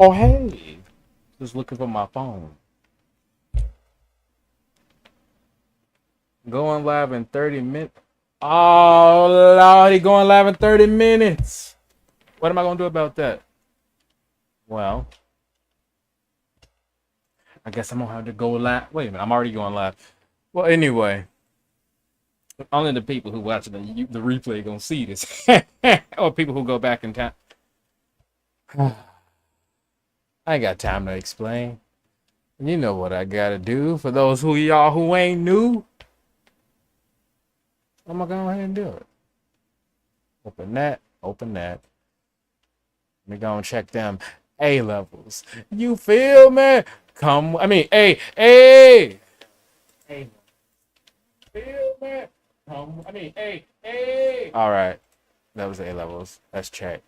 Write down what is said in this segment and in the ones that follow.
Oh, hey. Just looking for my phone. Going live in 30 minutes. Oh, Lord, he going live in 30 minutes. What am I going to do about that? Well, I guess I'm going to have to go live. Wait a minute, I'm already going live. Well, anyway, only the people who watch the replay going to see this. Or people who go back in time. I ain't got time to explain. You know what I got to do. For those who y'all who ain't new, I'm going to go ahead and do it. Open that. Open that. Let me go and check them A levels. You feel me? Come, I mean, hey, feel me? Come, I mean, hey. All right, that was A levels. Let's check.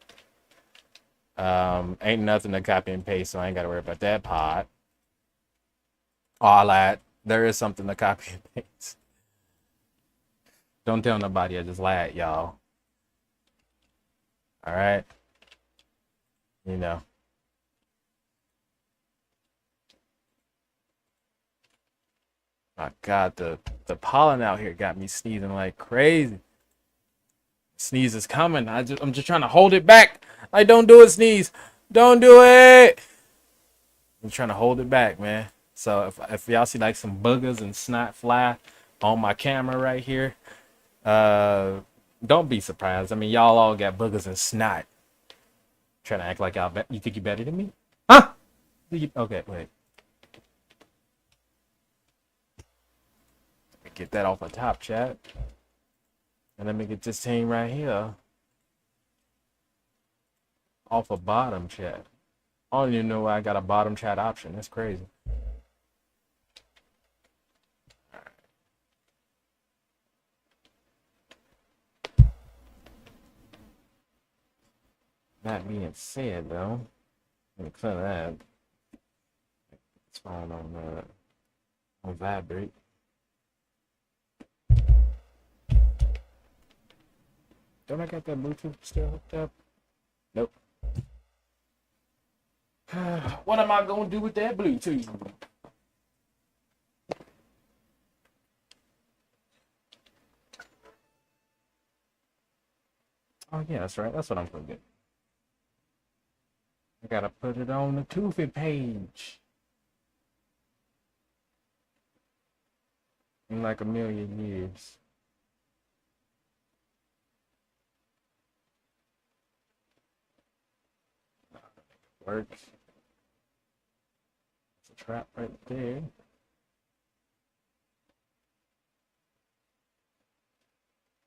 Ain't nothing to copy and paste, so I ain't gotta worry about that part. All that. There is something to copy and paste. Don't tell nobody I just lied, y'all. All right. You know. My God, the pollen out here got me sneezing like crazy. Sneeze is coming. I'm just trying to hold it back. Like, don't do it, sneeze. Don't do it. I'm trying to hold it back, man. So if y'all see like some boogers and snot fly on my camera right here, don't be surprised. I mean, y'all all got boogers and snot. Trying to act like y'all you think you better than me? Huh? Okay, wait. Get that off the top, chat. And let me get this team right here off a bottom chat. I don't even know why I got a bottom chat option. That's crazy. That being said, though, let me clear that. It's fine on vibrate. Don't I got that Bluetooth still hooked up? Nope. What am I gonna do with that Bluetooth? Oh yeah, that's right. That's what I'm gonna get. I gotta put it on the Toofy page. In like a million years. Works. It's a trap right there.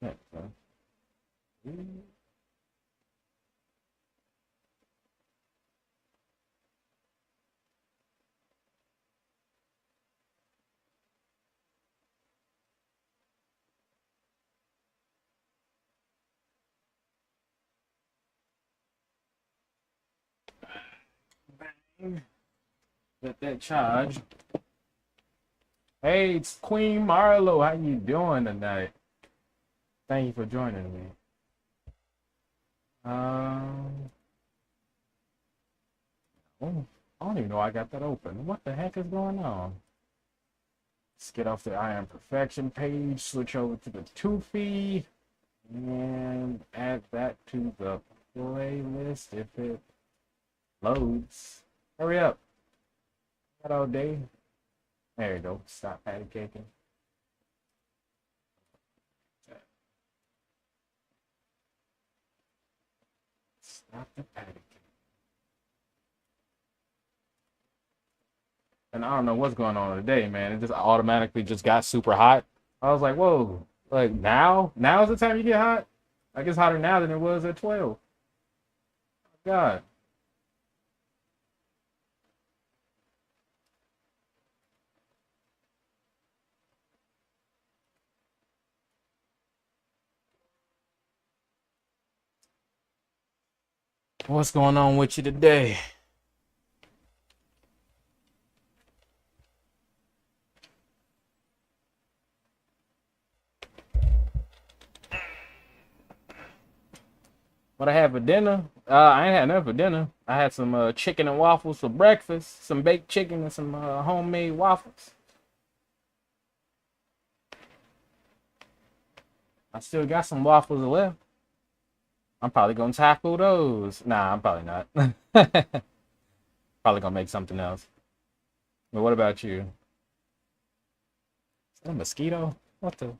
Yeah, so. Bang. Let that charge. Hey, it's Queen Marlo. How you doing tonight? Thank you for joining me. Oh, I don't even know I got that open. What the heck is going on? Let's get off the Iron Perfection page, switch over to the Toofy, and add that to the playlist if it loads. Hurry up. Not all day. There you go. Stop patty caking. Stop the patty cake. And I don't know what's going on today, man. It just automatically just got super hot. I was like, whoa, like now? Now is the time you get hot? I guess hotter now than it was at 12. God. What's going on with you today? What I had for dinner? I ain't had nothing for dinner. I had some chicken and waffles for breakfast, some baked chicken and some homemade waffles. I still got some waffles left. I'm probably gonna tackle those. Nah, I'm probably not. Probably gonna make something else. But what about you? Is that a mosquito? What the?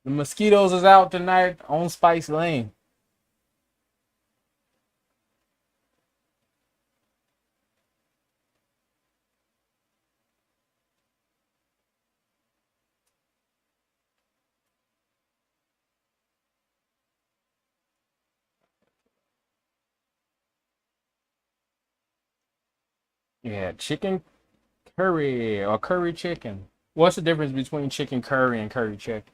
The mosquitoes is out tonight on Spice Lane. Yeah, chicken curry or curry chicken. What's the difference between chicken curry and curry chicken?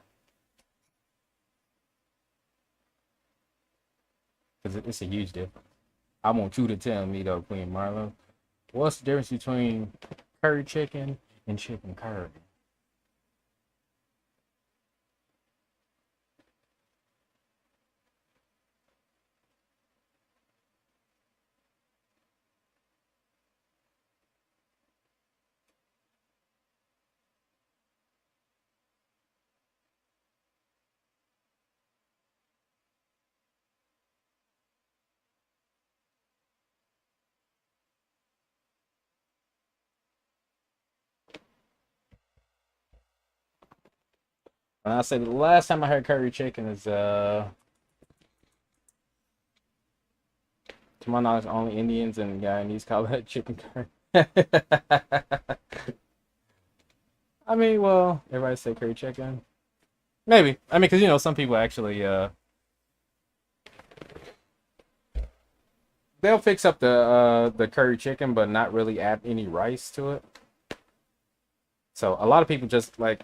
Because it's a huge difference. I want you to tell me though, Queen Marlo. What's the difference between curry chicken and chicken curry? And I say the last time I heard curry chicken is to my knowledge only Indians and Guyanese call that chicken curry. I mean, well, everybody say curry chicken. Maybe. I mean, because some people actually they'll fix up the curry chicken, but not really add any rice to it. So a lot of people just like,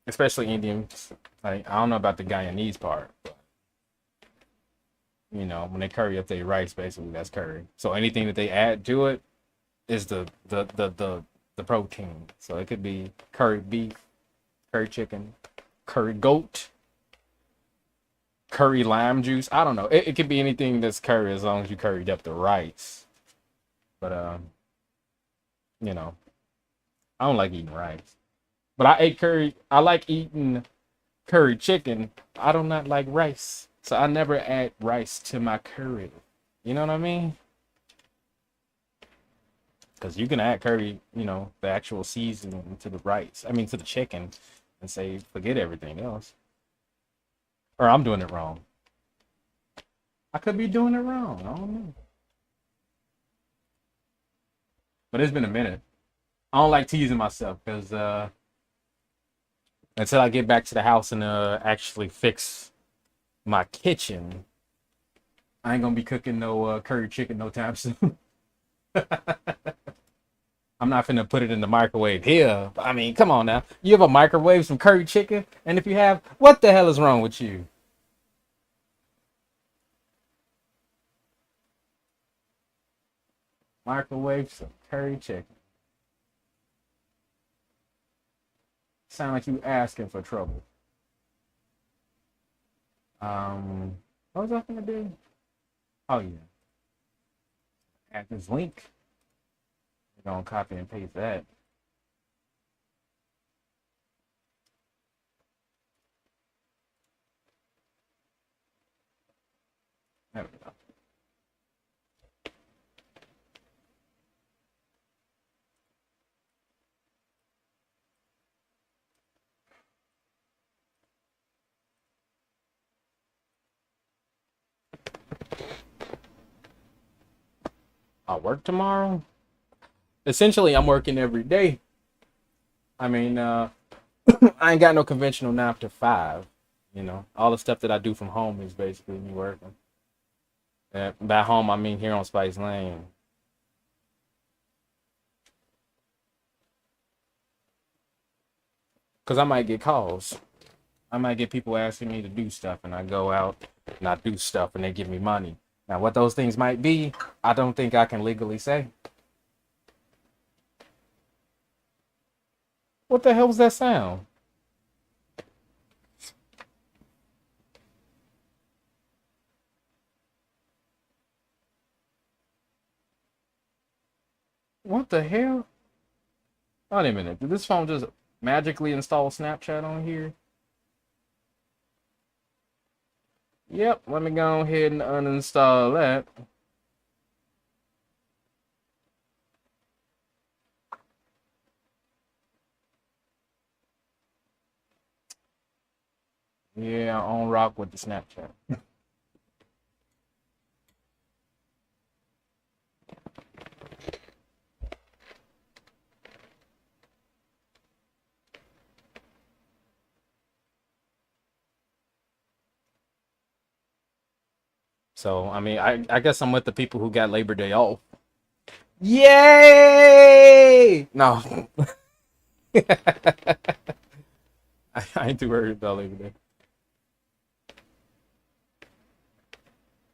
especially Indians. Like I don't know about the Guyanese part, but when they curry up their rice, basically that's curry. So anything that they add to it is the protein. So it could be curry beef, curry chicken, curry goat, curry lime juice. I don't know. It could be anything that's curry as long as you curried up the rice. But you know, I don't like eating rice. But I ate curry. I like eating curry chicken. I do not like rice. So I never add rice to my curry. You know what I mean? Because you can add curry, the actual seasoning to the rice. I mean, to the chicken, and say forget everything else. Or I'm doing it wrong. I could be doing it wrong. I don't know. But it's been a minute. I don't like teasing myself because until I get back to the house and actually fix my kitchen, I ain't gonna be cooking no curry chicken no time soon. I'm not finna put it in the microwave here. I mean, come on now. You have a microwave some curry chicken? And if you have, what the hell is wrong with you? Microwave some curry chicken. Sound like you asking for trouble. What was I gonna do? Oh yeah. Add this link. We're gonna copy and paste that. There we go. I work tomorrow. Essentially, I'm working every day. I mean, I ain't got no conventional 9 to 5. All the stuff that I do from home is basically me working. By home, I mean here on Spice Lane. Because I might get calls. I might get people asking me to do stuff, and I go out and I do stuff, and they give me money. Now, what those things might be, I don't think I can legally say. What the hell was that sound? What the hell? Wait a minute. Did this phone just magically install Snapchat on here? Yep, let me go ahead and uninstall that. Yeah, on rock with the Snapchat. So, I mean, I guess I'm with the people who got Labor Day off. Yay! No. I ain't too worried about Labor Day.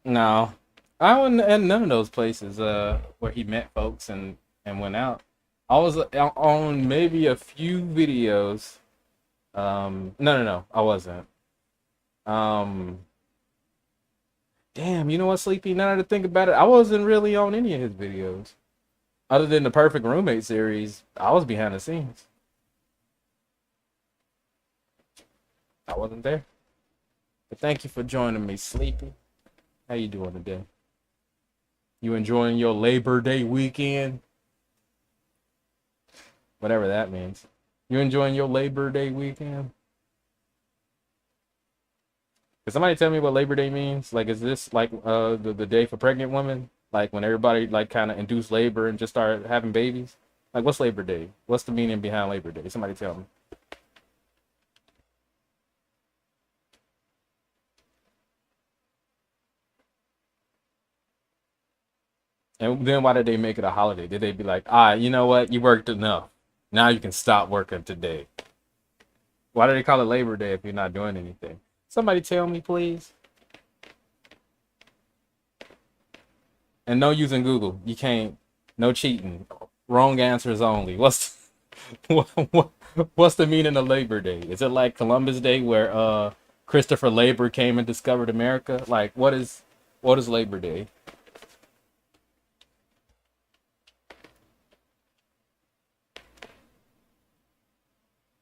No. I wasn't in none of those places where he met folks and went out. I was on maybe a few videos. No, I wasn't. Um, Damn, you know what, Sleepy? Now that I think about it, I wasn't really on any of his videos. Other than the Perfect Roommate series, I was behind the scenes. I wasn't there. But thank you for joining me, Sleepy. How you doing today? You enjoying your Labor Day weekend? Whatever that means. You enjoying your Labor Day weekend? Can somebody tell me what Labor Day means? Like, is this like the day for pregnant women? Like when everybody like kind of induced labor and just started having babies? Like, what's Labor Day? What's the meaning behind Labor Day? Somebody tell me. And then why did they make it a holiday? Did they be like, you know what? You worked enough. Now you can stop working today. Why do they call it Labor Day if you're not doing anything? Somebody tell me, please. And no using Google. You can't. No cheating. Wrong answers only. What, what's the meaning of Labor Day? Is it like Columbus Day where Christopher Labor came and discovered America? Like what is Labor Day?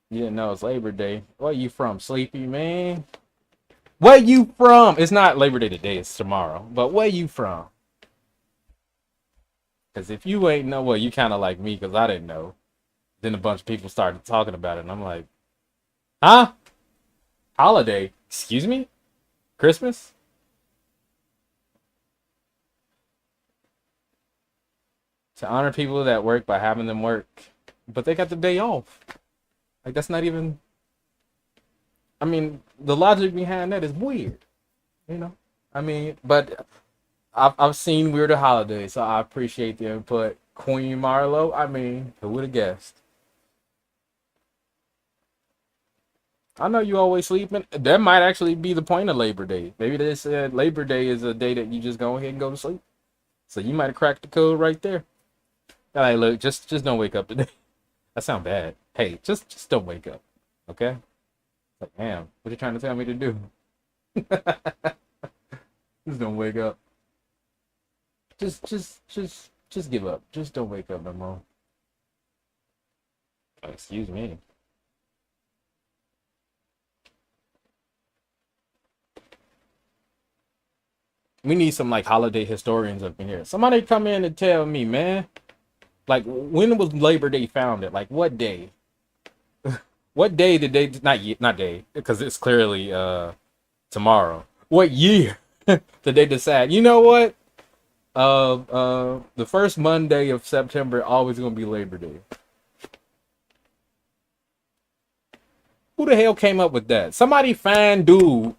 You didn't know it's Labor Day. Where you from, Sleepy man? Where you from? It's not Labor Day today, it's tomorrow. But where you from? Because if you ain't know, well, you kind of like me because I didn't know. Then a bunch of people started talking about it, and I'm like, huh? Holiday? Excuse me? Christmas? To honor people that work by having them work. But they got the day off. Like, that's not even. I mean, the logic behind that is weird, you know? I mean, but I've seen weirder holidays, so I appreciate the input. Queen Marlowe, I mean, who would have guessed? I know you always sleeping. That might actually be the point of Labor Day. Maybe they said Labor Day is a day that you just go ahead and go to sleep. So you might have cracked the code right there. All right, look, just don't wake up today. That sound bad. Hey, just don't wake up, okay? Like, damn, what you trying to tell me to do? Just don't wake up. Just give up. Just don't wake up no more. Oh, excuse me. We need some like holiday historians up in here. Somebody come in and tell me, man. Like, when was Labor Day founded? Like, what day? What day did they not day because it's clearly tomorrow. What year did they decide? You know what? The first Monday of September always gonna be Labor Day. Who the hell came up with that? Somebody find dude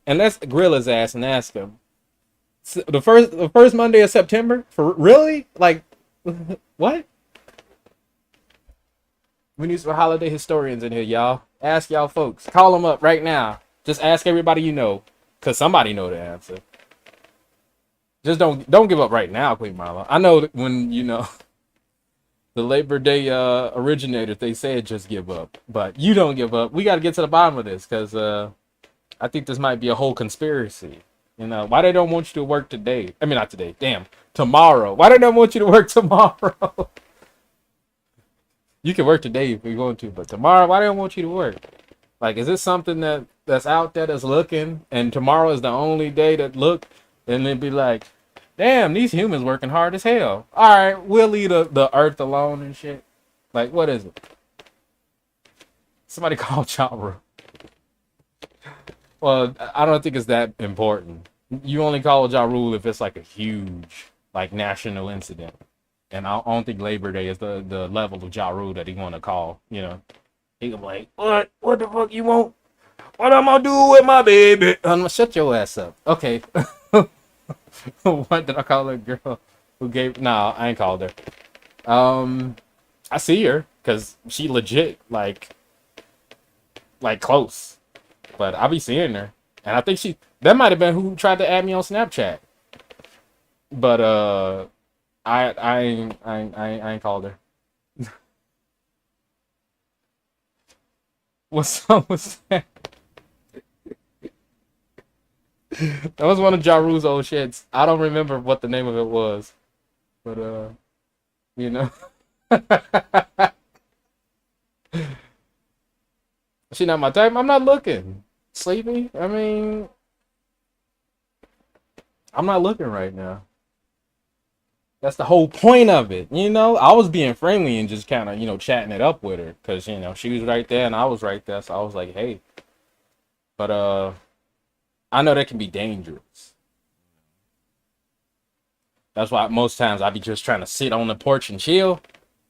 and let's grill his ass and ask him. The first Monday of September for really like what? We need some holiday historians in here, y'all. Ask y'all folks. Call them up right now. Just ask everybody you know, cause somebody know the answer. Just don't give up right now, Queen Marla. I know that when you know the Labor Day originators, they said just give up, but you don't give up. We got to get to the bottom of this, cause I think this might be a whole conspiracy. You know, why they don't want you to work today? I mean, not today. Damn, tomorrow. Why they don't want you to work tomorrow? You can work today if you're going to, but tomorrow, why they don't want you to work? Like, is this something that's out there that's looking, and tomorrow is the only day that look, and it'd be like, damn, these humans working hard as hell. All right, we'll leave the earth alone and shit. Like, what is it? Somebody call Ja. Well, I don't think it's that important. You only call Ja Rule if it's like a huge, like, national incident. And I don't think Labor Day is the level of Ja Rule that he want to call. You know, he can be like, what? What the fuck you want? What am I do with my baby? Shut your ass up. Okay. What did I call a girl who gave? No, I ain't called her. I see her because she legit like close, but I be seeing her, and I think that might have been who tried to add me on Snapchat. But I ain't called her. What song was that? That was one of Ja Rule's old shits. I don't remember what the name of it was, but you know, she not my type. I'm not looking. Sleepy. I mean, I'm not looking right now. That's the whole point of it, you know. I was being friendly and just kind of, chatting it up with her because she was right there and I was right there, so I was like, hey. But I know that can be dangerous. That's why most times I be just trying to sit on the porch and chill.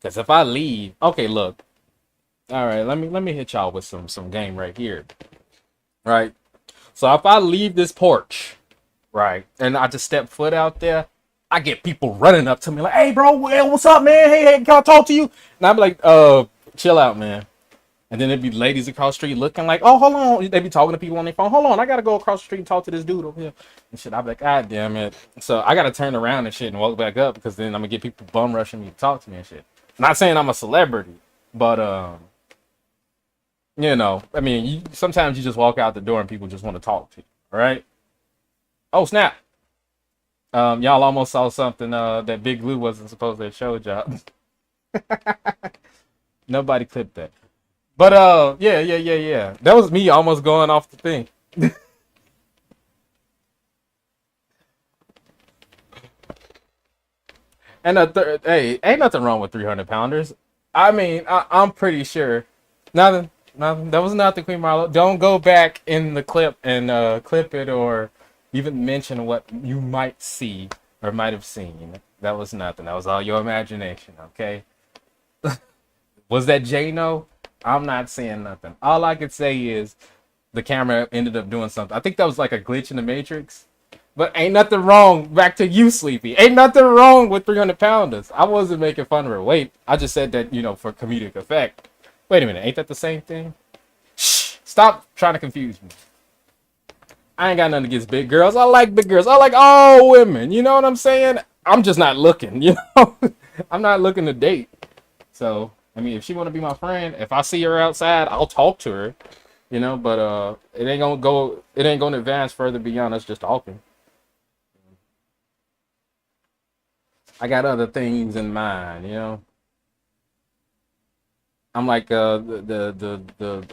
Because if I leave, okay, look. All right, let me hit y'all with some game right here. Right. So if I leave this porch, right, and I just step foot out there, I get people running up to me like, "Hey, bro, what's up, man? Hey, can I talk to you?" And I'm like, chill out, man." And then there'd be ladies across the street looking like, "Oh, hold on." They be talking to people on their phone. "Hold on, I gotta go across the street and talk to this dude over here." And shit, I'd be like, "God damn it." So I gotta turn around and shit and walk back up because then I'm gonna get people bum rushing me to talk to me and shit. Not saying I'm a celebrity, but I mean, sometimes you just walk out the door and people just want to talk to you. All right. Oh snap. Y'all almost saw something that Big Blue wasn't supposed to have showed y'all. Nobody clipped that. But yeah. That was me almost going off the thing. And hey, ain't nothing wrong with 300 pounders. I mean, I'm pretty sure. Nothing. That was nothing, Queen Marlo. Don't go back in the clip and clip it or even mention what you might see or might have seen. That was nothing. That was all your imagination, okay? Was that J-No? I'm not saying nothing. All I could say is the camera ended up doing something. I think that was like a glitch in the Matrix. But ain't nothing wrong. Back to you, Sleepy. Ain't nothing wrong with 300 pounders. I wasn't making fun of her weight. I just said that, for comedic effect. Wait a minute. Ain't that the same thing? Shh. Stop trying to confuse me. I ain't got nothing against big girls. I like big girls. I like all women. You know what I'm saying? I'm just not looking, I'm not looking to date. So, I mean, if she want to be my friend, if I see her outside, I'll talk to her, but it ain't going to advance further beyond us just talking. I got other things in mind. I'm like the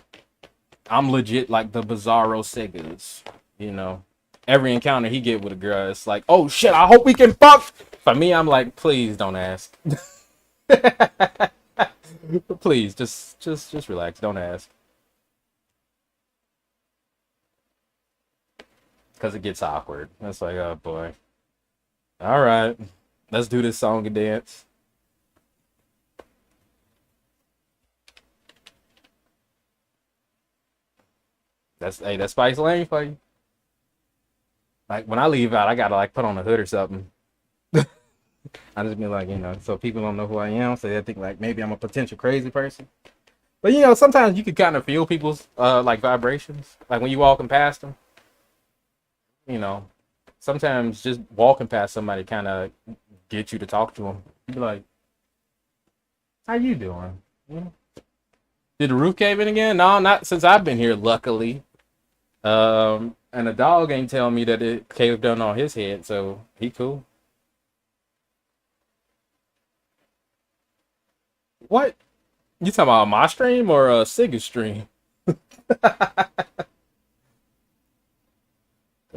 I'm legit like the Bizarro Segas. Every encounter he get with a girl, it's like, oh shit, I hope we can fuck. For me, I'm like, please don't ask. Please, just relax, don't ask, because it gets awkward. It's like, oh boy. All right, let's do this song and dance. That's Spice Lane for you. Like when I leave out, I gotta like put on a hood or something. I just be like, so people don't know who I am, so they think like maybe I'm a potential crazy person. But sometimes you can kind of feel people's like vibrations, like when you walking past them. You know, Sometimes just walking past somebody kind of get you to talk to them. You be like, "How you doing?" You know? Did the roof cave in again? No, not since I've been here. Luckily, And the dog ain't telling me that it caved in on his head, so he cool. What? You talking about my stream or a Sigga stream? Cause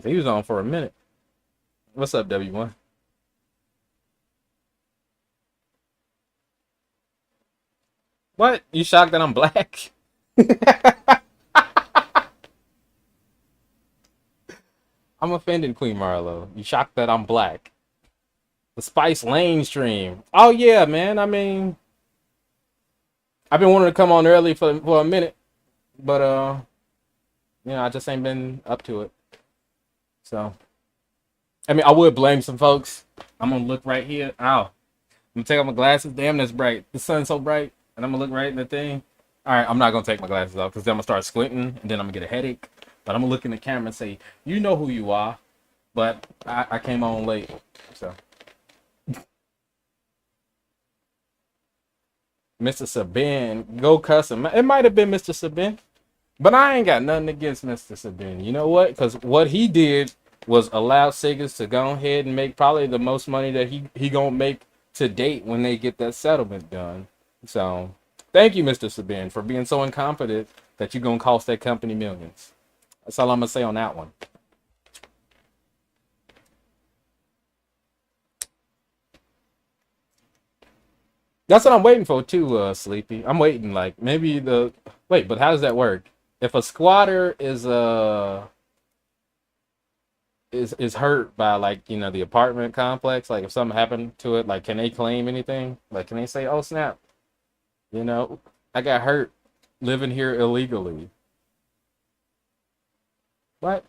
he was on for a minute. What's up, W1? What? You shocked that I'm black? I'm offended, Queen Marlo. You shocked that I'm black? The Spice Lane stream. Oh yeah, man. I mean, I've been wanting to come on early for a minute, but I just ain't been up to it. So, I mean, I would blame some folks. I'm gonna look right here. Ow. I'm gonna take off my glasses. Damn, that's bright. The sun's so bright, and I'm gonna look right in the thing. All right, I'm not gonna take my glasses off because then I'm gonna start squinting, and then I'm gonna get a headache. But I'm gonna look in the camera and say, "You know who you are," but I came on late, so. Mr. Sabin, go cussing. It might have been Mr. Sabin, but I ain't got nothing against Mr. Sabin. You know what? Because what he did was allow Siggers to go ahead and make probably the most money that he gonna make to date when they get that settlement done. So thank you, Mr. Sabin, for being so incompetent that you're gonna cost that company millions. That's all I'm gonna say on that one. That's what I'm waiting for too, Sleepy. I'm waiting like maybe the wait, but how does that work? If a squatter is hurt by like the apartment complex, like if something happened to it, like can they claim anything? Like can they say, "Oh snap, you know, I got hurt living here illegally." What?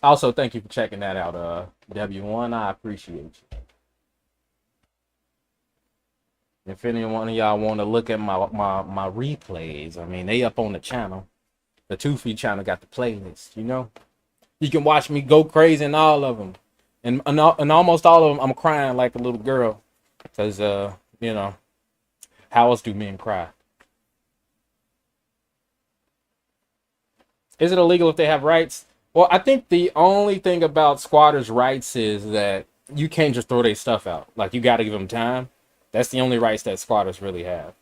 Also, thank you for checking that out, W1. I appreciate you. If any one of y'all want to look at my replays, I mean they up on the channel. The Two Feet channel got the playlist. You can watch me go crazy in all of them, and almost all of them I'm crying like a little girl, cause how else do men cry? Is it illegal if they have rights? Well, I think the only thing about squatters' rights is that you can't just throw their stuff out. Like you got to give them time. That's the only rights that squatters really have.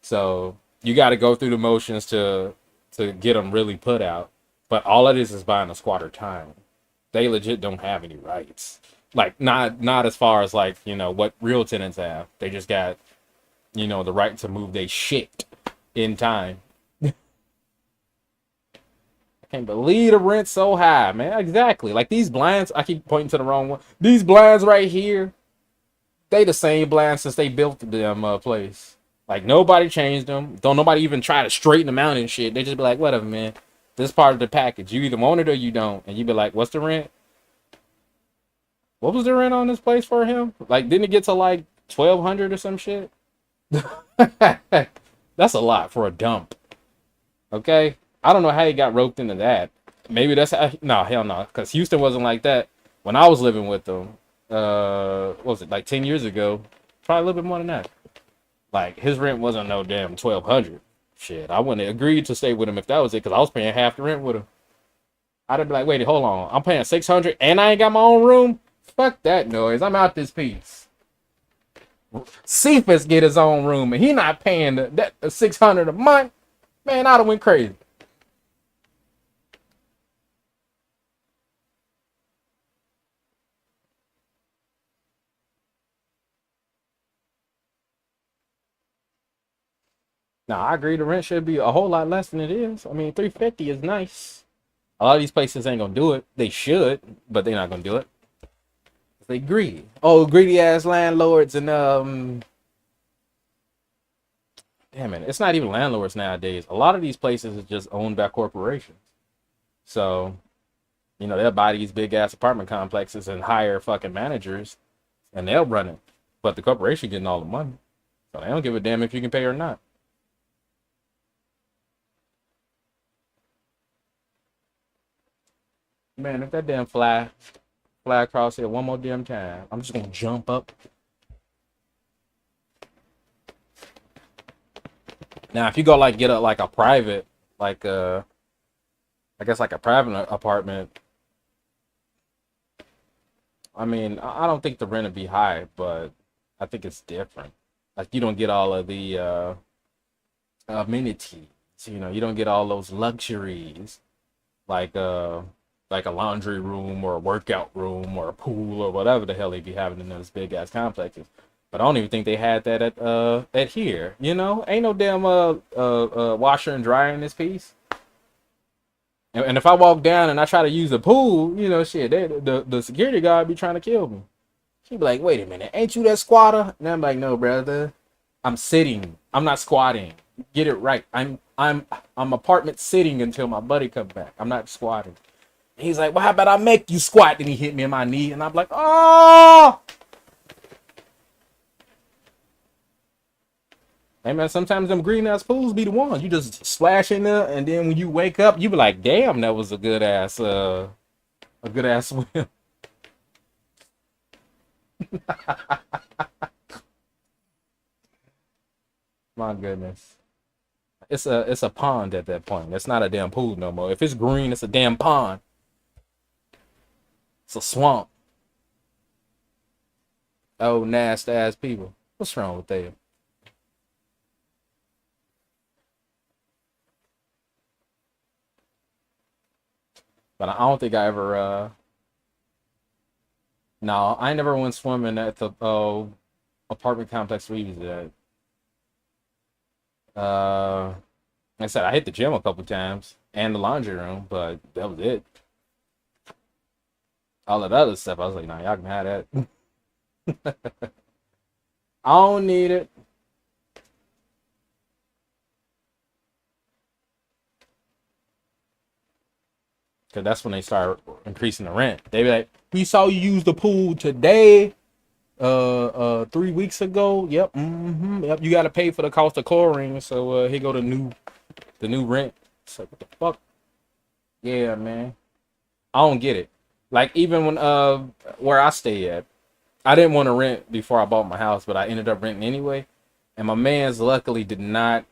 So you got to go through the motions to get them really put out. But all it is buying a squatter time. They legit don't have any rights. Like not as far as like what real tenants have. They just got the right to move their shit in time. Can't believe the rent's so high, man. Exactly. Like these blinds, I keep pointing to the wrong one. These blinds right here, they the same blinds since they built the damn place. Like nobody changed them. Don't nobody even try to straighten them out and shit. They just be like, whatever, man. This part of the package. You either want it or you don't. And you be like, what's the rent? What was the rent on this place for him? Like, didn't it get to like 1,200 or some shit? That's a lot for a dump. Okay? I don't know how he got roped into that. Maybe that's how. No, hell no. Because Houston wasn't like that when I was living with them. What was it, like 10 years ago? Probably a little bit more than that. Like, his rent wasn't no damn 1,200. Shit, I wouldn't have agreed to stay with him if that was it, because I was paying half the rent with him. I'd have been like, wait, hold on. I'm paying 600 and I ain't got my own room? Fuck that noise. I'm out this piece. Cephas get his own room and he not paying that 600 a month. Man, I'd have went crazy. Now, I agree the rent should be a whole lot less than it is. I mean, 350 is nice. A lot of these places ain't gonna do it. They should, but they're not gonna do it. They greedy. Oh, greedy ass landlords and damn it, it's not even landlords nowadays. A lot of these places are just owned by corporations. So, they'll buy these big ass apartment complexes and hire fucking managers and they'll run it. But the corporation getting all the money. So they don't give a damn if you can pay or not. Man, if that damn fly across here one more damn time, I'm just gonna jump up. Now, if you go like get a like a private, like I guess like a private apartment, I mean, I don't think the rent would be high, but I think it's different. Like you don't get all of the amenities, you don't get all those luxuries like like a laundry room or a workout room or a pool or whatever the hell they be having in those big ass complexes. But I don't even think they had that at here. Ain't no damn washer and dryer in this piece. And if I walk down and I try to use the pool, shit, the security guard be trying to kill me. He be like, wait a minute, ain't you that squatter? And I'm like, no, brother. I'm sitting. I'm not squatting. Get it right. I'm apartment sitting until my buddy comes back. I'm not squatting. And he's like, well, how about I make you squat? And he hit me in my knee, and I'm like, oh. Hey man, sometimes them green ass pools be the ones you just splash in there, and then when you wake up, you be like, damn, that was a good ass swim. My goodness. It's a pond at that point. It's not a damn pool no more. If it's green, it's a damn pond. It's a swamp. Oh, nasty ass people. What's wrong with them? But I don't think I ever no, I never went swimming at the apartment complex we was at. Like I said, I hit the gym a couple times and the laundry room, but that was it. All of the other stuff, I was like, nah, y'all can have that. I don't need it. Cause that's when they start increasing the rent. They be like, we saw you use the pool today, 3 weeks ago. Yep, yep. You got to pay for the cost of chlorine. So here go the new rent. It's like, what the fuck? Yeah, man. I don't get it. Like even when where I stay at, I didn't want to rent before I bought my house, but I ended up renting anyway. And my man's luckily did not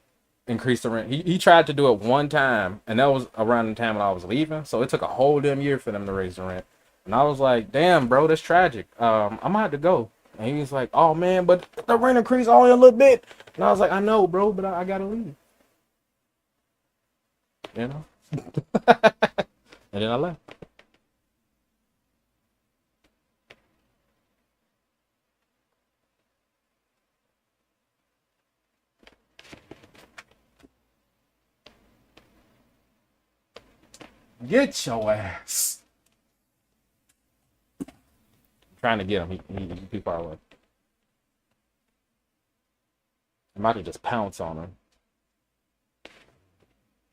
increase the rent. He tried to do it one time, and that was around the time when I was leaving. So it took a whole damn year for them to raise the rent. And I was like, damn, bro, that's tragic. I'm gonna have to go. And he was like, oh man, but the rent increased only a little bit. And I was like, I know, bro, but I gotta leave. You know? And then I left. Get your ass. I'm trying to get him. He too far away. I might have just pounced on him.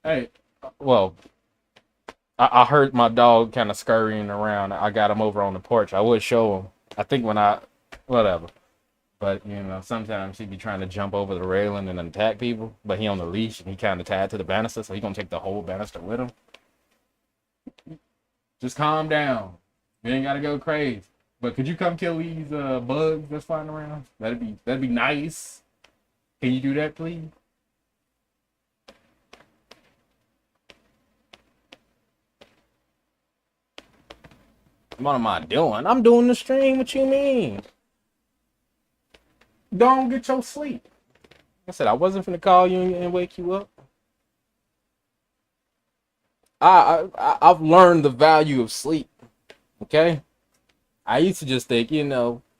Hey, well, I heard my dog kind of scurrying around. I got him over on the porch. I would show him. I think whatever. But sometimes he be trying to jump over the railing and attack people. But he on the leash and he kind of tied to the banister, so he gonna take the whole banister with him. Just calm down. You ain't gotta go crazy. But could you come kill these bugs that's flying around? That'd be nice. Can you do that, please? What am I doing? I'm doing the stream. What you mean? Don't get your sleep. I said I wasn't finna call you and wake you up. I've learned the value of sleep. Okay, I used to just think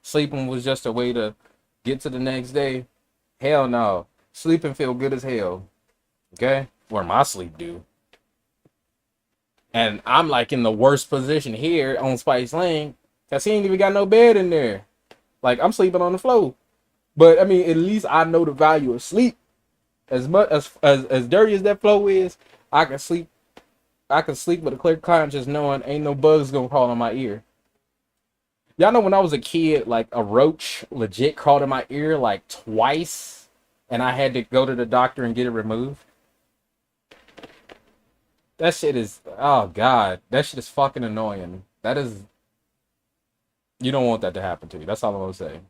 sleeping was just a way to get to the next day. Hell no, sleeping feel good as hell. Okay, or my sleep do. And I'm like in the worst position here on Spice Lane because he ain't even got no bed in there. Like I'm sleeping on the floor. But I mean, at least I know the value of sleep. As much as dirty as that floor is, I can sleep. I can sleep with a clear conscience, knowing ain't no bugs gonna crawl in my ear. Y'all know when I was a kid, like a roach legit crawled in my ear like twice, and I had to go to the doctor and get it removed. That shit is, oh god, that shit is fucking annoying. That is, you don't want that to happen to you. That's all I'm gonna say.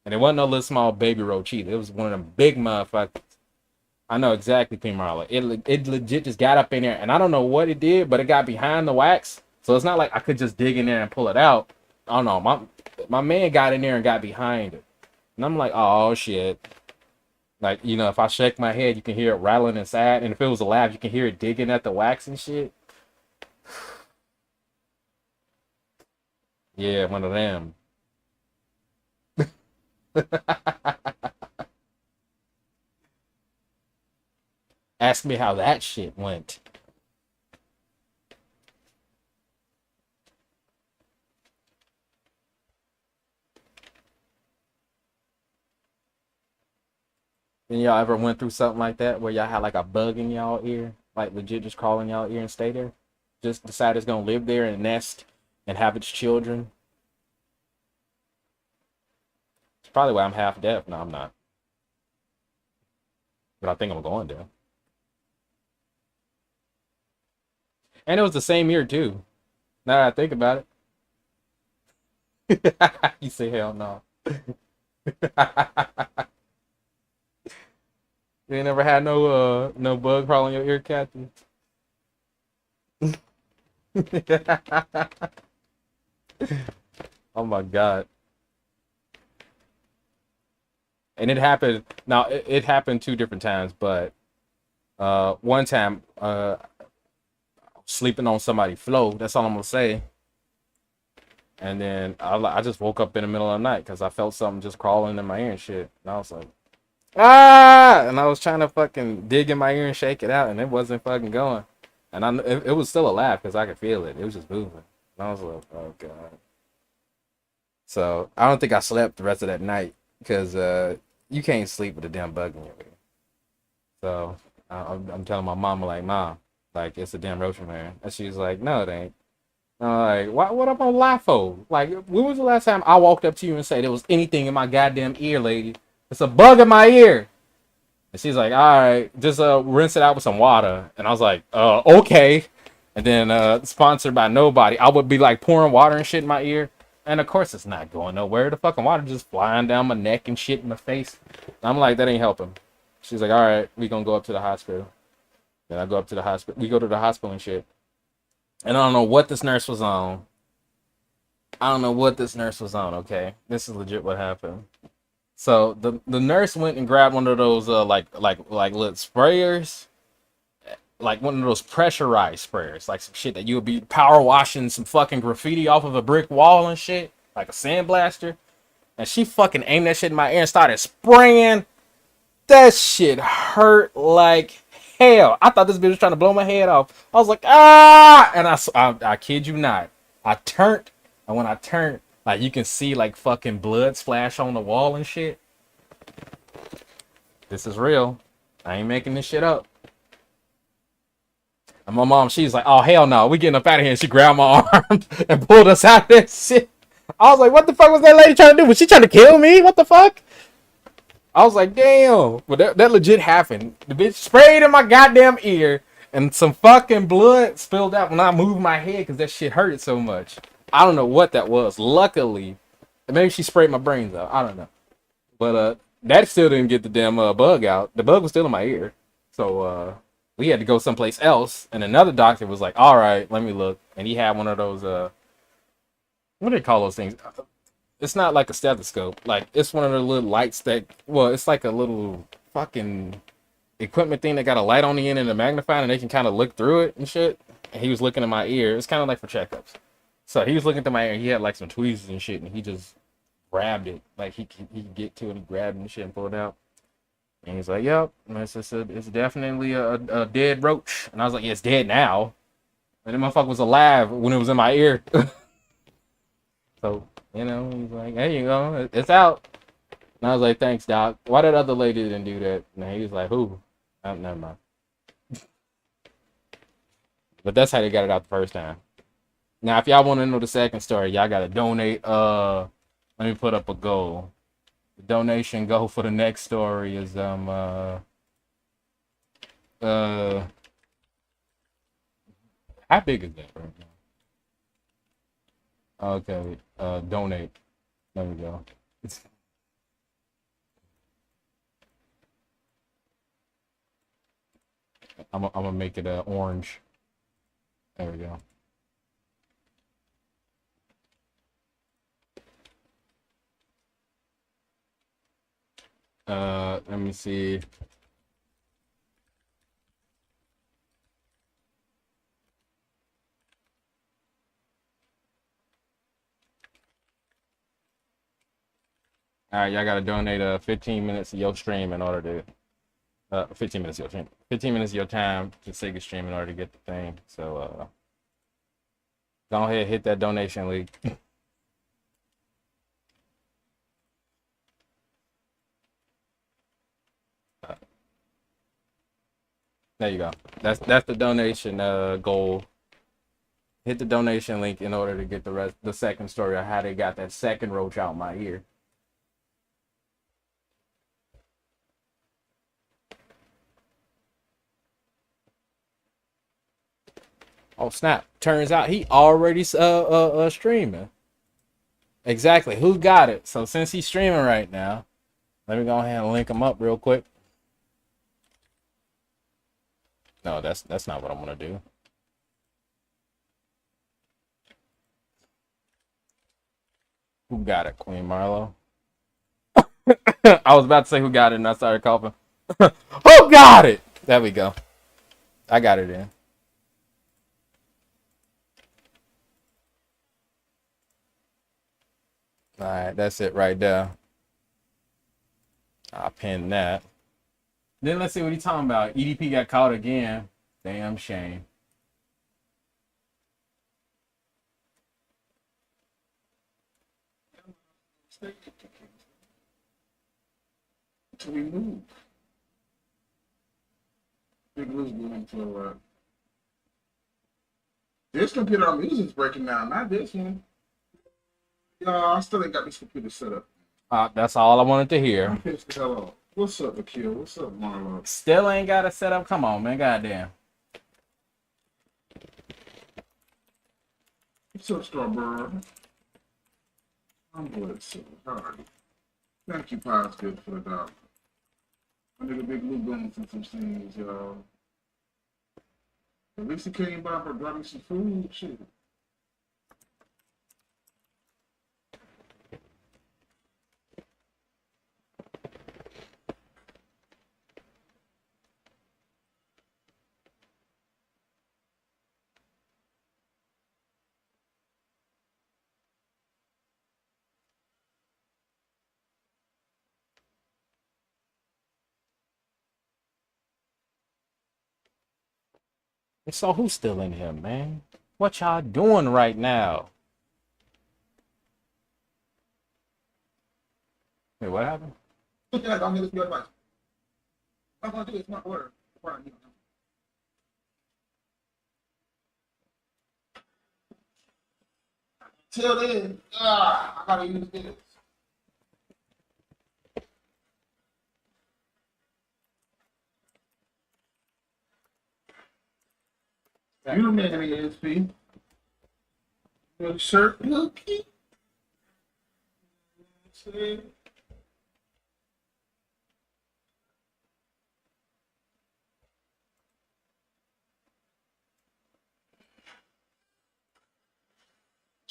And it wasn't no little small baby roach either. It was one of them big motherfuckers. I know exactly, P. Marla. It legit just got up in there, and I don't know what it did, but it got behind the wax. So it's not like I could just dig in there and pull it out. I don't know. My man got in there and got behind it, and I'm like, oh shit. Like, you know, if I shake my head, you can hear it rattling inside, and if it was alive, you can hear it digging at the wax and shit. Yeah, one of them. Ask me how that shit went. And y'all ever went through something like that where y'all had like a bug in y'all ear, like legit just crawling y'all ear and stay there? Just decide it's gonna live there and nest and have its children. It's probably why I'm half deaf. No, I'm not, but I think I'm going to. And it was the same ear too. Now that I think about it, you say hell no. You ain't never had no bug crawling your ear, Captain. Oh my god. And it happened. Now it happened two different times, but one time sleeping on somebody's floor. That's all I'm gonna say. And then I just woke up in the middle of the night because I felt something just crawling in my ear and shit. And I was like, ah! And I was trying to fucking dig in my ear and shake it out, and it wasn't fucking going. And it was still alive because I could feel it. It was just moving. And I was like, oh god. So I don't think I slept the rest of that night because you can't sleep with a damn bug in your ear. So I'm telling my mama like, Mom, like it's a damn roach in there, and she's like, no, it ain't. And I'm like, what am I gonna lie for? Like, when was the last time I walked up to you and said there was anything in my goddamn ear, lady? It's a bug in my ear. And she's like, all right, just rinse it out with some water. And I was like, okay. And then sponsored by nobody, I would be like pouring water and shit in my ear. And of course it's not going nowhere. The fucking water just flying down my neck and shit in my face. And I'm like, that ain't helping. She's like, all right, we gonna go up to the hospital. Then I go up to the hospital. We go to the hospital and shit. And I don't know what this nurse was on. I don't know what this nurse was on, okay? This is legit what happened. So the nurse went and grabbed one of those like little sprayers, like one of those pressurized sprayers, like some shit that you would be power washing some fucking graffiti off of a brick wall and shit, like a sandblaster. And she fucking aimed that shit in my ear and started spraying. That shit hurt like hell. I thought this bitch was trying to blow my head off. I was like, ah! And I kid you not, I turned, and when I turned, like you can see like fucking blood splash on the wall and shit. This is real. I ain't making this shit up. And my mom, she's like, oh hell no, we getting up out of here. And she grabbed my arm and pulled us out of that shit. I was like, what the fuck was that lady trying to do? Was she trying to kill me? What the fuck? I was like, damn. But that legit happened. The bitch sprayed in my goddamn ear and some fucking blood spilled out when I moved my head because that shit hurt so much. I don't know what that was. Luckily, maybe she sprayed my brains out. I don't know. But that still didn't get the damn bug out. The bug was still in my ear. So we had to go someplace else. And another doctor was like, all right, let me look. And he had one of those, what do they call those things? It's not like a stethoscope. Like, it's one of the little lights that, well, it's like a little fucking equipment thing that got a light on the end and a magnifier, and they can kind of look through it and shit. And he was looking in my ear. It's kind of like for checkups. So he was looking through my ear. He had like some tweezers and shit, and he just grabbed it. Like, he could get to it and grab it and shit and pull it out. And he's like, yep, it's definitely a dead roach. And I was like, yeah, it's dead now. And the motherfucker was alive when it was in my ear. So, you know, he's like, there you go, it's out. And I was like, thanks, doc. Why that other lady didn't do that? And he was like, who? Oh, never mind. But that's how they got it out the first time. Now, if y'all want to know the second story, y'all got to donate. Let me put up a goal. The donation goal for the next story is, how big is that right now? Okay, donate. There we go. I'm gonna make it orange. There we go. Let me see. All right, y'all gotta donate 15 minutes of your stream in order to 15 minutes of your stream, 15 minutes of your time to Sega stream in order to get the thing. So go ahead, hit that donation link. There you go. That's the donation goal. Hit the donation link in order to get the second story of how they got that second roach out my ear. Oh snap! Turns out he already streaming. Exactly. Who got it? So since he's streaming right now, let me go ahead and link him up real quick. No, that's not what I'm gonna do. Who got it, Queen Marlo? I was about to say who got it, and I started coughing. Who got it? There we go. I got it in. All right, that's it right there. I'll pin that. Then let's see what he's talking about. EDP got caught again. Damn shame. To remove. Big Lou's going for this computer I'm using is breaking down, not this one. Y'all, I still ain't got this computer set up. That's all I wanted to hear. I'm pissed the hell off. What's up, Akil? What's up, Marlo? Still ain't got it set up. Come on, man. Goddamn. What's up, Strawberry? I'm good, so hard. Thank you, Positive, for the dog. My nigga Big Lou going through some things, y'all. At least he came by for brought me some food. Shit. So who's still in here, man? What y'all doing right now? Wait, what happened? Yeah, don't get this good advice. I'm gonna do it. It's not order. Till then, I gotta use this. You the man in the ESP. Your shirt, looky. See?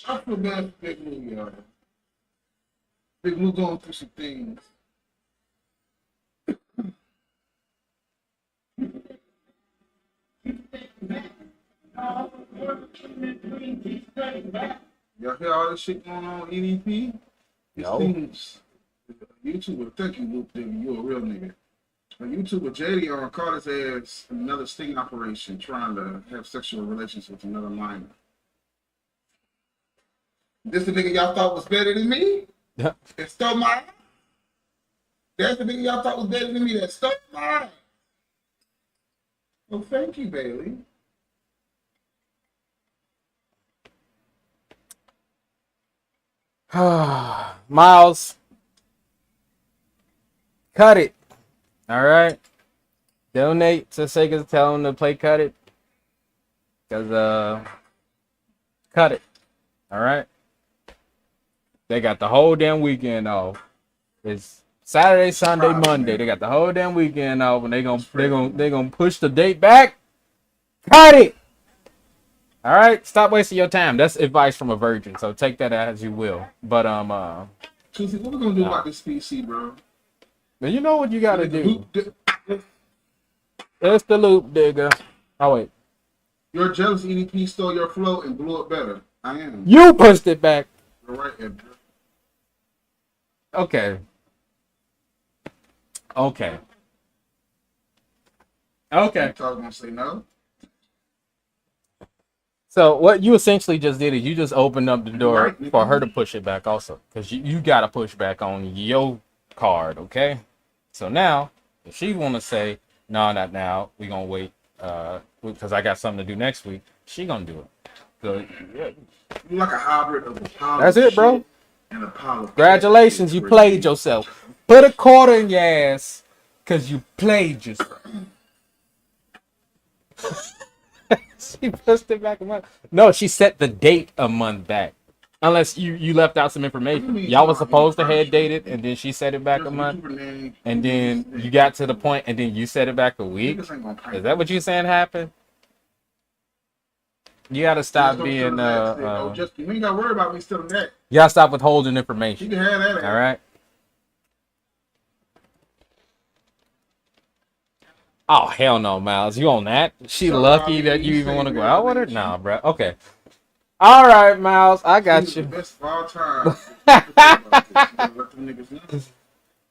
I feel bad for Big Lou, y'all. Big Lou going through some things. Y'all hear all this shit going on EDP? No. YouTuber, thank you, Luke, nigga. You a real nigga. A YouTuber, JD, caught his ass in another sting operation trying to have sexual relations with another minor. This the nigga y'all thought was better than me? Yeah. That stole mine? That's the nigga y'all thought was better than me that stole mine? Well, thank you, Bailey. Miles, cut it. All right. Donate to Sega. Tell them to play Cut It. Cause cut it. All right. They got the whole damn weekend off. It's Saturday, Sunday, Monday. They got the whole damn weekend off, and they gonna push the date back. Cut it. All right, stop wasting your time. That's advice from a virgin, so take that as you will. But Tuesday, what we gonna do about this PC, bro? But you know what you gotta do. It's the loop, digger. Oh wait. Your jealous EDP stole your flow and blew it better. I am. You pushed it back. You're right, Edgar. Okay. Okay. Okay. I was gonna say no. So what you essentially just did is you just opened up the door for her to push it back also. Because you got to push back on your card, okay? So now, if she want to say, no, not now, we going to wait because I got something to do next week, she going to do it. So, yeah. You're like a hybrid of Apollo. That's it, bro. And Apollo. Congratulations, you played yourself. Put a quarter in your ass because you played yourself. She pushed it back a month. No, she set the date a month back. Unless you left out some information. Y'all was supposed to have dated, and then she set it back a month. And then you got to the point, and then you set it back a week. Is that what you saying happened? You gotta stop being just you ain't gotta worry about me stealing that. You gotta stop withholding information. You can have that. All right. Oh hell no, Miles. You on that? She lucky that you even want to go out with her? Nah, bro. Okay. All right, Miles. I got you. Best of all time.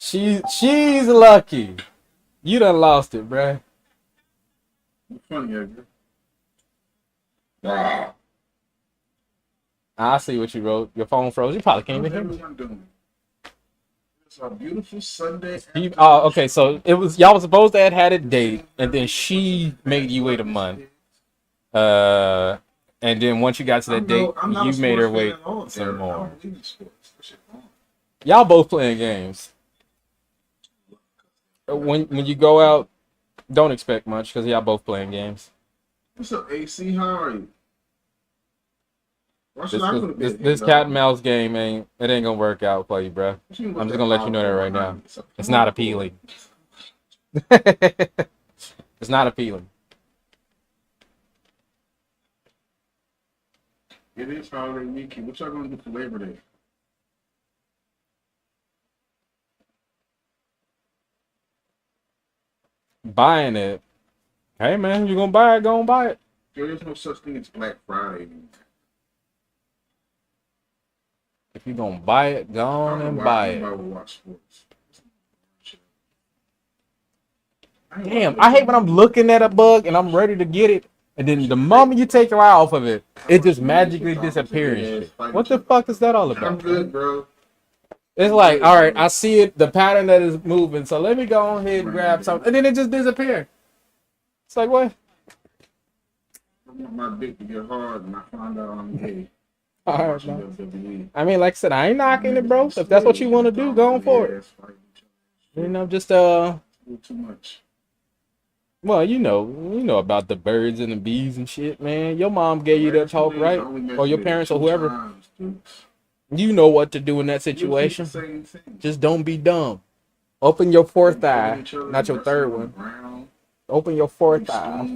She's lucky. You done lost it, bro. Funny, Edgar. I see what you wrote. Your phone froze. You probably can't even hear me. It's a beautiful Sunday. Okay. So it was y'all was supposed to have had a date, and then she made you wait a month. And then once you got to that date, you made her wait some more. Y'all both playing games. When you go out, don't expect much because y'all both playing games. What's up, AC? How are you? This cat and mouse game ain't gonna work out for you, bro. I'm just gonna let you know that right now. It's not appealing. It's not appealing. It is holiday weekend. What y'all gonna do for Labor Day? Buying it. Hey man, you gonna buy it? Go and buy it. There's no such thing as Black Friday. If you're gonna buy it, go on and buy it. Damn, I hate when I'm looking at a bug and I'm ready to get it, and then the moment you take your eye off of it, it just magically disappears. What the fuck is that all about? I'm good, bro. It's like, all right, I see it, the pattern that is moving, so let me go on ahead and grab something, and then it just disappears. It's like, what? I want my dick to get hard, and I find out I'm gay. All right, man. I mean, like I said, I ain't knocking it, bro. If that's what you want to do, go on for it. You know, just too much. Well, you know about the birds and the bees and shit, man. Your mom gave you that talk, right? Or your parents or whoever. You know what to do in that situation. Just don't be dumb. Open your fourth eye, not your third one. Open your fourth eye.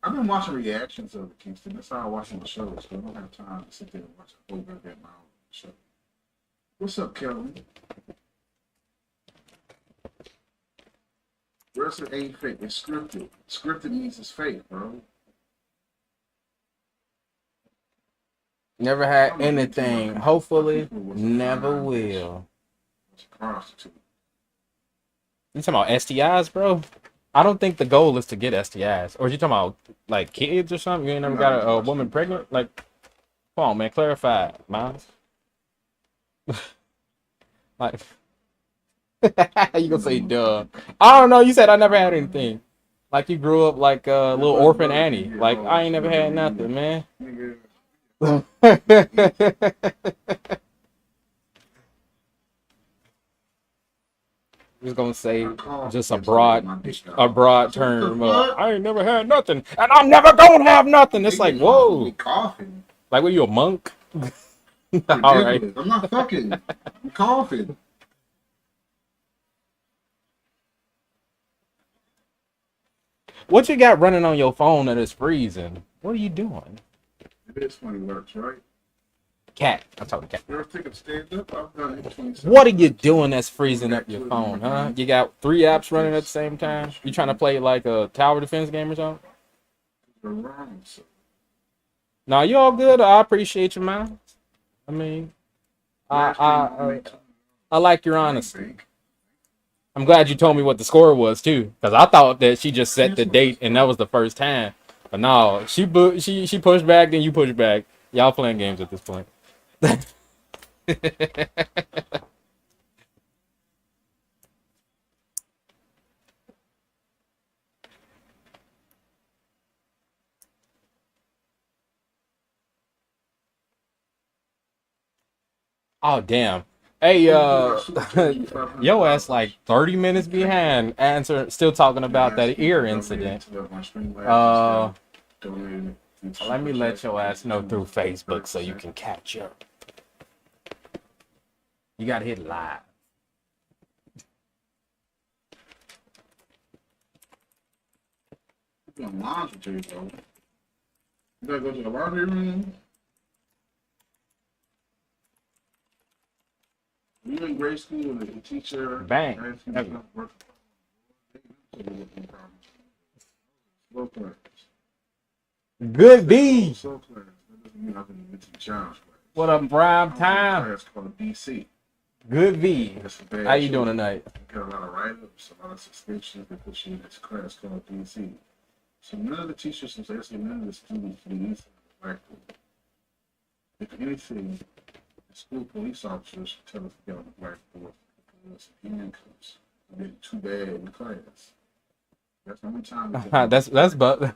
I've been watching reactions of the Kingston. That's how I watch the shows. So I don't have time to sit there and watch a whole goddamn hour show. What's up, Kelvin? Wrestling ain't fake. It's scripted. Scripted means it's fake, bro. Never had anything. Hopefully, never will. You talking about STIs, bro? I don't think the goal is to get STIs. Or you talking about like kids or something? You ain't never got a woman pregnant? Like, come on, man, clarify, Miles. Like, you gonna say duh? I don't know. You said I never had anything. Like you grew up like a little orphan Annie. Like I ain't never had nothing, man. Just gonna say just a broad term. I ain't never had nothing, and I'm never gonna have nothing. It's like, whoa, like, what are you, a monk? All right. Ridiculous. I'm not fucking. I'm coughing. What you got running on your phone that is freezing? What are you doing? It is 20 works, right? Cat. I'm talking cat. You ever think of stand up? I've done it 27 What are you times. doing that's freezing up your phone, huh? You got 3 apps running at the same time? You trying to play like a tower defense game or something? They're wrong, so Nah, you all good. I appreciate you, man. I mean, I last thing I you I, make I like your bank honesty. bank. I'm glad you told me what the score was too, because I thought that she just set the Cancel this, date and bro. that was the first time. But no, she pushed back, then you pushed back. Y'all playing games at this point. Oh damn. Hey, Please do our super chat to yo ass like $500. 30 minutes behind. Answer still talking And about ask that people ear to donate incident. to my stream labs instead Uh, of donating it to let super me let chat. your ass know through Facebook so you 30%. can catch up. You gotta hit live. You're doing laundry today, bro. You gotta go to the laundry room. You in grade school and the teacher Bang. asked you Heavy. to work. Slow class. Good V. Slow class. That doesn't mean I can get to the challenge class. What up, prime I was in a time? class called DC. Good V. That's a bad How you doing choice. tonight? You got a lot of write-ups, a lot of suspensions. They put you in this class called DC. So none of the teachers was asking none of the students to do anything blackboard. If anything, the school police officers should tell us to get on the blackboard because handcuffs. I did too bad in the class. That's the only time. That's but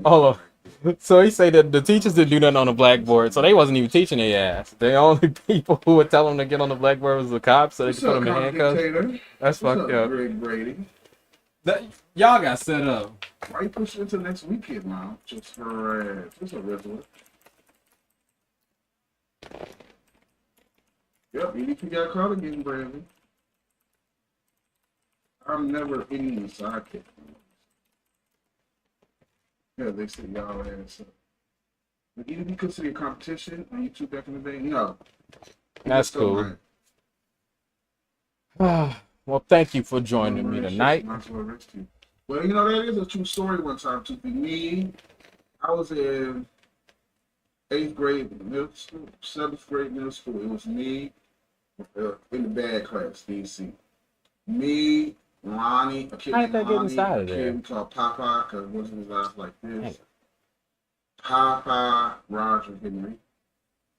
hold on. So he say that the teachers didn't do nothing on the blackboard, so they wasn't even teaching their ass. The only people who would tell them to get on the blackboard was the cops, so they What's could put up, them in Common handcuffs. Dictator? That's What's fucked up, up. Greg Brady? Y'all got set up. Why you push it into next weekend, man? Just for just a regular. Yep, EDP got caught again, Brandon. I'm never eating a sidekick. Yeah, they said y'all ass up. But EDP consider a competition on YouTube back in the day? No. That's cool. Well, thank you for joining me tonight. Well, you know, that is a true story one time, too. Me, I was in 8th grade middle school, 7th grade middle school. It was me in the bad class, DC. Me, Lonnie, a kid How did named that get Lonnie, inside a of there? kid we called Papa, because it wasn't his eyes like this. Papa, Roger Henry.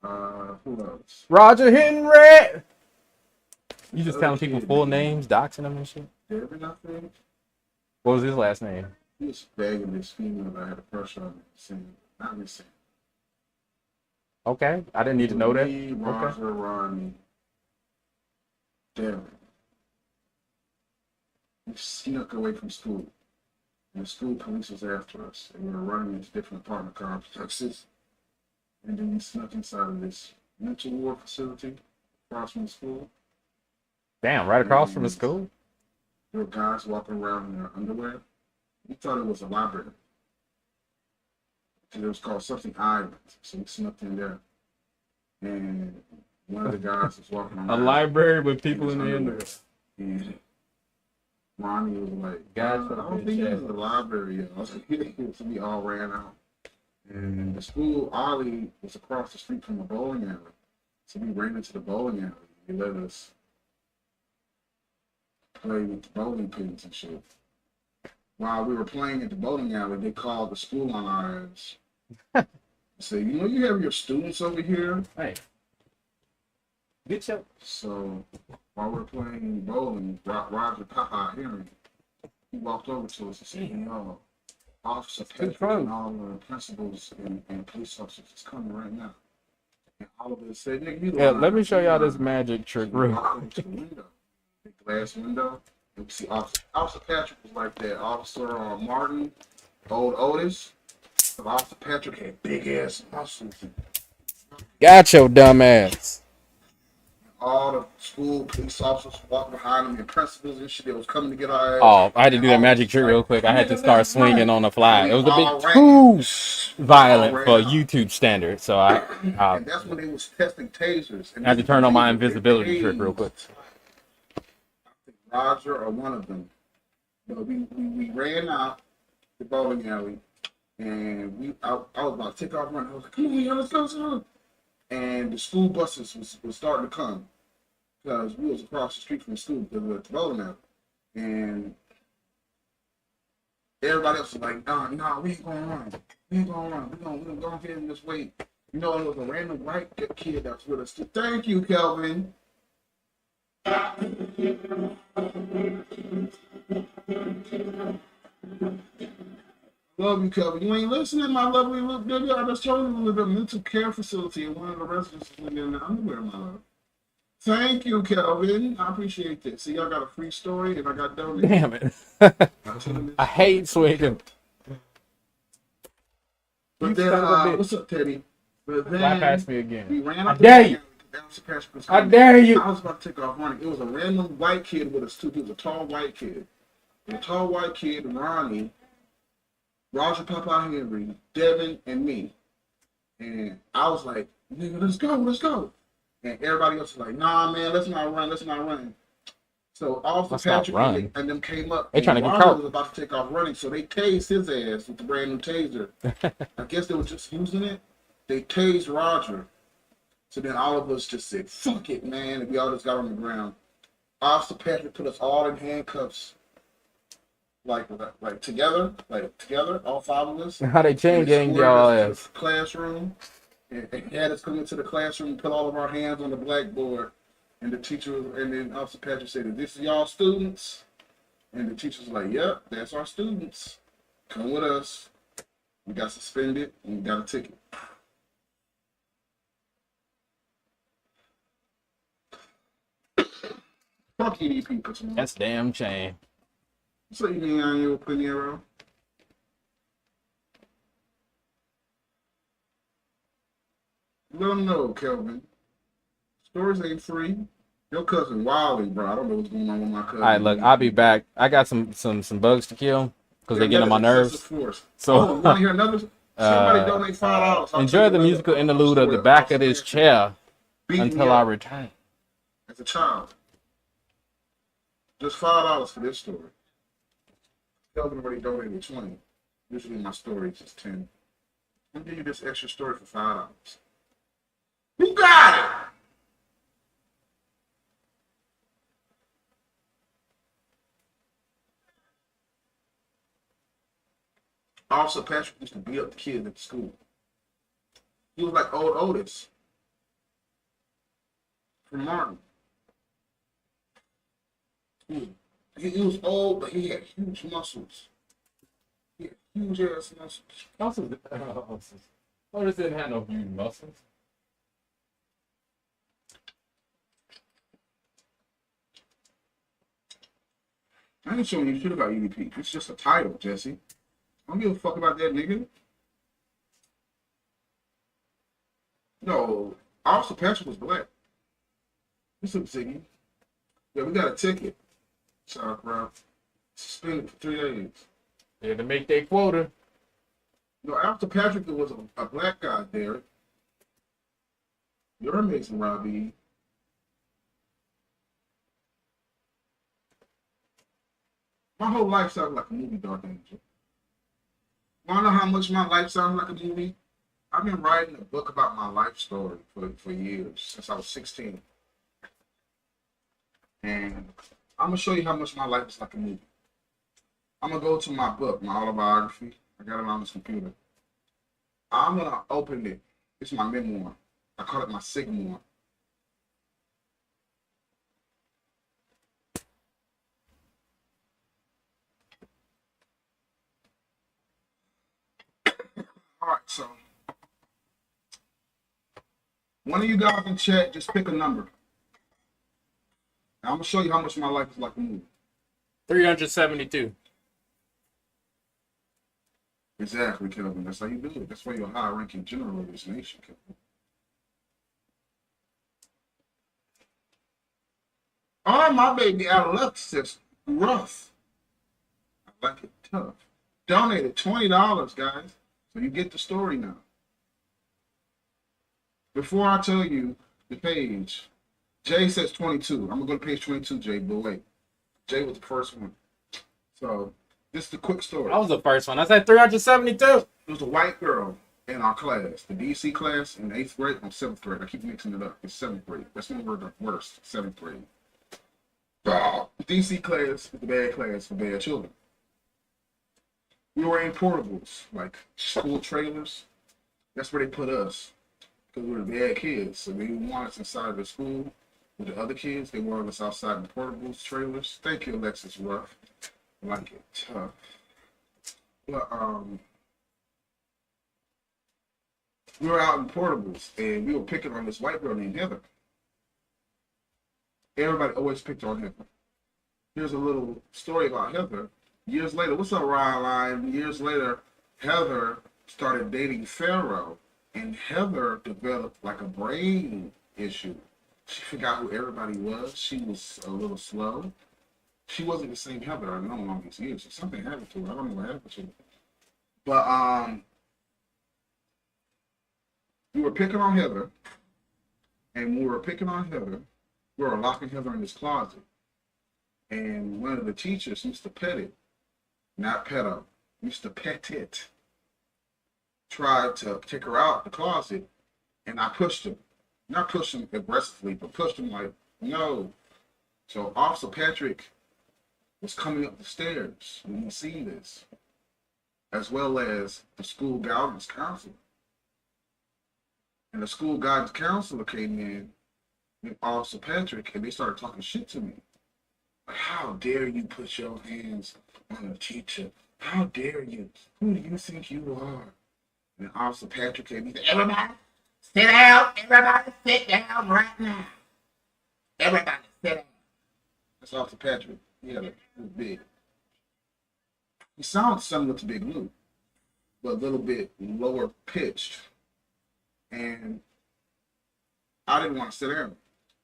Who else? Roger Henry. You just telling Other people kid full named names, doxing them and shit. Devin, I think. What was his last name? He was begging this female that I had a crush on. Saying, not me saying. Okay, I didn't need to know that. Me, Roger, Ronnie, Devin. We snuck away from school. And the school police was after us. And we were running into different apartment complexes. And then we snuck inside of this mental ward facility across from the school. Damn, right across from the school. There were guys walking around in their underwear. We thought it was a library. It was called something Island. So we snuck in there. And one of the guys was walking around. A library with people in the underwear. And Ronnie was like, Guys, I don't think it was the library yet. I was like, so we all ran out. And the school, Ollie, was across the street from a bowling alley. So we ran into the bowling alley. They let us play with the bowling pins and shit. While we were playing at the bowling alley, they called the school on our ass. Say, you know, you have your students over here. Hey, get your. So while we're playing bowling, Roger Papa Henry, he walked over to us and said, you know, Officer Patrick and all the principals and police officers is coming right now. And all of us said, nigga, you Yeah, let me show y'all this magic trick so we real walked over to the window, the glass window, and we see Officer Patrick was like that. Officer Martin, old Otis. But Officer Patrick had big ass muscles and Got your dumb ass. All the school police officers walked behind them and principals and shit. They was coming to get our ass. Oh, I had to And do that all of magic us trick like, real quick. I had to nigga, start let's swinging run. on the And fly. It we was a bit all ran. too We all violent ran for out. YouTube standards, so I And that's when they was testing tasers. And had this to is the turn on my thing, they invisibility trick real quick. tased, I think Roger or one of them. But we ran out the bowling alley. And I was about to take off running. I was like, come on, y'all, let's go, let's go. And the school buses was starting to come because we was across the street from the school, the bowling alley. And everybody else was like, nah, we ain't gonna run. We ain't gonna run. We're gonna go ahead and just wait. You know, it was a random white kid that was with us. Thank you, Kelvin. Love you, Kelvin. You ain't listening, my lovely little baby. I just told you we live in a mental care facility and one of the residents is in the underwear, my love. Thank you, Kelvin. I appreciate that. See, y'all got a free story and I got donated. Damn it. I hate swinging. But then, what's up, Teddy? But then Fly past me again. we ran I up dare you. I I dare you. I was about to take off running. It was a random white kid with us too. He was a tall white kid. A tall white kid, Ronnie, Roger Papa Henry, Devin, and me. And I was like, nigga, let's go, let's go. And everybody else was like, nah, man, let's not run, let's not run. So Officer Let's not Patrick run. and them came up. They trying to and get Roger caught. was about to take off running, so they tased his ass with the brand new taser. I guess they were just using it. They tased Roger. So then all of us just said, fuck it, man. And we all just got on the ground. Officer Patrick put us all in handcuffs. Like together, all five of us. How they chain And gang escorted y'all us to ass. the classroom. And had us come into the classroom and put all of our hands on the blackboard. And the teacher, and then Officer Patrick said, this is y'all students? And the teacher was like, yep, that's our students. Come with us. We got suspended and we got a ticket. Fuck you, these people. That's damn chain. So you mean on your Pinero? Let them know, Kelvin. Stories ain't free. Your cousin Wiley, bro. I don't know what's going on with my cousin. All right, look, I'll be back. I got some bugs to kill because they get on my nerves. Force. So, oh, want to hear another? Somebody donate $5. Enjoy the musical interlude of the back of this chair until I return. As a child, just $5 for this story. Kelvin already donated 20. Usually my story is just 10. I'll give you this extra story for $5. Who got it? Officer Patrick used to beat up the kids at the school. He was like old Otis from Martin. He was old, but he had huge muscles. He had huge ass muscles. Otis didn't have no huge muscles. I ain't showing you shit about EDP. It's just a title, Jesse. I don't give a fuck about that nigga. No, Officer Patrick was black. What's up, Ziggy? Yeah, we got a ticket. Sorry, bro. Suspended for 3 days. They had to make their quota. No, after Patrick, there was a black guy there. You're amazing, Robbie. My whole life sounds like a movie, Dark Angel. Wanna know how much my life sounds like a movie? I've been writing a book about my life story for years, since I was 16. And I'm gonna show you how much my life is like a movie. I'm gonna go to my book, my autobiography. I got it on this computer. I'm gonna open it. It's my memoir. I call it my Sigmoir. All right, so one of you guys in chat, just pick a number. Now, I'm gonna show you how much my life is like a movie. 372. Exactly, Kelvin. That's how you do it. That's why you're a high-ranking general of this nation, Kelvin. All my baby adolescents rough. I like it tough. Donated $20, guys. So you get the story now. Before I tell you the page, Jay says 22. I'm gonna go to page 22, Jay, but wait. Jay was the first one. So this is the quick story. I was the first one. I said 372. There was a white girl in our class, the DC class in the 8th grade, or 7th grade. I keep mixing it up. It's 7th grade. That's when we're the worst, 7th grade. DC class is the bad class for bad children. We were in portables, like school trailers. That's where they put us, because we were the bad kids. So they didn't want us inside the school with the other kids. They wanted us outside in portables, trailers. Thank you, Alexis Ruff. I like it tough. But we were out in portables, and we were picking on this white girl named Heather. Everybody always picked on Heather. Here's a little story about Heather. Years later, what's up, Ryan Line? Years later, Heather started dating Pharaoh, and Heather developed like a brain issue. She forgot who everybody was. She was a little slow. She wasn't the same Heather I've known all these years. So something happened to her. I don't know what happened to her. But we were picking on Heather, and when we were picking on Heather, we were locking Heather in this closet. And one of the teachers, Mr. Pettit, not Petto, Mr. Pettit, tried to take her out the closet, and I pushed him. Not pushed him aggressively, but pushed him like, no. So Officer Patrick was coming up the stairs when he seen this, as well as the school guidance counselor. And the school guidance counselor came in with Officer Patrick, and they started talking shit to me. Like, how dare you put your hands on a teacher? How dare you? Who do you think you are? And Officer Patrick came in. Everybody, sit down. Everybody, sit down right now. Everybody, sit down. That's Officer Patrick. Yeah, he was big. He sounds similar to Big Lou, but a little bit lower pitched. And I didn't want to sit down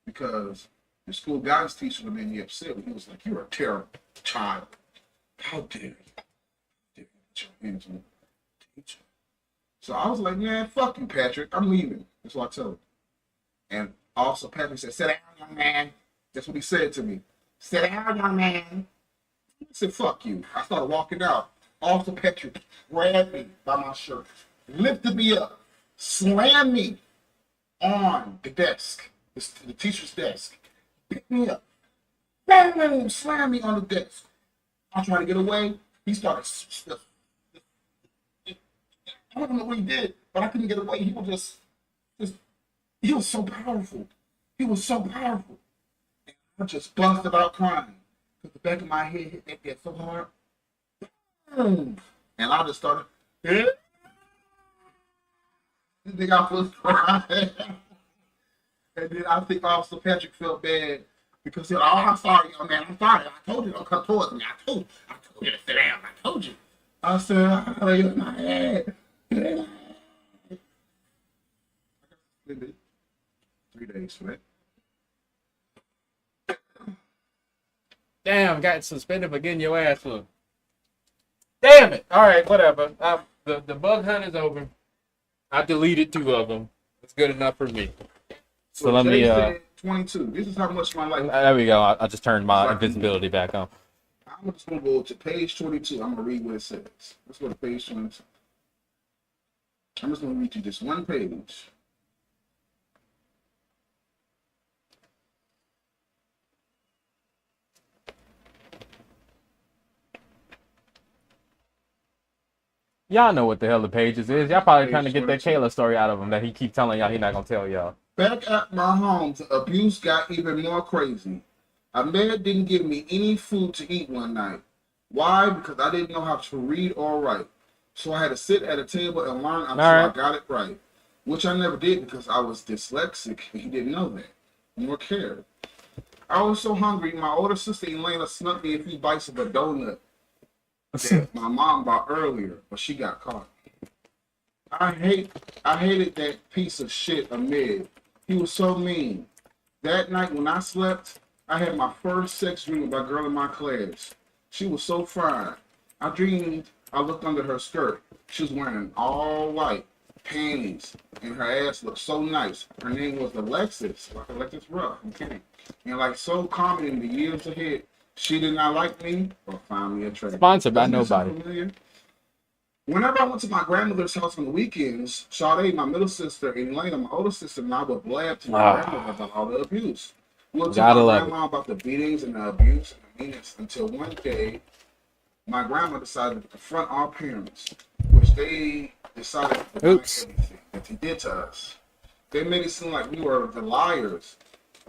because the school guidance teacher would have made me upset. He was like, "You're a terrible child. How dare you? How dare you put your hands on the teacher?" So I was like, "Man, fuck you, Patrick. I'm leaving." That's what I told him. And Officer Patrick said, "Sit down, young man." That's what he said to me. "Sit down, young man." I said, "Fuck you." I started walking out. Officer Patrick grabbed me by my shirt, lifted me up, slammed me on the desk, the teacher's desk, picked me up, bang, slammed me on the desk. I'm trying to get away. He started. I don't know what he did, but I couldn't get away. He was just he was so powerful. He was so powerful. And I just busted out crying because the back of my head hit that get so hard. Boom. And I just started. I think I was crying. And then I think Officer Patrick felt bad because he said, "Oh, I'm sorry, young man. I'm sorry. I told you don't come towards me. I told you to sit down. I told you." I said, "Oh, you're my head. 3 days for that. Damn, got suspended for getting your ass whooped. Damn it. All right, whatever. The bug hunt is over. I deleted 2 of them. It's good enough for me. So let me. 22. This is how much my life. There we go. I just turned my invisibility back on. I'm just gonna go to page 22. I'm gonna read what it says. Let's go to page 22. I'm just gonna read you this one page. Y'all know what the hell the pages is. Y'all probably trying to get that Kayla story out of him that he keep telling y'all he not gonna tell y'all. Back at my home, the abuse got even more crazy. Ahmed didn't give me any food to eat one night. Why? Because I didn't know how to read or write. So I had to sit at a table and learn until I got it right. Which I never did because I was dyslexic and he didn't know that, nor cared. I was so hungry, my older sister Elena snuck me a few bites of a donut that my mom bought earlier, but she got caught. I hated that piece of shit Ahmed. He was so mean. That night when I slept, I had my first sex dream with a girl in my class. She was so fine. I dreamed I looked under her skirt. She was wearing all white panties, and her ass looked so nice. Her name was Alexis, like Alexis Ruff. Okay. And like so common in the years ahead, she did not like me or find me attractive. Sponsored by Doesn't that sound nobody. familiar? Whenever I went to my grandmother's house on the weekends, Sade, my middle sister, and Elena, my older sister, and I would blab to my grandmother about all the abuse. We would tell Gotta my love it. grandma about the beatings and the abuse and the meanness until one day my grandma decided to confront our parents, which they decided to deny Oops. everything that they did to us. They made it seem like we were the liars.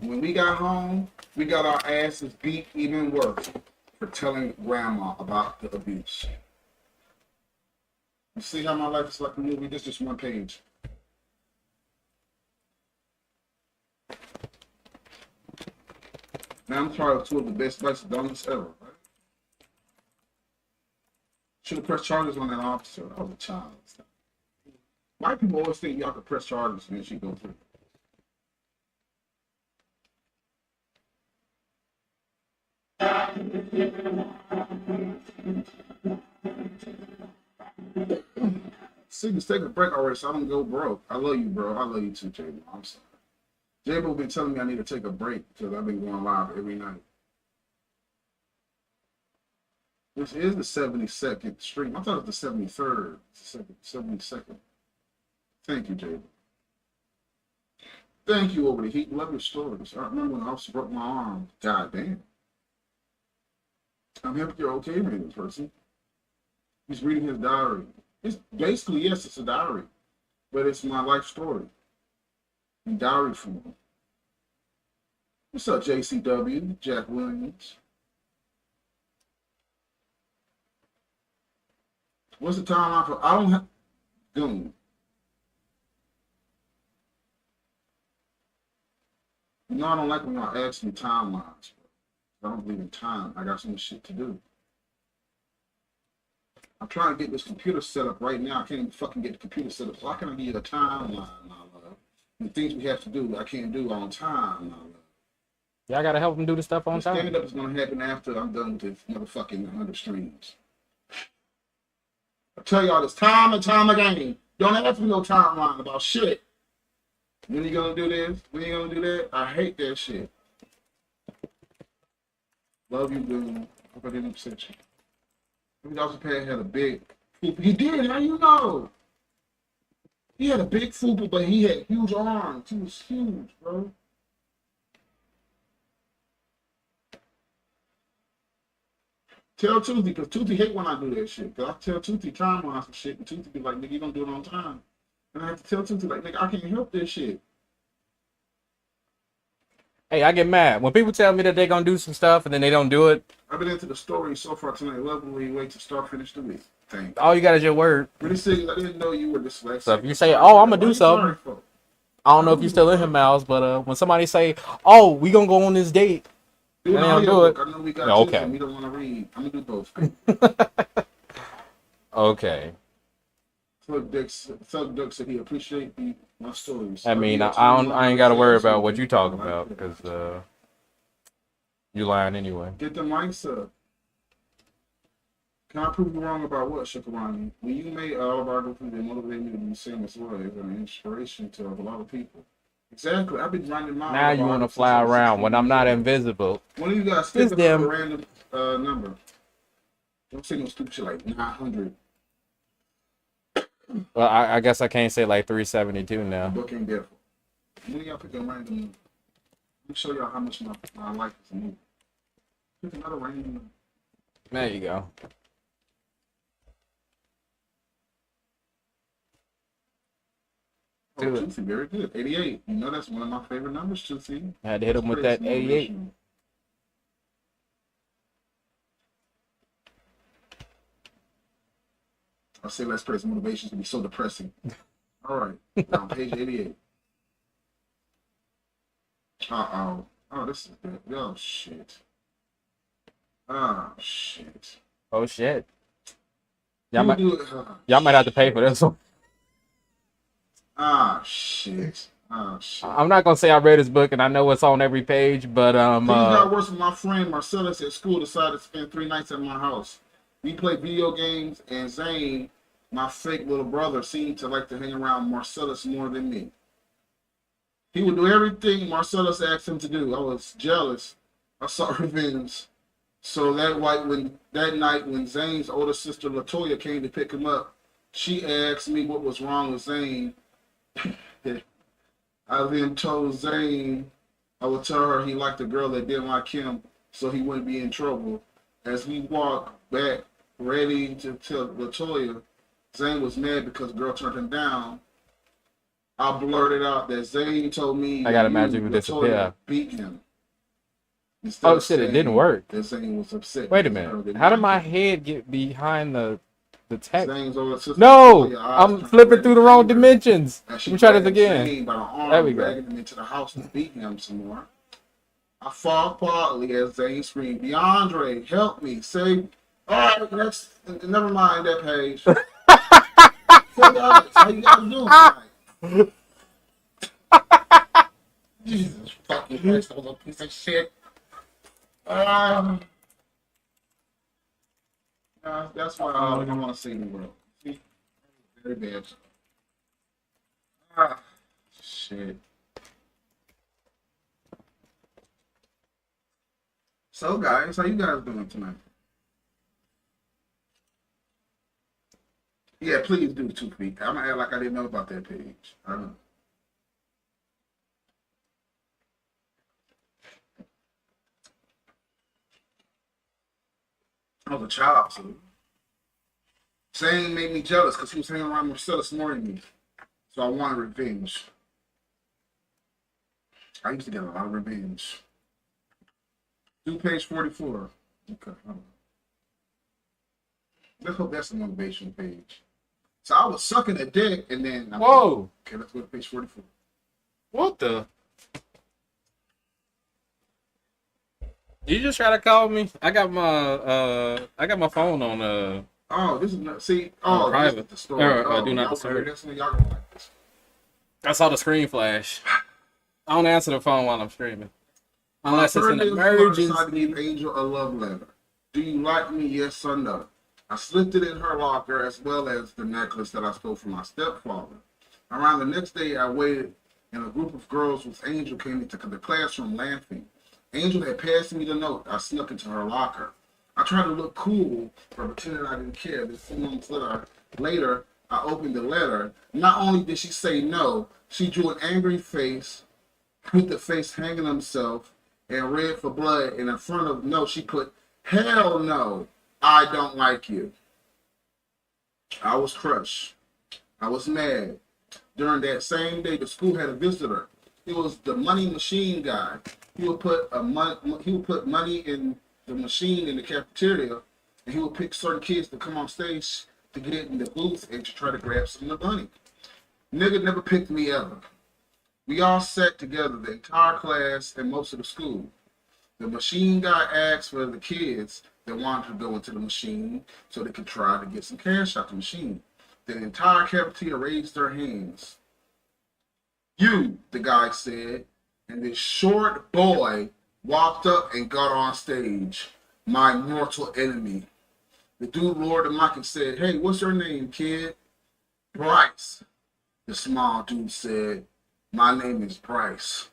When we got home, we got our asses beat even worse for telling grandma about the abuse. You see how my life is like a movie? This is just one page. Now I'm trying two of the best bites of donuts ever, right? Should have pressed charges on that officer. I was a child. White people always think y'all could press charges and then she go through. See, let's take a break already so I don't go broke. I love you, bro. I love you too, Jable. I'm sorry. Jable been telling me I need to take a break because I've been going live every night. This is the 72nd stream. I thought it was the 73rd. It's the 72nd. Thank you, Jable. Thank you over the heat. Love your stories. I remember when I also broke my arm. God damn. I'm happy you're okay, man, person. He's reading his diary. It's basically, yes, it's a diary, but it's my life story in diary form. What's up, JCW, Jack Williams? What's the timeline for? I don't have. Goon. You know, I don't like when y'all ask me timelines, bro. I don't believe in time. I got some shit to do. I'm trying to get this computer set up right now. I can't even fucking get the computer set up. So how can I give you a timeline, my love? The things we have to do, I can't do on time, my love. Y'all gotta help them do the stuff on The time. stand-up is going to happen after I'm done with this motherfucking 100 streams. I tell y'all this time and time again. Don't ask me no timeline about shit. When you gonna do this? When you gonna do that? I hate that shit. Love you, dude. Hope I didn't upset you. Maybe Dr. Pat had a big fupa. He did. How you know? He had a big fupa, but he had huge arms. He was huge, bro. Tell Toothy, because Toothy hate when I do that shit. Because I tell Toothy time on some shit, and Toothy be like, nigga, you don't do it on time. And I have to tell Toothy, like, nigga, I can't help this shit. Hey, I get mad when people tell me that they're gonna do some stuff and then they don't do it. I've been into the story so far tonight. Lovely way to start, finish the week. Thank you. All you got is your word. Really serious, I didn't know you were dyslexic. So if you say, "Oh, I'm gonna do something," I don't know if you're still in here, Miles, but when somebody say, "Oh, we gonna go on this date," Do and an they don't do audiobook. it. I know we got Yeah, you, okay. and we don't want to read. I'm gonna do both. Okay. Thug Duck said he appreciate my stories. I mean, I ain't gotta worry about what you talking about because you lying anyway. Get the mics up. Can I prove you wrong about what, Shakarani? When you made autobiography, they motivated me to be same as well. It was an inspiration to a lot of people. Exactly. I've been grinding my. Now you want to fly around when I'm not invisible. When you guys stick up a random number, don't say no stupid shit like 900. Well, I guess I can't say like 372 now. Book ain't there. When y'all pick a random number, let me show y'all how much my life is moving. Pick another random number. There you go. Oh, Tootsie, very good. 88. You know that's one of my favorite numbers, Tootsie. I had to hit him with that 88. I say less praise motivation to be so depressing. All right, now page 88. Uh-oh. Oh, this is good. Oh, shit. Oh, shit. Oh, shit. Y'all might have to pay for this one. Ah, shit. Oh shit. I'm not gonna say I read his book and I know what's on every page, but Things got worse when my friend Marcellus at school decided to spend 3 nights at my house. We played video games, and Zane, my fake little brother, seemed to like to hang around Marcellus more than me. He would do everything Marcellus asked him to do. I was jealous. I sought revenge. So that night when Zane's older sister Latoya came to pick him up, she asked me what was wrong with Zane. I then told Zane I would tell her he liked a girl that didn't like him so he wouldn't be in trouble. As we walked back, ready to tell Latoya, Zane was mad because the girl turned him down. I blurted out that Zane told me I gotta you, imagine we disappear. Latoya, beat him. Instead Oh of shit, it didn't saying work. that Zane was upset. Wait a because the girl minute. didn't How did like my him. head get behind the text? Zane's older sister No! Latoya eyes I'm turned flipping red through the with wrong anger. dimensions. And she Let me try this grabbed again. Zane by the arm, There we go. dragging him into the house and beating him some more. I fought quietly as Zane screamed, DeAndre, help me. Say, all right, never mind that page. Say that. How you gotta do it tonight. Jesus fucking Christ, that was a piece of shit. That's why I don't want to see the world. See? Very bad. Shit. So, guys, how you guys doing tonight? Yeah, please do 2 feet. I'm gonna act like I didn't know about that page. I know. I was a child, so Zane made me jealous because he was hanging around Marcellus more than me. So I wanted revenge. I used to get a lot of revenge. Do page 44. Okay, hold on. Let's hope that's the motivation page. So I was sucking a dick, and then Whoa! Okay, let's go to page 44. What the? You just try to call me? I got my phone on Oh, this is not, see. on Oh, private. this is the story. Do not y'all disturb. this one, y'all gonna like this. I saw the screen flash. I don't answer the phone while I'm streaming. Unless it's an Decided to emergency. give Angel a love letter. Do you like me? Yes or no? I slipped it in her locker as well as the necklace that I stole from my stepfather. Around the next day, I waited, and a group of girls with Angel came into the classroom laughing. Angel had passed me the note. I snuck into her locker. I tried to look cool, but pretended I didn't care. Then 2 months later, I opened the letter. Not only did she say no, she drew an angry face with the face hanging himself and red for blood. And in front of no, she put, hell no, I don't like you. I was crushed. I was mad. During that same day, the school had a visitor. It was the money machine guy. He would put money in the machine in the cafeteria, and he would pick certain kids to come on stage to get in the booth and to try to grab some of the money. Nigga never picked me ever. We all sat together, the entire class and most of the school. The machine guy asked for the kids that wanted to go into the machine so they could try to get some cash out the machine. The entire cafeteria raised their hands. You, the guy said, and this short boy walked up and got on stage. My mortal enemy. The dude lowered the mic and said, hey, what's your name, kid? Bryce. The small dude said, my name is Bryce.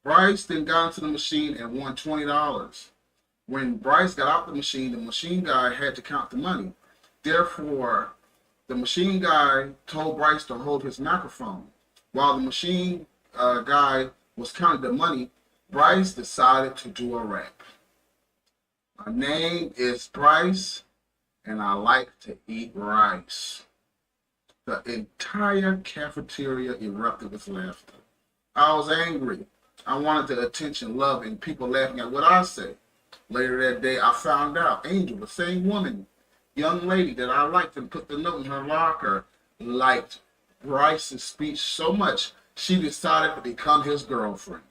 Bryce then got into the machine and won $20. When Bryce got out the machine guy had to count the money. Therefore, the machine guy told Bryce to hold his microphone. While the machine guy was counting the money, Bryce decided to do a rap. My name is Bryce, and I like to eat rice. The entire cafeteria erupted with laughter. I was angry. I wanted the attention, love, and people laughing at what I said. Later that day, I found out Angel, the same woman, young lady that I liked and put the note in her locker, liked Bryce's speech so much, she decided to become his girlfriend.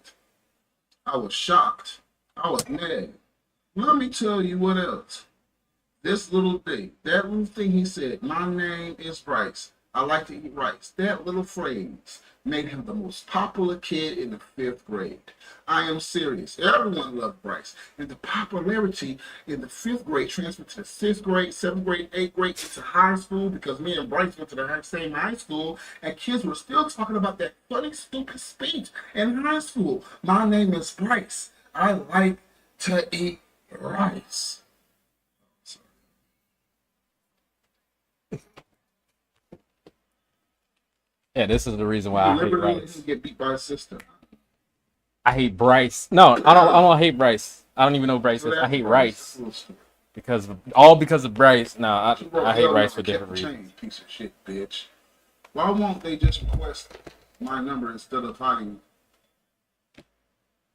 I was shocked. I was mad. Let me tell you what else. This little thing, that little thing he said, my name is Bryce. I like to eat rice. That little phrase made him the most popular kid in the 5th grade. I am serious. Everyone loved Bryce. And the popularity in the 5th grade transferred to the 6th grade, 7th grade, 8th grade, into high school because me and Bryce went to the same high school and kids were still talking about that funny, stupid speech in high school. My name is Bryce. I like to eat rice. Yeah, this is the reason why You I hate deliberately let Bryce. him get beat by his sister. I hate Bryce. No, I don't hate Bryce. I don't even know who Bryce So is. I that's hate Bryce. Rice because of Bryce. No, She wrote I hate Hell Rice Never for Kept different the reasons. Change, piece of shit, bitch. Why won't they just request my number instead of fighting?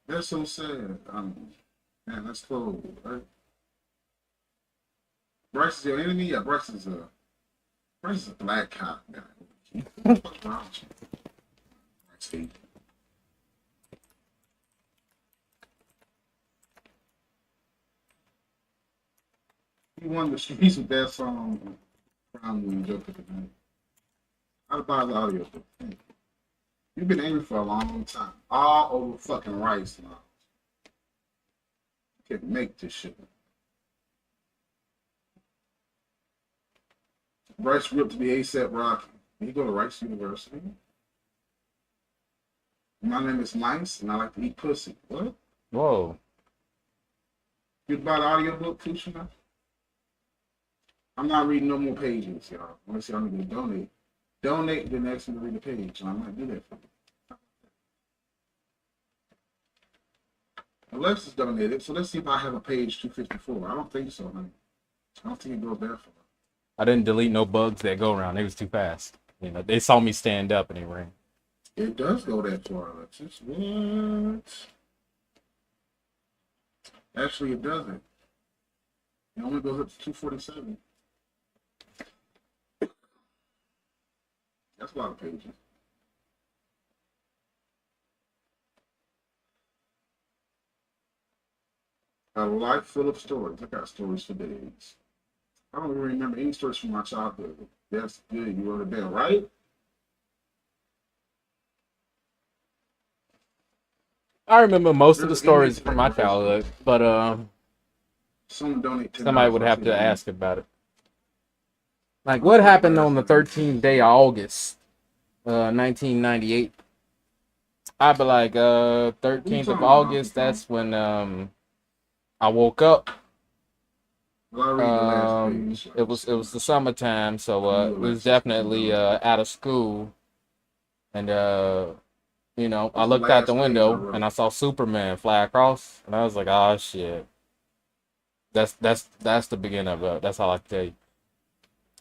That's so sad. Man, that's cold, right? Bryce is your enemy? Yeah, Bryce is a black cop guy. What the fuck wrong with you? Bryce hate. He won the streets with that song from the Joker tonight. I'd buy the audio book. You've been angry for a long time. All over fucking rice now. You can make this shit. Bryce grew up to be ASAP Rocky. Did he go to Rice University? My name is Nice, and I like to eat pussy. What? Whoa. You buy the audiobook too, Shana? I'm not reading no more pages, y'all. I want to see how many donate. Donate, then ask me to read the page, and I might do that for you. Alexis donated, so let's see if I have a page 254. I don't think so, honey. I don't think it goes that far. I didn't delete no bugs that go around. They was too fast. You know, they saw me stand up and they ran. It does go that far, Alexis. What? Actually, it doesn't. It only goes up to 247. That's a lot of pages. A life full of stories. I got stories for days. I don't even remember any stories from my childhood. That's good. You wrote it down, right? I remember most of the There's an inmate stories from today, my right? childhood, but Someone donate $10. somebody would I'll have take to it. ask about it. Like, I'll what take happened that on the for you. 13th day of August, 1998? I'd be like, What are you 13th of talking about, August. Donkey Kong? That's when I woke up. Well, I'll read the last page. It was the summertime, so You, it was Alexis, can definitely donate. out of school, and you know, I What's the looked out the last page I window wrote? and I saw Superman fly across, and I was like, oh shit. That's the beginning of it. That's all I can tell you.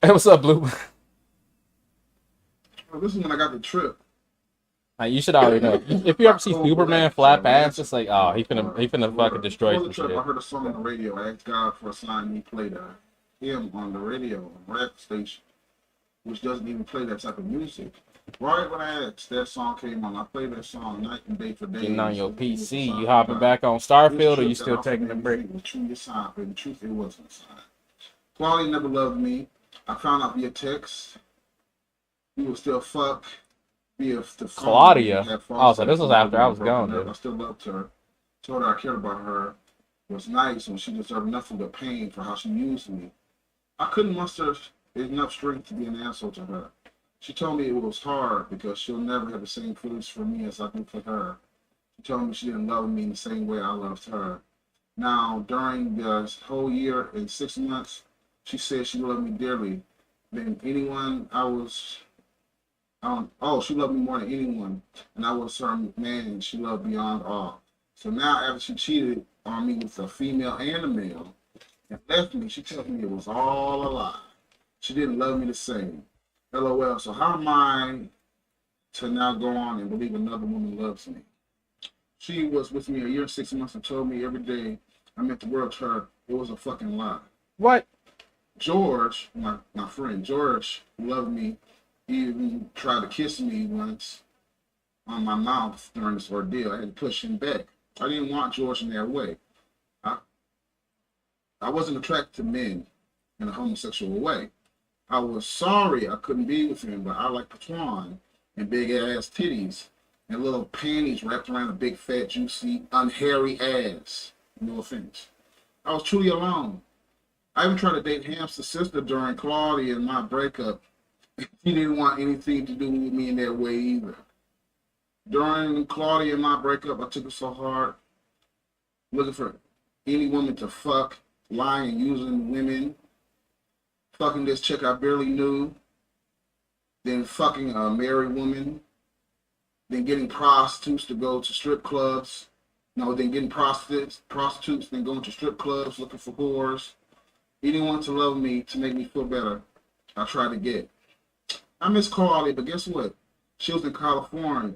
Hey, what's up, Blue? Oh, this is when I got the trip. Like, you should already know. If you ever see Superman fly past, it's like, oh, he finna fucking destroy Before the some trip, shit. I heard a song on the radio. I asked God for a sign. He played him on the radio, on the rap station, which doesn't even play that type of music. Right when I asked, that song came on. I played that song night and day for days. Getting on your It was a PC, sign you from hopping God. back on This Starfield, or you trip that still often taking a made me break? think was truly a sign, but in truth, it wasn't a sign. Quality never loved me. I found out via text. We would still fuck via the phone. Claudia. Have phone Oh, so sex this was even though after we I were was broken gone, up. I dude. still loved her. Told her I cared about her. It was nice, and she deserved nothing but pain for how she used me. I couldn't muster enough strength to be an asshole to her. She told me it was hard because she'll never have the same feelings for me as I do for her. She told me she didn't love me in the same way I loved her. Now, during the whole year and 6 months, she said she loved me dearly. Than anyone I was, she loved me more than anyone. And I was her man and she loved beyond all. So now, after she cheated on me with a female and a male and left me, she tells me it was all a lie. She didn't love me the same. LOL. So how am I to now go on and believe another woman loves me? She was with me a year and 6 months and told me every day I meant the world to her. It was a fucking lie. What? George, my friend George, loved me. He even tried to kiss me once on my mouth during this ordeal. I had to push him back. I didn't want George in that way. I, I wasn't attracted to men in a homosexual way. I was sorry I couldn't be with him, but I like Patron and big ass titties and little panties wrapped around a big fat juicy unhairy ass. No offense. I was truly alone. I even tried to date Hamster's sister during Claudia and my breakup. She didn't want anything to do with me in that way either. During Claudia and my breakup, I took it so hard, looking for any woman to fuck, lying, using women, fucking this chick I barely knew, then fucking a married woman, then getting prostitutes to go to strip clubs. No, then getting prostitutes, then going to strip clubs looking for whores. Anyone to love me, to make me feel better, I tried to get. I miss Claudia, but guess what? She was in California,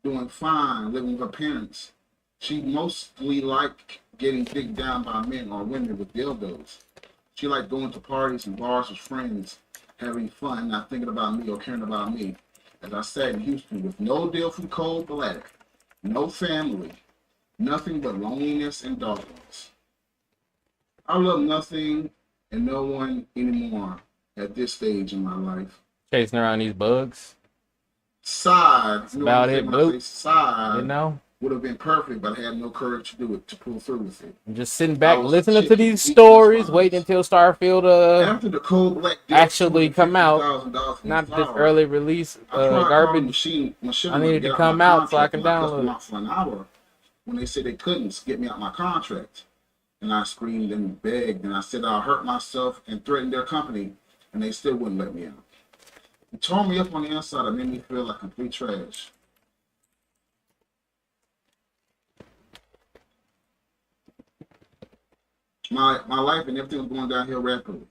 doing fine, living with her parents. She mostly liked getting dicked down by men or women with dildos. She liked going to parties and bars with friends, having fun, not thinking about me or caring about me. As I sat in Houston with no deal from Cold Black, no family, nothing but loneliness and darkness. I love nothing and no one anymore at this stage in my life. Chasing around these bugs. Side, That's about it, Blue. Side, You know? would have been perfect, but I had no courage to do it, to pull through with it. I'm just sitting back, listening to these stories, waiting until Starfield after the Cold Black actually come out. Not this early release garbage. I needed to come out so I can download it. For an hour when they said they couldn't get me out my contract. And I screamed and begged, and I said I'll hurt myself and threatened their company, and they still wouldn't let me out. It tore me up on the inside and made me feel like complete trash. My life and everything was going downhill rapidly.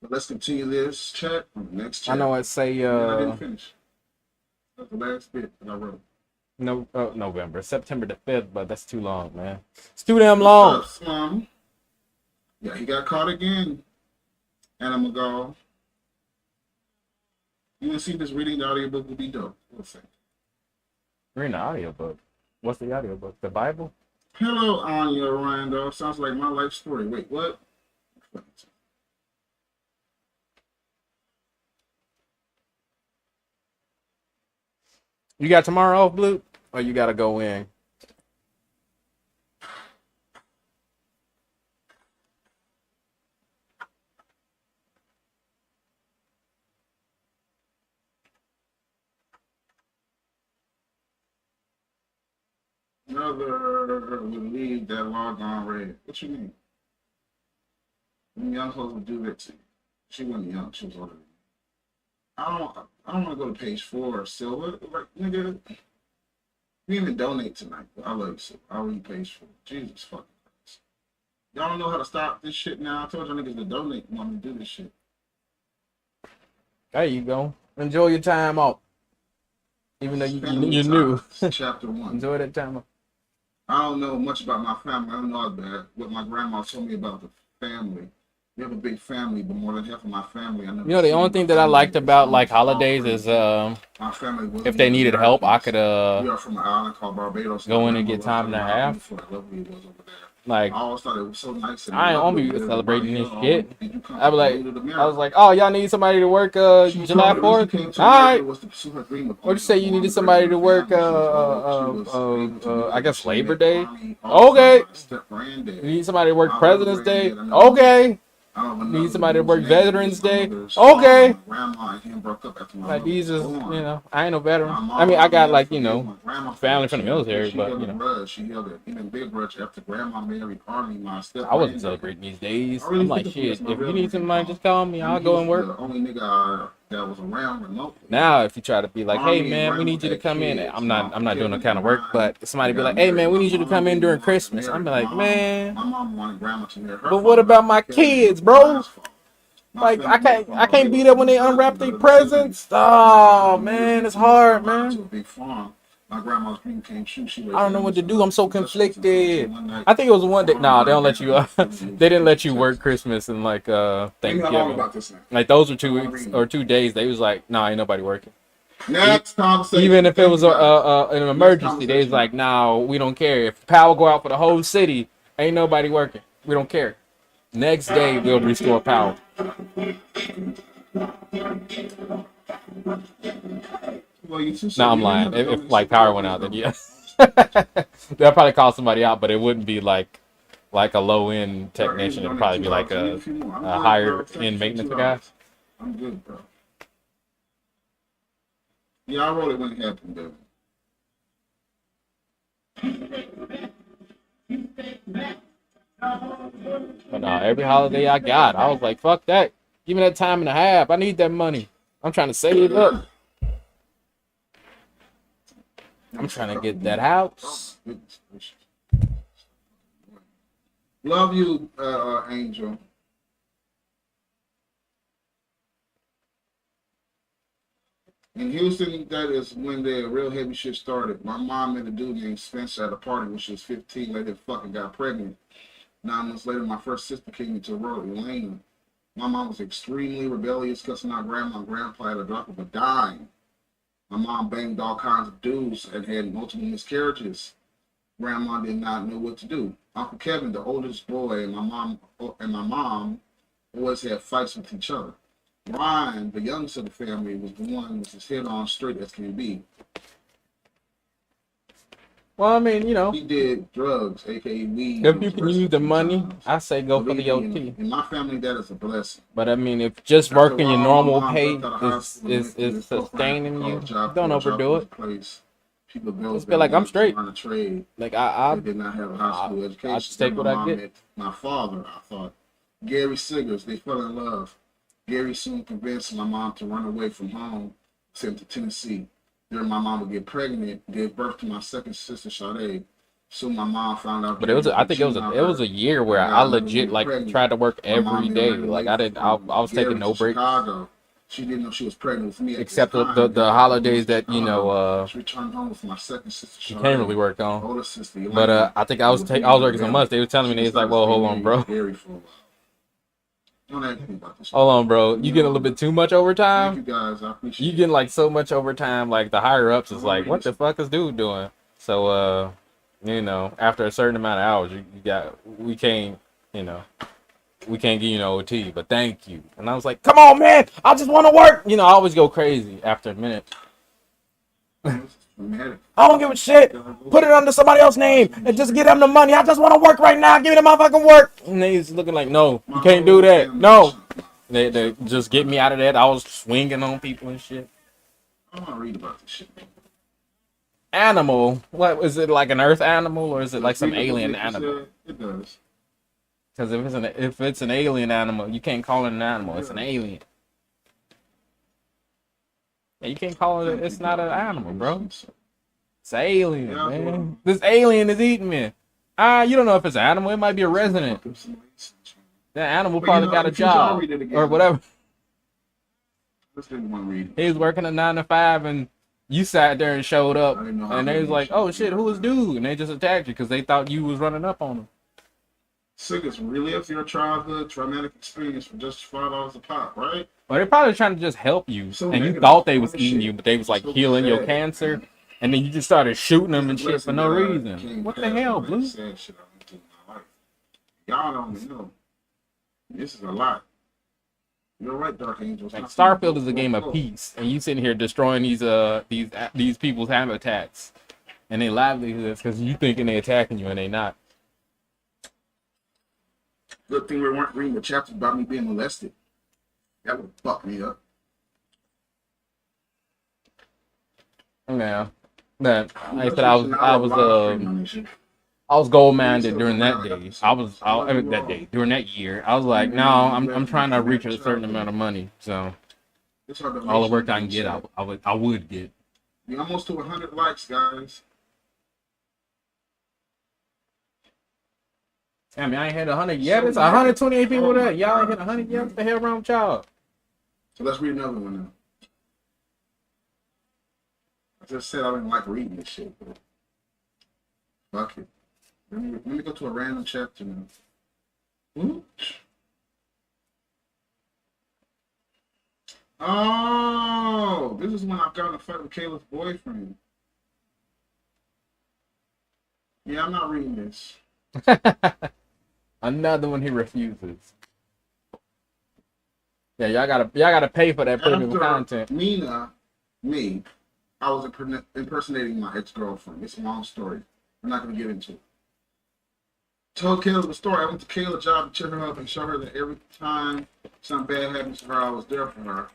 But let's continue this chat on the next chat. I know it say I didn't finish. That's the last bit that I wrote. No, November, September the 5th, but that's too long, man. It's too damn long. What's up, yeah, he got caught again. Anna McGall. You want to see this reading the audiobook would be dope. We'll see. Reading the audiobook. What's the audiobook? The Bible? Hello, Anya Rando. Sounds like my life story. Wait, what? You got tomorrow off, Blue? Or you gotta go in? Another would leave that log on red. What you mean? When young folks would do that to you. She wasn't young, she was older than me. I don't want to go to page 4 or Silver. Like, nigga, you didn't even donate tonight. But I love you, Silver. I'll read page 4. Jesus fucking Christ. Y'all don't know how to stop this shit now. I told y'all niggas to donate and want me to do this shit. There you go. Enjoy your time off. Even though you're new. Chapter 1. Enjoy that time off. I don't know much about my family. I don't know about what my grandma told me about the family. We have a big family, but more than half of my family, I never. You know, the only thing that I liked about like holidays is my family if they needed help, I could we are from an island called Barbados. go in and get time and a half. Like, I always thought it was so nice. I ain't gonna be celebrating this shit. I was like, oh, y'all need somebody to work July 4th? All right. What'd you say? You needed somebody to work I guess Labor Day? Okay. You need somebody to work President's Day? Okay. Need somebody to work Veterans Day? Okay. Like, these is, you know, I ain't no veteran. I mean, I got, like, you know, family from the military, but, you know. She held an even bigger grudge after Grandma married Army, my step. I wasn't celebrating these days. I'm like, shit, if you need somebody, just call me. I'll go and work. The only nigga that was around remotely. Now, if you try to be like, hey, man, we need you to come in. I'm not doing no kind of work, but somebody be like, hey, man, we need you to come in during Christmas. I'm be like, man, my mom wanted Grandma to marry her. but what about my kids, bro? Like, I can't be there when they unwrap their presents. Oh, man, it's hard, man. My grandma's dream came true. I don't know what to do. I'm so conflicted. I think it was one day. No, they don't let you. They didn't let you work Christmas and like Thanksgiving. Like those were 2 weeks or 2 days. They was like, nah, ain't nobody working. Next conversation. Even if it was an emergency, they was like, nah, we don't care. If power go out for the whole city, ain't nobody working. We don't care. Next day, we'll restore power. Well, you too. No, I'm lying. If like power went out, then yeah, they'll probably call somebody out, but it wouldn't be like a low end technician. It'd probably be like a higher end maintenance guy. I'm good, bro. Yeah, I wrote it when it happened, though. But no, every holiday I got, I was like, fuck that. Give me that time and a half. I need that money. I'm trying to save up. I'm trying to get that house. Love you, Angel. In Houston, that is when the real heavy shit started. My mom met a dude named Spencer at a party when she was 15. Later, fucking got pregnant. 9 months later, my first sister came into the world, Elena. My mom was extremely rebellious, cussing out grandma and grandpa at a drop of a dime. My mom banged all kinds of dudes and had multiple miscarriages. Grandma did not know what to do. Uncle Kevin, the oldest boy, and my mom always had fights with each other. Ryan, the youngest of the family, was the one with his head on straight as can be. Well, I mean, you know, he did drugs, aka weed. If you can use the money, I say go for the OT. In my family, that is a blessing. But I mean, if just working your normal pay is sustaining you, don't overdo it. Just be like, I'm straight. Like I did not have a high school education. I just take what I get. My father, I thought, Gary Siggers, they fell in love. Gary soon convinced my mom to run away from home, sent to Tennessee. There, my mom would get pregnant, gave birth to my second sister, Sade. Soon my mom found out. But I think it was a year where I legit like tried to work every day. Like I was taking no breaks. She didn't know she was pregnant with me. Except the holidays that she returned home with my second sister. She can't really work on. Older sister, but I think I was working so much. They were telling me they was like, well, hold on, bro. Don't ask me about this. Hold on, bro. You get a little bit too much overtime. Thank you guys. I appreciate you getting like so much overtime. Like the higher ups is like, what the fuck is dude doing? So after a certain amount of hours, we can't give you no OT. But thank you. And I was like, come on, man. I just want to work. I always go crazy after a minute. I don't give a shit. Put it under somebody else's name and just get them the money. I just want to work right now. Give me the motherfucking work. And he's looking like, no, you can't do that. No. They just get me out of that. I was swinging on people and shit. I want to read about this shit. Animal? What is it, like an earth animal or is it like some alien animal? It does. Because if it's an alien animal, you can't call it an animal. It's an alien. Yeah, you can't call it. It's not an animal, bro. It's an alien, man. This alien is eating me. You don't know if it's an animal. It might be a resident. That animal probably got a job or whatever. He was working a 9 to 5, and you sat there and showed up, and they was like, "Oh shit, who is dude?" And they just attacked you because they thought you was running up on them. Siggers, relive your childhood traumatic experience for just $5 a pop, right? Well, they're probably trying to just help you, and you thought they was eating you, but they was like healing your cancer, and then you just started shooting them and shit for no reason. What the hell, Blue? Y'all don't know. This is a lot. You're right, Dark Angels. Like Starfield is a game of peace, and you sitting here destroying these people's habitats and their livelihoods because you thinking they attacking you and they not. Good thing we weren't reading the chapters about me being molested. That would fuck me up. Yeah, but like I said, I was gold-minded during that day. During that year, I was like, no, I'm trying to reach a certain amount of money. So all the work I can get, I would get. We're almost to 100 likes, guys. I mean, I ain't had 100 yet. It's 128 people there. Y'all ain't hit 100 yet. What the hell wrong with y'all? So let's read another one now. I just said I didn't like reading this shit. Fuck it. Let me go to a random chapter now. Oh, this is when I got in a fight with Kayla's boyfriend. Yeah, I'm not reading this. Another one he refuses. Yeah, y'all gotta pay for that premium After content. me, I was impersonating my ex-girlfriend. It's a long story. I'm not gonna get into it. Told Kayla the story. I went to Kayla's job to cheer her up and show her that every time something bad happens to her, I was there for her.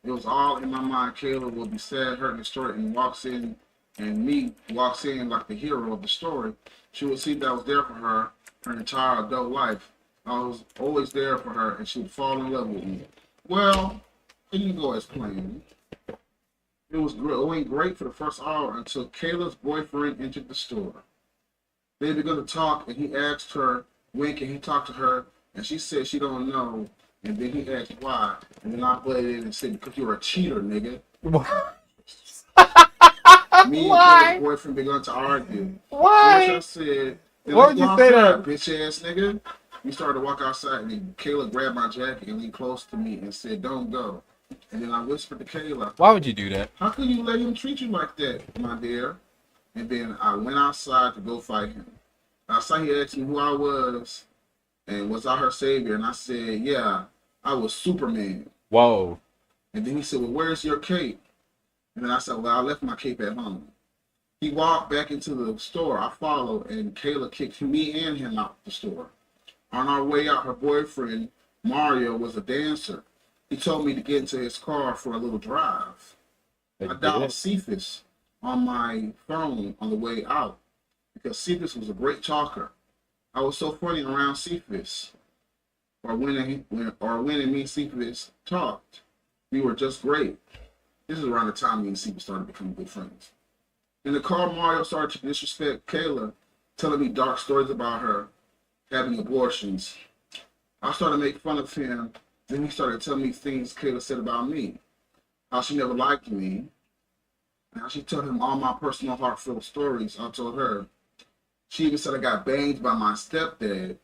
It was all in my mind. Kayla will be sad, hurt, and destroyed, and walks in, and me walks in like the hero of the story. She would see that I was there for her entire adult life. I was always there for her, and she would fall in love with me. Well, it didn't go as planned. It went great for the first hour until Kayla's boyfriend entered the store. They began to talk, and he asked her when can he talk to her, and she said she don't know. And then he asked why, and then I bladed in and said, "Because you're a cheater, nigga." Me and Kayla's boyfriend began to argue. Why? So I said, Why would you say that? Bitch ass nigga. We started to walk outside, and then Kayla grabbed my jacket and leaned close to me and said, "Don't go." And then I whispered to Kayla, Why would you do that? "How can you let him treat you like that, my dear?" And then I went outside to go fight him. Outside, he asked me who I was and was I her savior. And I said, yeah, I was Superman. Whoa. And then he said, well, where's your cape? And then I said, well, I left my cape at home. He walked back into the store. I followed, and Kayla kicked me and him out the store. On our way out, her boyfriend, Mario, was a dancer. He told me to get into his car for a little drive. I dialed Cephas on my phone on the way out because Cephas was a great talker. I was so funny around Cephas, or when and me and Cephas talked. We were just great. This is around the time me and Cephas started becoming good friends. In the car, Mario started to disrespect Kayla, telling me dark stories about her having abortions. I started to make fun of him. Then he started telling me things Kayla said about me, how she never liked me. Now she told him all my personal heartfelt stories. I told her. She even said I got banged by my stepdad.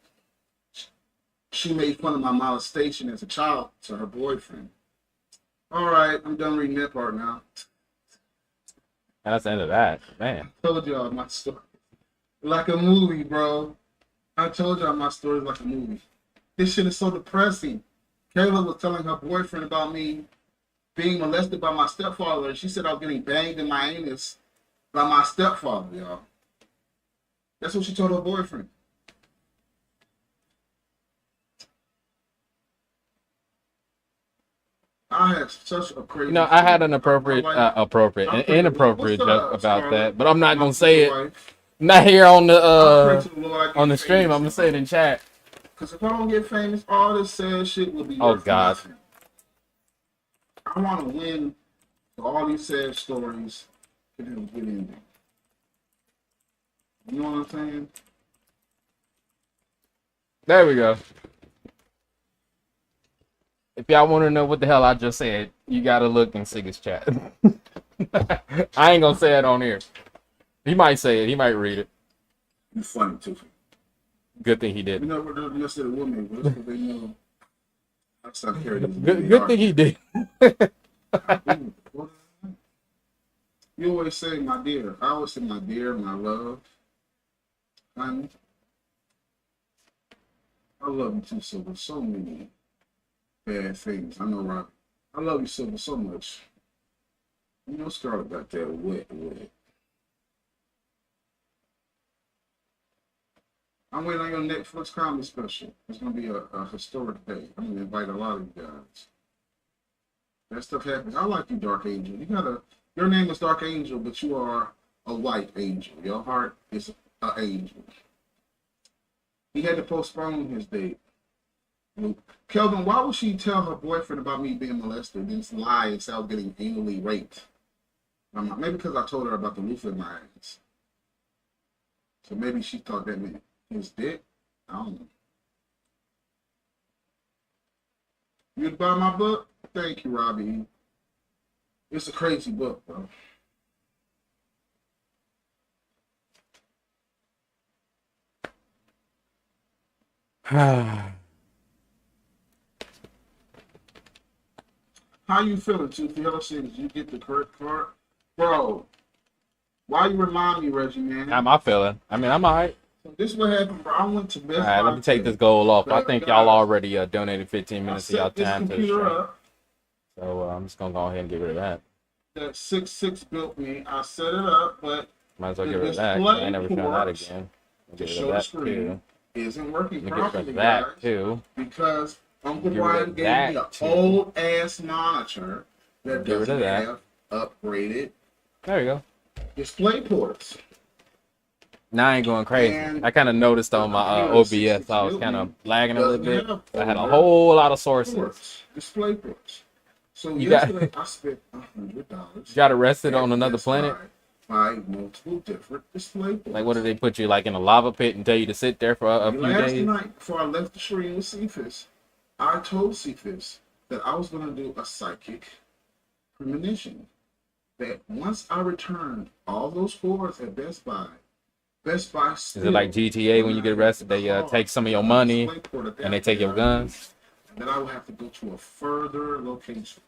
She made fun of my molestation as a child to her boyfriend. All right, I'm done reading that part now. And that's the end of that, man. I told y'all my story. Like a movie, bro. I told y'all my story is like a movie. This shit is so depressing. Kayla was telling her boyfriend about me being molested by my stepfather, and she said I was getting banged in my anus by my stepfather, y'all. That's what she told her boyfriend. I had such a crazy. I had an inappropriate joke about that, but I'm not gonna say it. Not here on the stream. I'm gonna say it in chat. Because if I don't get famous, all this sad shit will be. Oh God. I want to win all these sad stories to have a good ending. You know what I'm saying? There we go. If y'all want to know what the hell I just said, you gotta look in Sigga's chat. I ain't gonna say it on here. He might say it. He might read it. You're funny too. Good thing he did. You know, they're listed a woman, but that's because they know. Good thing he did. You always say, my dear. I always say, my dear, my love. Honey. I love you too, Silver. So many bad things. I know, Robbie. I love you, Silver, so much. You know, Scarlett got that wet. I'm waiting on your Netflix comedy special. It's going to be a historic day. I'm going to invite a lot of you guys. That stuff happens. I like you, Dark Angel. Your name is Dark Angel, but you are a white angel. Your heart is an angel. He had to postpone his date. Kelvin, why would she tell her boyfriend about me being molested, then lie and say I was getting anally raped? Maybe because I told her about the roof in my ass. So maybe she thought that meant his dick. I don't know. You'd buy my book? Thank you, Robbie. It's a crazy book, bro. How you feeling, Toothy? Did you get the correct card? Bro, why you remind me, Reggie, man? How am I feeling? I mean, I'm alright. Some this is what happened, bro. I went to Best All Buy. right, let me take this goal off. I But, think guys, y'all already donated 15 I minutes of y'all set this time to the computer stream. up So I'm just going to go ahead and get rid of that. that 6 built me. I set it up, but Might as well the get rid of that. 'Cause I ain't never display showing that ports again. to Get rid show of the that screen too. isn't working Let me get rid properly, of that guys, too. because Uncle Get rid Brian of gave that me an too. old ass monitor that Get rid of doesn't that. have upgraded There you go. display ports. Now I ain't going crazy. And I kind of noticed on my OBS I was kind of lagging a little bit. I had a whole lot of sources. Ports, display ports. So You got yesterday I spent $100. you got arrested on at another Best planet. Buy multiple different display ports. Like, what did they put you like in a lava pit and tell you to sit there for a few Last days? night, before I left the stream with Cephas, I told Cephas that I was going to do a psychic premonition. That once I returned all those cores at Best Buy Is it like GTA when you get arrested? They take some of your money and they take your guns. And then I would have to go to a further location,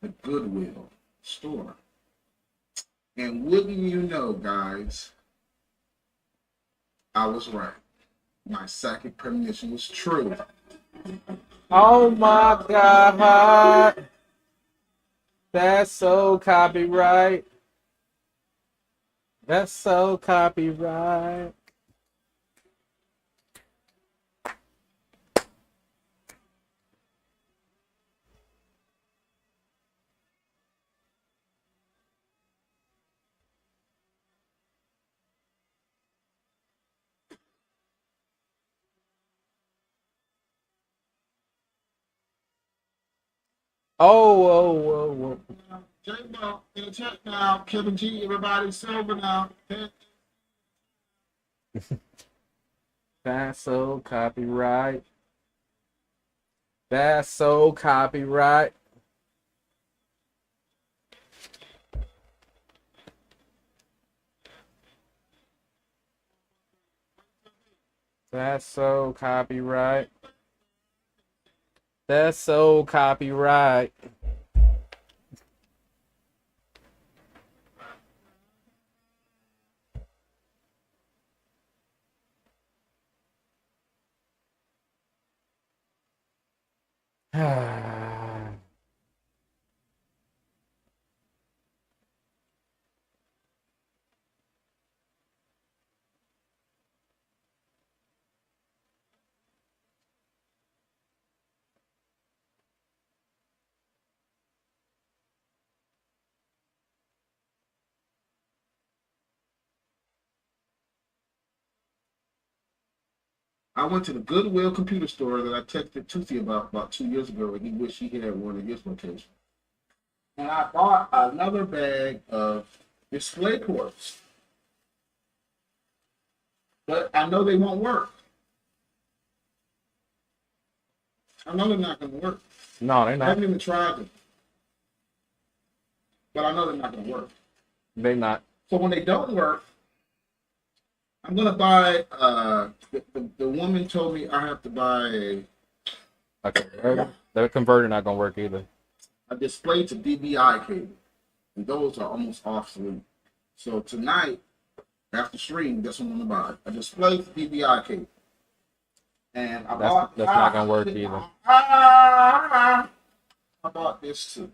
the Goodwill store. And wouldn't you know, guys, I was right. My psychic premonition was true. Oh my God. That's so copyright. That's so copyright. Oh. J-Bo, in the chat now. Kevin G, everybody silver now. That's so copyright. That's so copyright. That's so copyright. That's so copyright. I went to the Goodwill computer store that I texted Toothy about 2 years ago, and he wished he had one in his location. And I bought another bag of display ports. But I know they won't work. I know they're not going to work. No, they're I not. haven't even tried them. But I know they're not going to work. They're not. So when they don't work, I'm going to buy, the woman told me I have to buy Okay. The converter not gonna work either. a display to DVI cable. And those are almost obsolete. So tonight, after stream, that's what I'm going to buy. A display to DVI cable. And That's not gonna work either. I bought this too.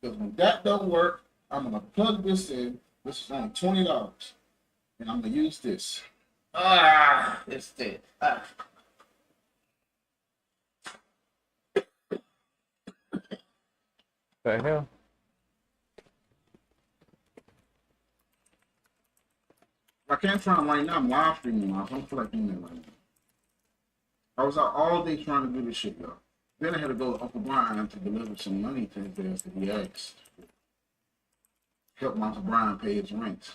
Because when that don't work, I'm gonna plug this in. This is only $20. And I'm gonna use this. It's dead. The hell? I can't find them right now. I'm live streaming now. So I don't feel like doing that right now. I was out all day trying to do this shit, though. Then I had to go to Uncle Brian to deliver some money to his ass that he asked. Help Uncle Brian pay his rent.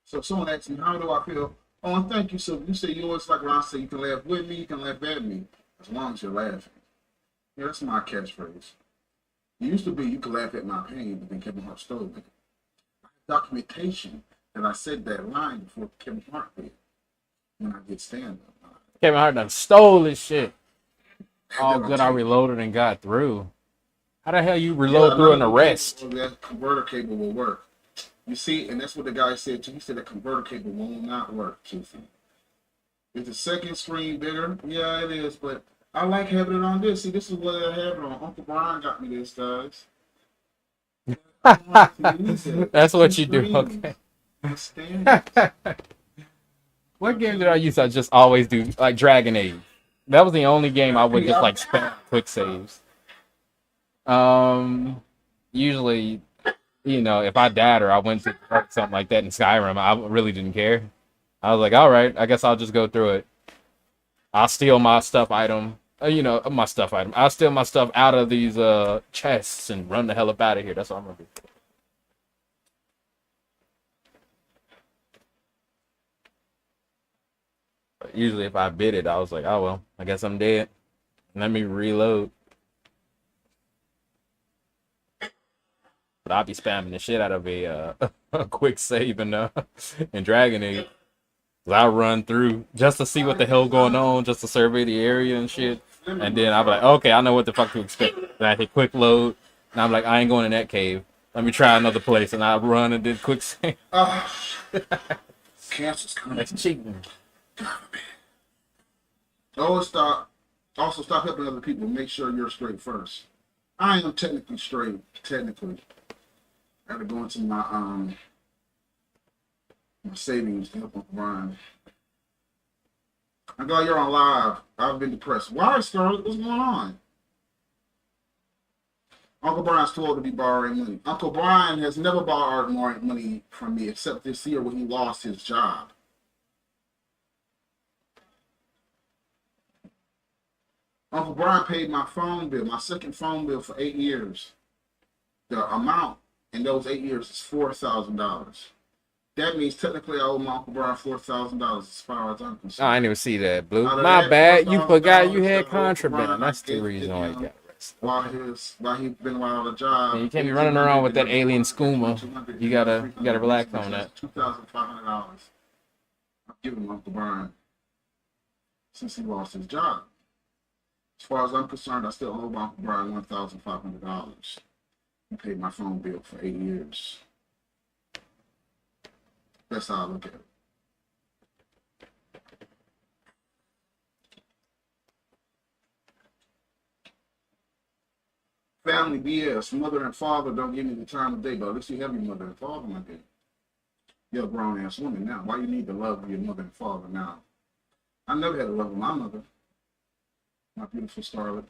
So someone asked me, how do I feel? Oh, and thank you. So you say you always like when I say you can laugh with me, you can laugh at me, as long as you're laughing. Yeah, that's my catchphrase. It used to be you can laugh at my pain, but then Kevin Hart stole it. Documentation that I said that line before Kevin Hart did when I did stand up. Kevin Hart done stole this shit. All good, I reloaded and got through. How the hell you reload through an arrest? That converter cable will work. You see, and that's what the guy said too. He said the converter cable will not work, Tuesday. Is the second screen bigger? Yeah, it is, but I like having it on this. See, this is what I have it on. Uncle Brian got me this, guys. I don't have to use it. That's Two what you do. screens. Okay. Standard. What game did I use? I just always do like Dragon Age. That was the only game I would just like spam quick saves. Um, Usually, if I died or I went to something like that in Skyrim, I really didn't care. I was like, all right, I guess I'll just go through it. I'll steal my stuff item. My stuff item. I'll steal my stuff out of these chests and run the hell up out of here. That's what I'm gonna do. But usually, if I bit it, I was like, oh well, I guess I'm dead. Let me reload. But I'll be spamming the shit out of a quick save in Dragon Age. 'Cause I run through just to see what the hell going on, just to survey the area and shit. And then I'll be like, okay, I know what the fuck to expect. Then I hit quick load, and I'm like, I ain't going in that cave. Let me try another place, and I run and did quick save. Cancer's coming. That's cheating. Always stop. Also, stop helping other people. Make sure you're straight first. I am technically straight. Technically, I had to go into my savings to help Uncle Brian. I go, you're on live. I've been depressed. Why, Scarlett? What's going on? Uncle Brian's too old to be borrowing money. Uncle Brian has never borrowed more money from me except this year when he lost his job. Uncle Brian paid my phone bill, my second phone bill for 8 years. The amount in those 8 years is $4,000. That means technically I owe my Uncle Brian $4,000 as far as I'm concerned. Oh, I didn't even see that, Blue. Out of My that bad. You forgot you $4,000 had that Uncle contraband. Brian That's the gave reason why you him got arrested. While he's been without a job. Yeah, you can't be running around with that alien skooma. You gotta relax on that. $2,500. I'm giving Uncle Brian since he lost his job. As far as I'm concerned, I still owe Uncle Brian $1,500. He paid my phone bill for 8 years. That's how I look at it. Family BS. Mother and father don't give me the time of day, but at least you have your mother and father, my day. You're a grown ass woman now. Why you need the love of your mother and father now? I never had the love of my mother, my beautiful Starlet.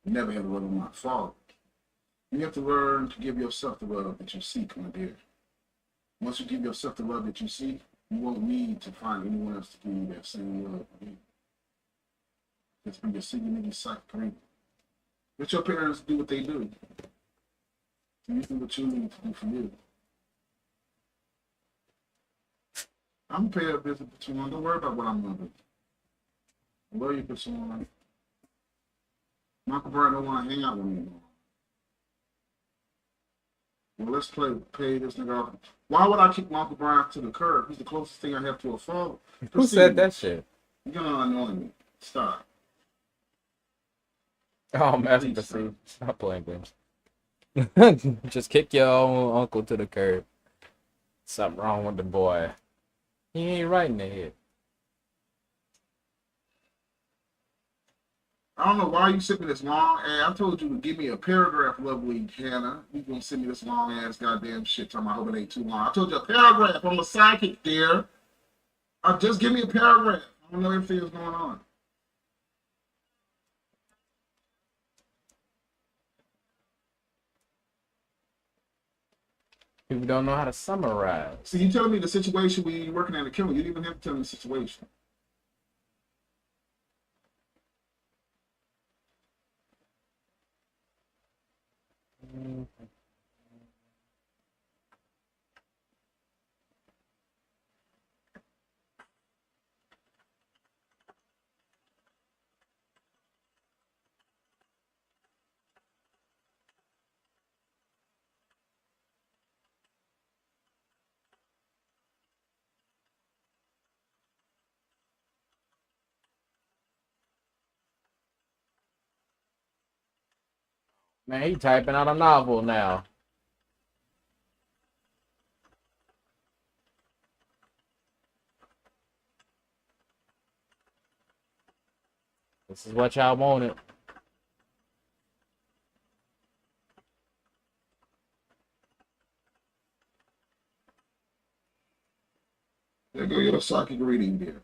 Never had the love of my father. You have to learn to give yourself the love that you seek, my dear. Once you give yourself the love that you seek, you won't need to find anyone else to give you that same love. Just be your singing in your sight, great. Let your parents do what they do. You do what you need to do for you. I'm gonna pay a visit to Tuan. Don't worry about what I'm gonna do. I love you, Tuan. Michael Brian don't want to hang out with me anymore. Well, let's pay this nigga off. Why would I keep Michael Brian to the curb? He's the closest thing I have to a father. Who said that shit? You're gonna annoy me. Stop. Oh, Master Proceed. Stop playing games. Just kick your own uncle to the curb. Something wrong with the boy. He ain't right in the head. I don't know why you sent me this long ass. I told you to give me a paragraph, lovely Hannah. You gonna send me this long ass goddamn shit talking about I hope it ain't too long. I told you a paragraph. I'm a psychic, dear. Just give me a paragraph. I don't know everything that's going on. People don't know how to summarize. See, you telling me the situation when you're working at a killer. You didn't even have to tell me the situation. Man, he typing out a novel now. This is what y'all wanted. There go your psychic reading there.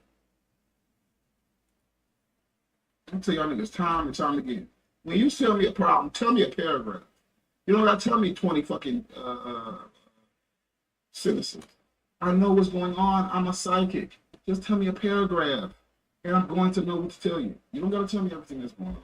I tell y'all niggas time and time again. When you tell me a problem, tell me a paragraph. You don't gotta tell me 20 fucking sentences. I know what's going on. I'm a psychic. Just tell me a paragraph, and I'm going to know what to tell you. You don't gotta tell me everything that's going on.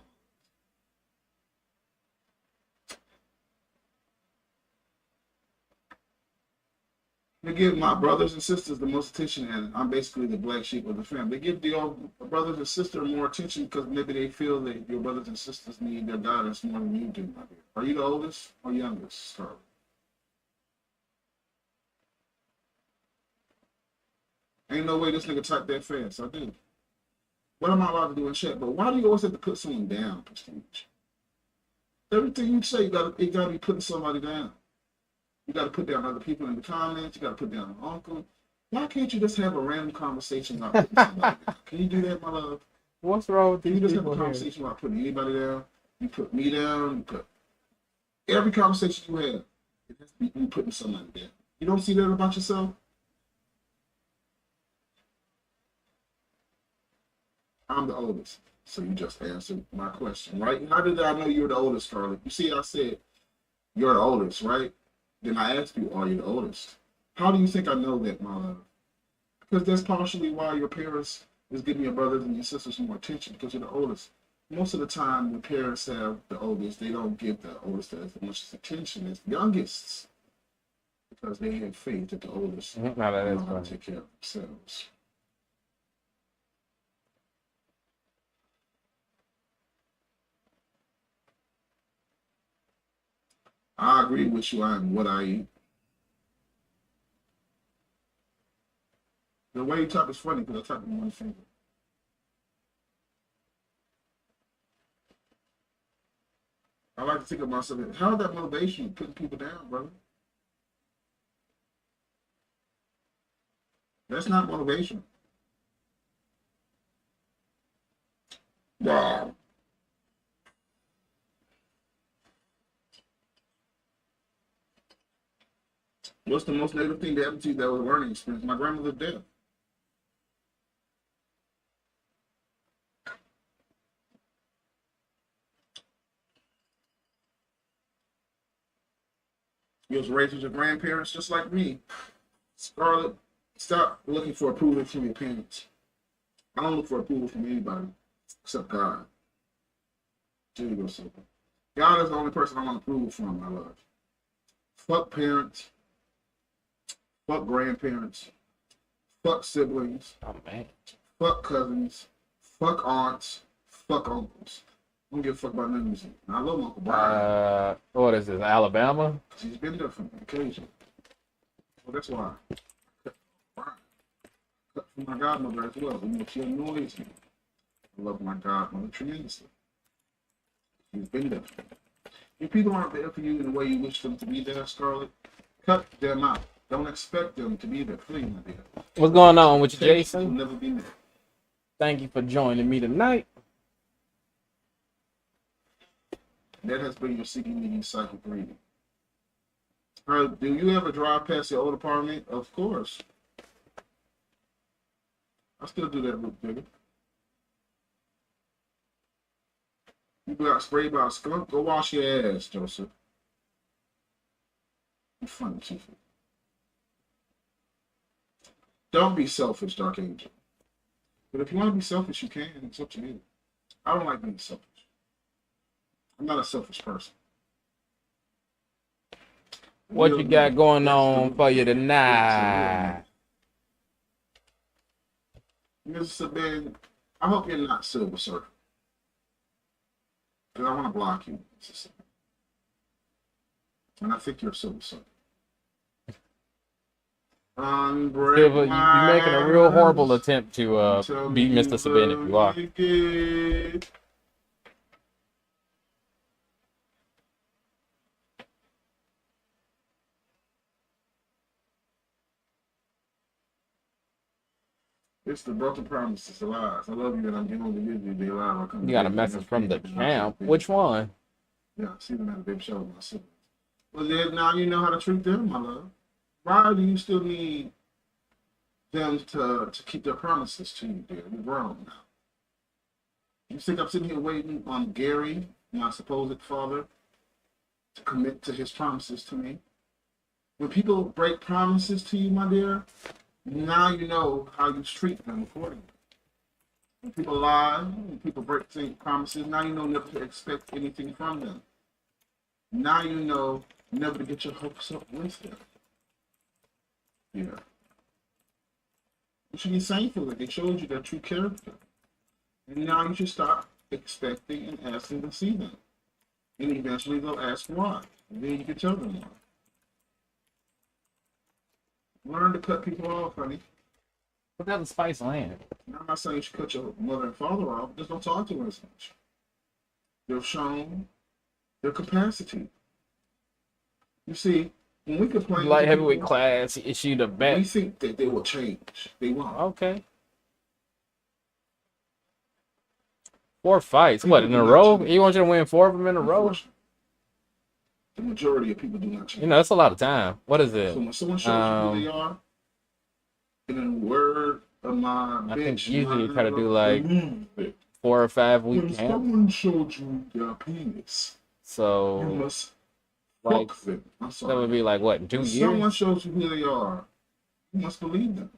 They give my brothers and sisters the most attention, and I'm basically the black sheep of the family. They give the brothers and sisters more attention because maybe they feel that your brothers and sisters need their guidance more than you do. Are you the oldest or youngest, Charlie? Ain't no way this nigga typed that fast. I do. What am I allowed to do in chat? But why do you always have to put someone down, Prestige? Everything you say, you gotta be putting somebody down. You got to put down other people in the comments. You got to put down an uncle. Why can't you just have a random conversation about putting somebody down? Can you do that, my love? What's wrong with Can these you just have a people here? conversation about putting anybody down? You put me down. You put every conversation you have. It has to be you putting somebody down. You don't see that about yourself? I'm the oldest. So you just answered my question, right? How did I know you're the oldest, Charlie? You see, I said you're the oldest, right? Then I asked you, are you the oldest? How do you think I know that, my love? Because that's partially why your parents is giving your brothers and your sisters more attention, because you're the oldest. Most of the time, when parents have the oldest, they don't give the oldest as much attention as the youngest, because they have faith that the oldest No, that is know how funny. to take care of themselves. I agree with you on what I eat. The way you type is funny because I type with one finger. I like to think of myself, how that motivation putting people down, brother? That's not motivation. Wow. What's the most negative thing that happened to you that was a learning experience? My grandmother's death. You was raised with your grandparents just like me. Scarlett, stop looking for approval from your parents. I don't look for approval from anybody except God. There you go, simple. God is the only person I want approval from, my love. Fuck parents. Fuck grandparents. Fuck siblings. Oh man. Fuck cousins. Fuck aunts. Fuck uncles. I don't give a fuck about none of these. I love Uncle Brian. What is this? Alabama? He's been there for me occasionally. Well, that's why. Cut from my godmother as well. You know, she annoys me. I love my godmother tremendously. She's been there for me. If people aren't there for you in the way you wish them to be there, Scarlett, cut them out. Don't expect them to be there. Please, my dear. What's going on with you, Will Jason? never be there. Thank you for joining me tonight. That has been your seeking meaning psychic reading. Do you ever drive past your old apartment? Of course. I still do that with bigger. You got sprayed by a skunk? Go wash your ass, Joseph. You're funny, Chief. Don't be selfish, Dark Angel. But if you want to be selfish, you can. It's up to you. I don't like being selfish. I'm not a selfish person. What you got going on for you tonight? Mr. Ben, I hope you're not Silver Surfer. Because I want to block you. And I think you're Silver Surfer. Silver, you're making a real horrible attempt to beat Mr. Sabin if you are. It's the broken promises, the lies. I love you and I'm only with you. They lie. I come You got a to message from the and champ. Which one? Yeah, I see them at a baby shower with my siblings. Well, then now you know how to treat them, my love. Why do you still need them to keep their promises to you, dear? We're grown now. You think I'm sitting here waiting on Gary, my supposed father, to commit to his promises to me? When people break promises to you, my dear, now you know how you treat them accordingly. When people lie, when people break promises, now you know never to expect anything from them. Now you know never to get your hopes up with them. Yeah. You should be thankful that they showed you their true character. And now you should stop expecting and asking to see them. And eventually they'll ask why. And then you can tell them why. Learn to cut people off, honey. What does the spice land? Now, I'm not saying you should cut your mother and father off. Just don't talk to them as much. They've shown their capacity. You see, when we complain, Light heavyweight class issued a bet. we think that they will change. They won't. Okay. 4 fights. People What, in do a not row? change. You want you to win 4 of them in a row? The majority of people do not change. You know, that's a lot of time. What is it? So when someone shows you who they are, in a word of my I bitch, think usually you try to do like 4 or 5 when week camp. someone showed you their penis, you So must like fuck them. I'm that sorry. would be like what, in 2 When someone years? shows you who they are, you must believe them.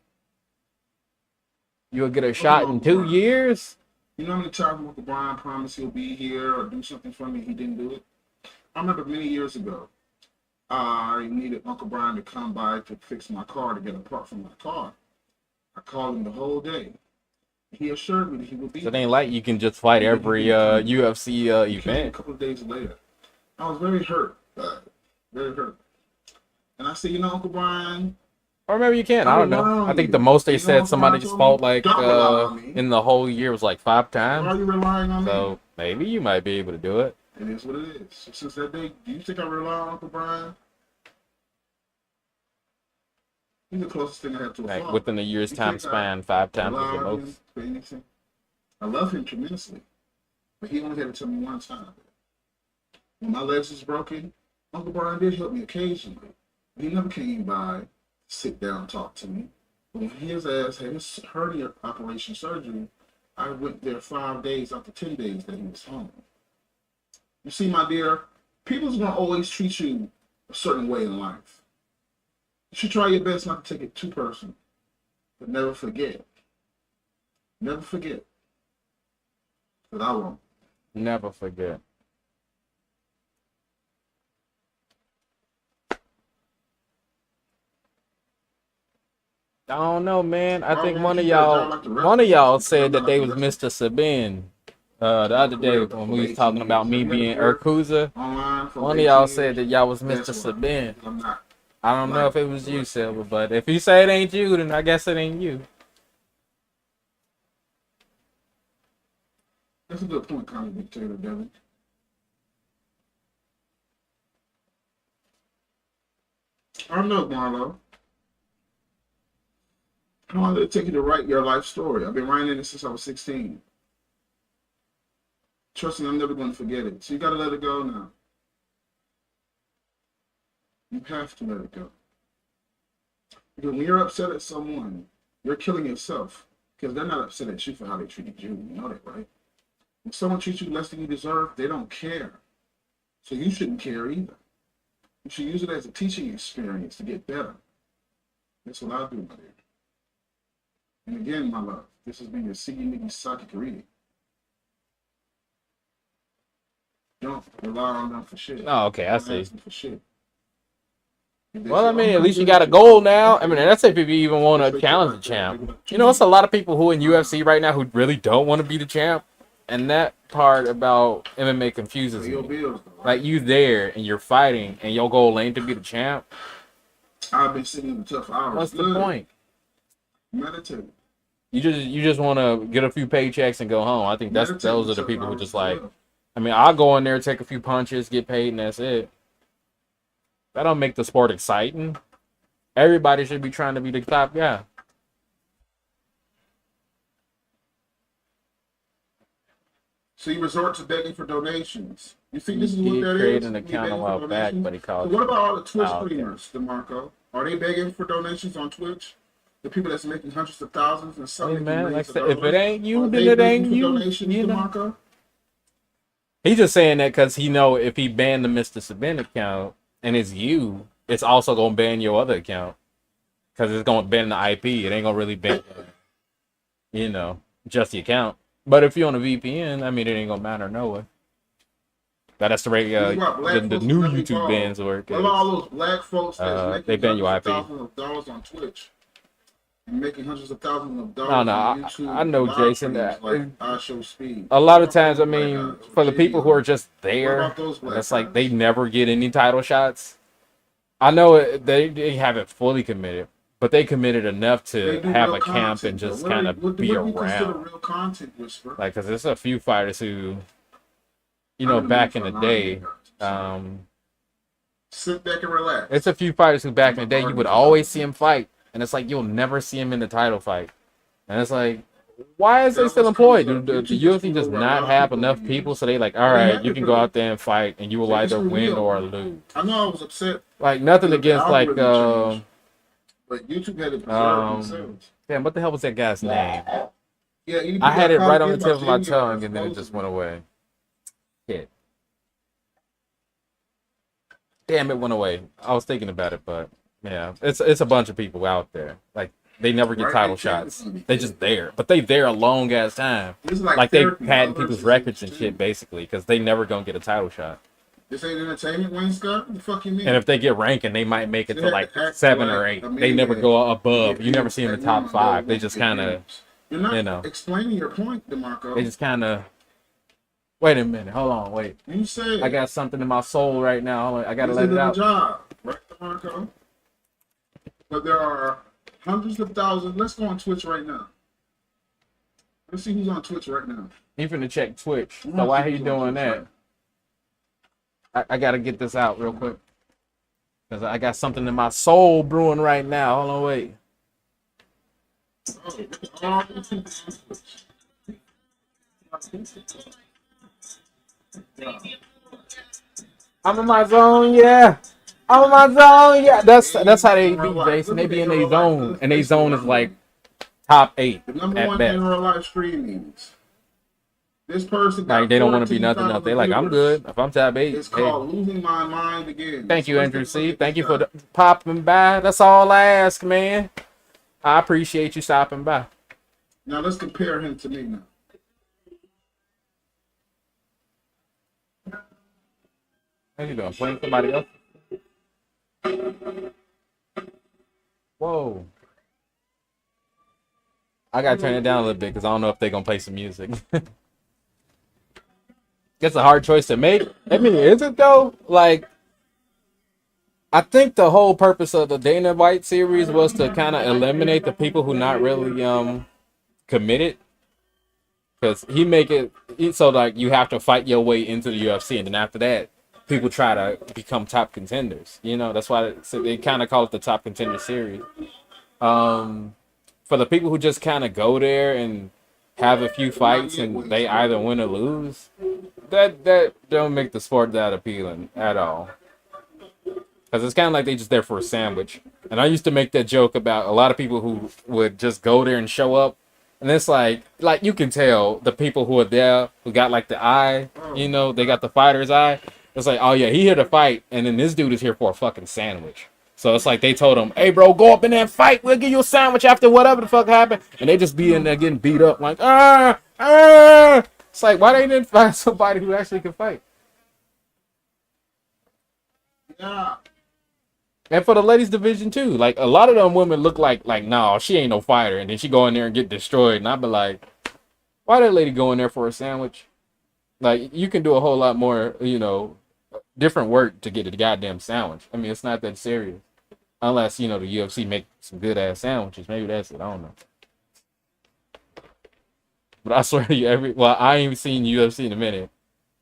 You'll get a shot in 2 years? You know how many times Uncle Brian promised he'll be here or do something for me, he didn't do it? I remember many years ago, I needed Uncle Brian to come by to fix my car, to get a part from my car. I called him the whole day. He assured me that he would be So it here. ain't like you can just fight every UFC He came a event. couple of days later. I was very hurt, very hurt. And I said, you know, Uncle Brian, Or maybe you can. I don't know. I think the most they said somebody just fought like in the whole year was like 5 why are times. you relying on me? So maybe you might be able to do it. It is what it is. So since that day, do you think I rely on Uncle Brian? He's the closest thing I have to a Like father. within a year's You time think I span, 5 times rely is the on him most. for anything? I love him tremendously, but he only had to tell me one time. When my legs was broken, Uncle Brian did help me occasionally. He never came by, sit down, and talk to me. But when his ass had his hernia operation surgery, I went there 5 days after 10 days that he was home. You see, my dear, people's gonna always treat you a certain way in life. You should try your best not to take it too personal, but never forget. Never forget. But I won't. Never forget. I don't know, man. I think one of y'all said that they was Mr. Sabin. The other day when we was talking about me being Urkuza, one of y'all said that y'all was Mr. Sabin. I'm not. I don't know if it was you, Silver, but if you say it ain't you, then I guess it ain't you. That's a good point, Connie Taylor, Devin. I don't know, Marlo. How long did it take you to write your life story? I've been writing it since I was 16. Trust me, I'm never going to forget it. So you got to let it go now. You have to let it go. Because when you're upset at someone, you're killing yourself. Because they're not upset at you for how they treated you. You know that, right? When someone treats you less than you deserve, they don't care. So you shouldn't care either. You should use it as a teaching experience to get better. That's what I do, my dear. And again, my love, this has been your Siggy Niggy psychic reading. Don't rely on them for shit. Oh, okay, I Don't see. ask them for shit. Well, I mean, at least you got a goal now. I mean, that's if you even want to challenge the champ. You know, it's a lot of people who in UFC right now who really don't want to be the champ. And that part about MMA confuses me. Like, you there and you're fighting and your goal ain't to be the champ. I've been sitting in the tough hours. What's the point? Meditate. You just want to get a few paychecks and go home. I think those are the people who just like, I mean, I'll go in there, take a few punches, get paid, and that's it. That don't make the sport exciting. Everybody should be trying to be the top guy. So you resort to begging for donations. You think He this is what did that create is? an Me account a begging while for back, donations? but he So called what it. about all the Twitch Oh, okay. streamers, DeMarco? Are they begging for donations on Twitch? The people that's making hundreds of thousands and some Hey making man, like millions I of said, if it dollars, ain't you, are then they it begging ain't for you. donations, You know. DeMarco? He's just saying that because he know if he banned the Mr. Sabin account and it's you, it's also gonna ban your other account because it's gonna ban the IP. It ain't gonna really ban, you know, just the account. But if you're on a VPN, I mean, it ain't gonna matter no way. That's the way What about the black folks who new never YouTube bans evolve? work. What about Is all those black folks that's they making ban your hundreds of IP. thousands of dollars on Twitch and making hundreds of thousands of No, dollars no, on I YouTube know, live Jason. streams like I Show Speed? A What lot of about times, those I black mean, guys for or the people who are Javion? just What there, about those and black it's like they guys? never get any title shots. I know they haven't fully committed, but they committed enough They to do have real a camp and content though. just kind of be What do we consider around. real content, Whisper? Like, because there's a few fighters who, I'm in the mood back in for a the non-gay day, guy. Sorry. um, Sit back and it's relax. a few fighters who back I'm in the a day you garden would club. always see him fight, and it's like you'll never see him in the title fight, and it's like, why is they That still was employed? comes Do up. the YouTube just UFC screwed does over a not lot of have people over enough the people, years. so they like, all And they right, had you to can put go it. out there and fight, and you will They can either screw me win or over. lose. I know I was upset Like nothing because the against like algorithm changed, but YouTube had to preserve themselves. damn, what the hell was that guy's name? Yeah, any I people had got it caught right on the again by tip of my JVR tongue and then it just supposedly. went away. Shit. Damn, it went away. I was thinking about it, but yeah, it's a bunch of people out there. Like they never get Right? They title can't shots. be They just there, but they there a long ass time. This is like Like they therapy. patent Love people's versus records and too. shit basically because they never gonna get a title shot. This ain't entertainment, Wayne Scott. What the fuck you mean? And if they get ranking, they might make it They to had like to act 7 or like 8. a They never maniac go to above. get You never views. see them in At the top minimum, they'll 5. They want to just get kind of, views. You're not you know, explaining your point, they DeMarco. just kind of. Wait a minute, hold on, wait. You said I got something in my soul right now. Hold on, I gotta this let it isn't a out. job, right, DeMarco? But there are hundreds of thousands. Let's go on Twitch right now. Let's see who's on Twitch right now. You finna check Twitch. I So wanna why see are you who's on doing Twitch that? I gotta get this out real quick. Because I got something in my soul brewing right now. Hold on, wait. All these people on Twitch. Yeah. I'm in my zone, yeah. I'm in my zone, yeah. That's how they be, Jason. They be in their zone. And their zone is like top 8 The number at one best. in real life streamings. This person Like got they don't want to be nothing else. 14,000 They like, I'm viewers. good. If I'm top 8, It's hey. called Losing My Mind Again. Thank So you, let's Andrew take a look C. at Thank this you for guy. popping by. That's all I ask, man. I appreciate you stopping by. Now let's compare him to me now. How you doing? Playing somebody else? Whoa. I gotta turn it down a little bit because I don't know if they're gonna play some music. It's a hard choice to make. I mean, is it though? Like, I think the whole purpose of the Dana White series was to kind of eliminate the people who not really committed, because he make it so like you have to fight your way into the UFC, and then after that, people try to become top contenders. You know, that's why so they kind of call it the top contender series. For the people who just kind of go there and have a few fights and they either win or lose, that don't make the sport that appealing at all. Because it's kind of like they just there for a sandwich. And I used to make that joke about a lot of people who would just go there and show up. And it's like you can tell the people who are there who got like the eye, you know, they got the fighter's eye. It's like, oh yeah, he here to fight. And then this dude is here for a fucking sandwich. So it's like they told him, hey bro, go up in there and fight. We'll give you a sandwich after whatever the fuck happened. And they just be in there getting beat up like, ah. It's like, why they didn't find somebody who actually can fight? Yeah. And for the ladies division too, like a lot of them women look like no, she ain't no fighter, and then she go in there and get destroyed, and I be like, why that lady go in there for a sandwich? Like you can do a whole lot more, you know, different work to get a goddamn sandwich. I mean, it's not that serious, unless you know the UFC make some good ass sandwiches. Maybe that's it. I don't know. But I swear to you, I ain't even seen UFC in a minute,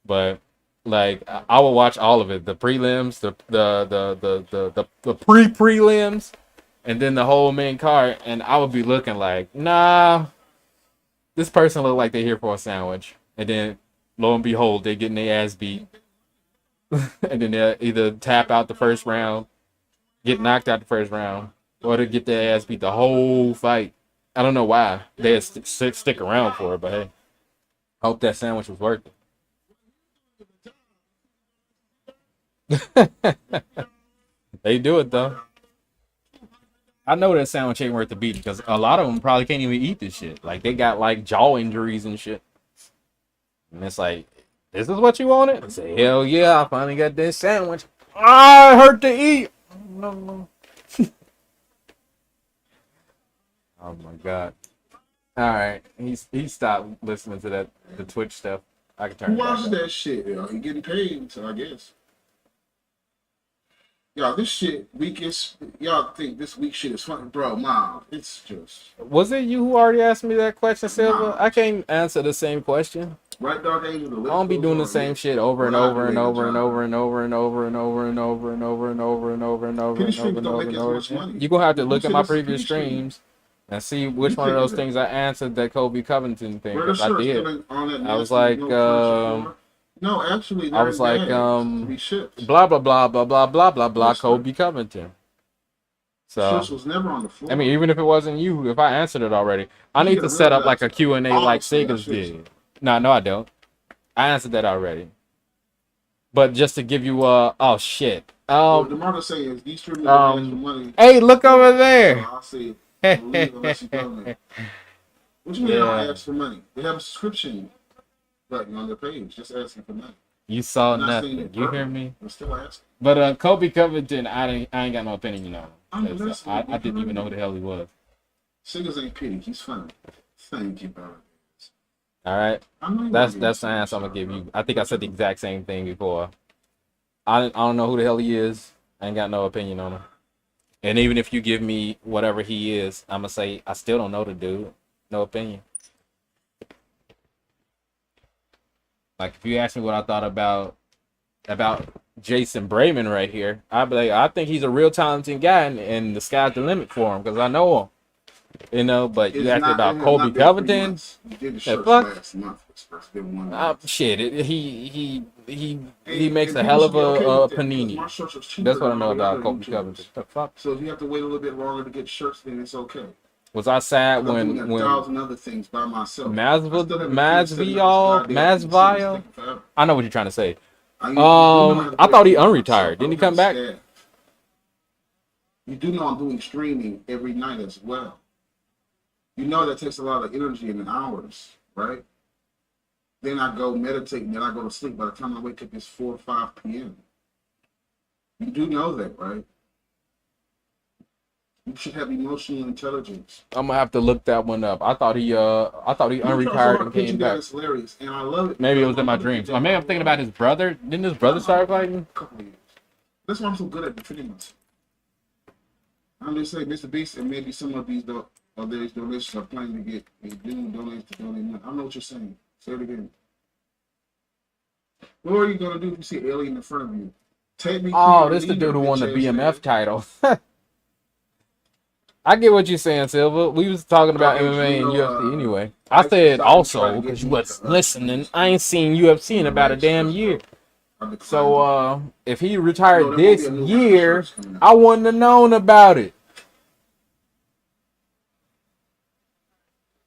but like I will watch all of it, the prelims, the pre-prelims, and then the whole main card, and I would be looking like, nah, this person look like they're here for a sandwich, and then Lo and behold, they're getting their ass beat, and then they either tap out the first round, get knocked out the first round, or they get their ass beat the whole fight. I don't know why they stick around for it, but hey, hope that sandwich was worth it. They do it though. I know that sandwich ain't worth the beat because a lot of them probably can't even eat this shit. Like they got like jaw injuries and shit. And it's like, this is what you wanted? I say, hell yeah, I finally got this sandwich. Ah, it hurt to eat. No. Oh my god. All right, he stopped listening to the Twitch stuff. I can turn. Who watches that shit? Yo? He getting paid, so I guess. Y'all, this shit weakest. Y'all think this weak shit is funny, bro? Mom, it's just. Was it you who already asked me that question, Silva? Nah. I can't answer the same question. Right, dog. I don't be doing the same shit over and over and over and over and over and over and over and over and over and over and over and over and over and over and over. You're gonna have to look at my previous streams and see which one of those things I answered that Kobe Covington thing. Because I did. I was like, no, actually, I was like, blah blah blah blah blah blah blah blah Kobe Covington. So was never on the floor. I mean, even if it wasn't you, if I answered it already, I need to set up like a Q&A like Sega's did. No, I don't. I answered that already. But just to give you oh shit. DeMarco saying these streamers are for money. Hey, look over there. I'll see. Unless you tell me. What you mean I ask for money? They have a subscription button on their page, just asking for money. You saw nothing. You hear me? I'm still asking. But Kobe Covington, I ain't got no opinion on him. I didn't even know who the hell he was. Singers ain't pity. He's funny. Thank you, bro. All right, that's the answer I'm gonna give you. I think I said the exact same thing before. I don't know who the hell he is. I ain't got no opinion on him. And even if you give me whatever he is, I'm gonna say I still don't know the dude. No opinion. Like if you ask me what I thought about Jason Brayman right here, I'd be like, I think he's a real talented guy, and the sky's the limit for him because I know him. You know, but you asked me about Kobe Covington. Fuck. Shit, he makes a hell of a panini. That's what I know about Kobe Covington. The fuck. So if you have to wait a little bit longer to get shirts, then it's okay. Was I sad when 1,000 other things by myself? Masvidal? I know what you're trying to say. I thought he unretired. Didn't he come back? You do know I'm doing streaming every night as well. You know that takes a lot of energy and hours, right? Then I go meditate and then I go to sleep. By the time I wake up, it's 4 or 5 p.m. You do know that, right? You should have emotional intelligence. I'm gonna have to look that one up. I thought he unretired and came back. That's hilarious, and I love it. Maybe it was in my dreams. Or maybe I'm thinking about his brother. Didn't his brother start fighting? A couple of years. That's why I'm so good at defending myself. I'm just saying, Mr. Beast, and maybe some of these donations are planning to get donations to donate money. I know what you're saying. Say it again. What are you gonna do if you see an alien in front of you? Take me. Oh, this the dude who won the BMF title. I get what you're saying, Silva. We was talking about MMA and UFC anyway. I said also because you was listening. I ain't seen UFC in about a damn year. So if he retired this year, I wouldn't have known about it.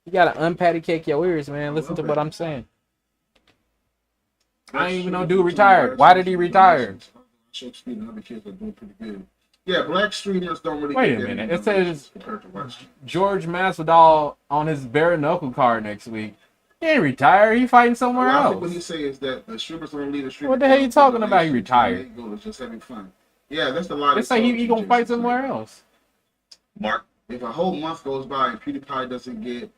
You gotta unpatty cake your ears, man. Listen to what I'm saying. I ain't even know dude retired. Why did he retire? Yeah, black streamers don't really. Wait a minute. It says George Masvidal on his bare knuckle card next week. He ain't retired. He fighting somewhere else. What he say is that the streamers don't lead the streamers. What the hell you talking about? He retired. Just having fun. Yeah, that's the lie. They say he gonna fight somewhere else. Mark, if a whole month goes by and PewDiePie doesn't get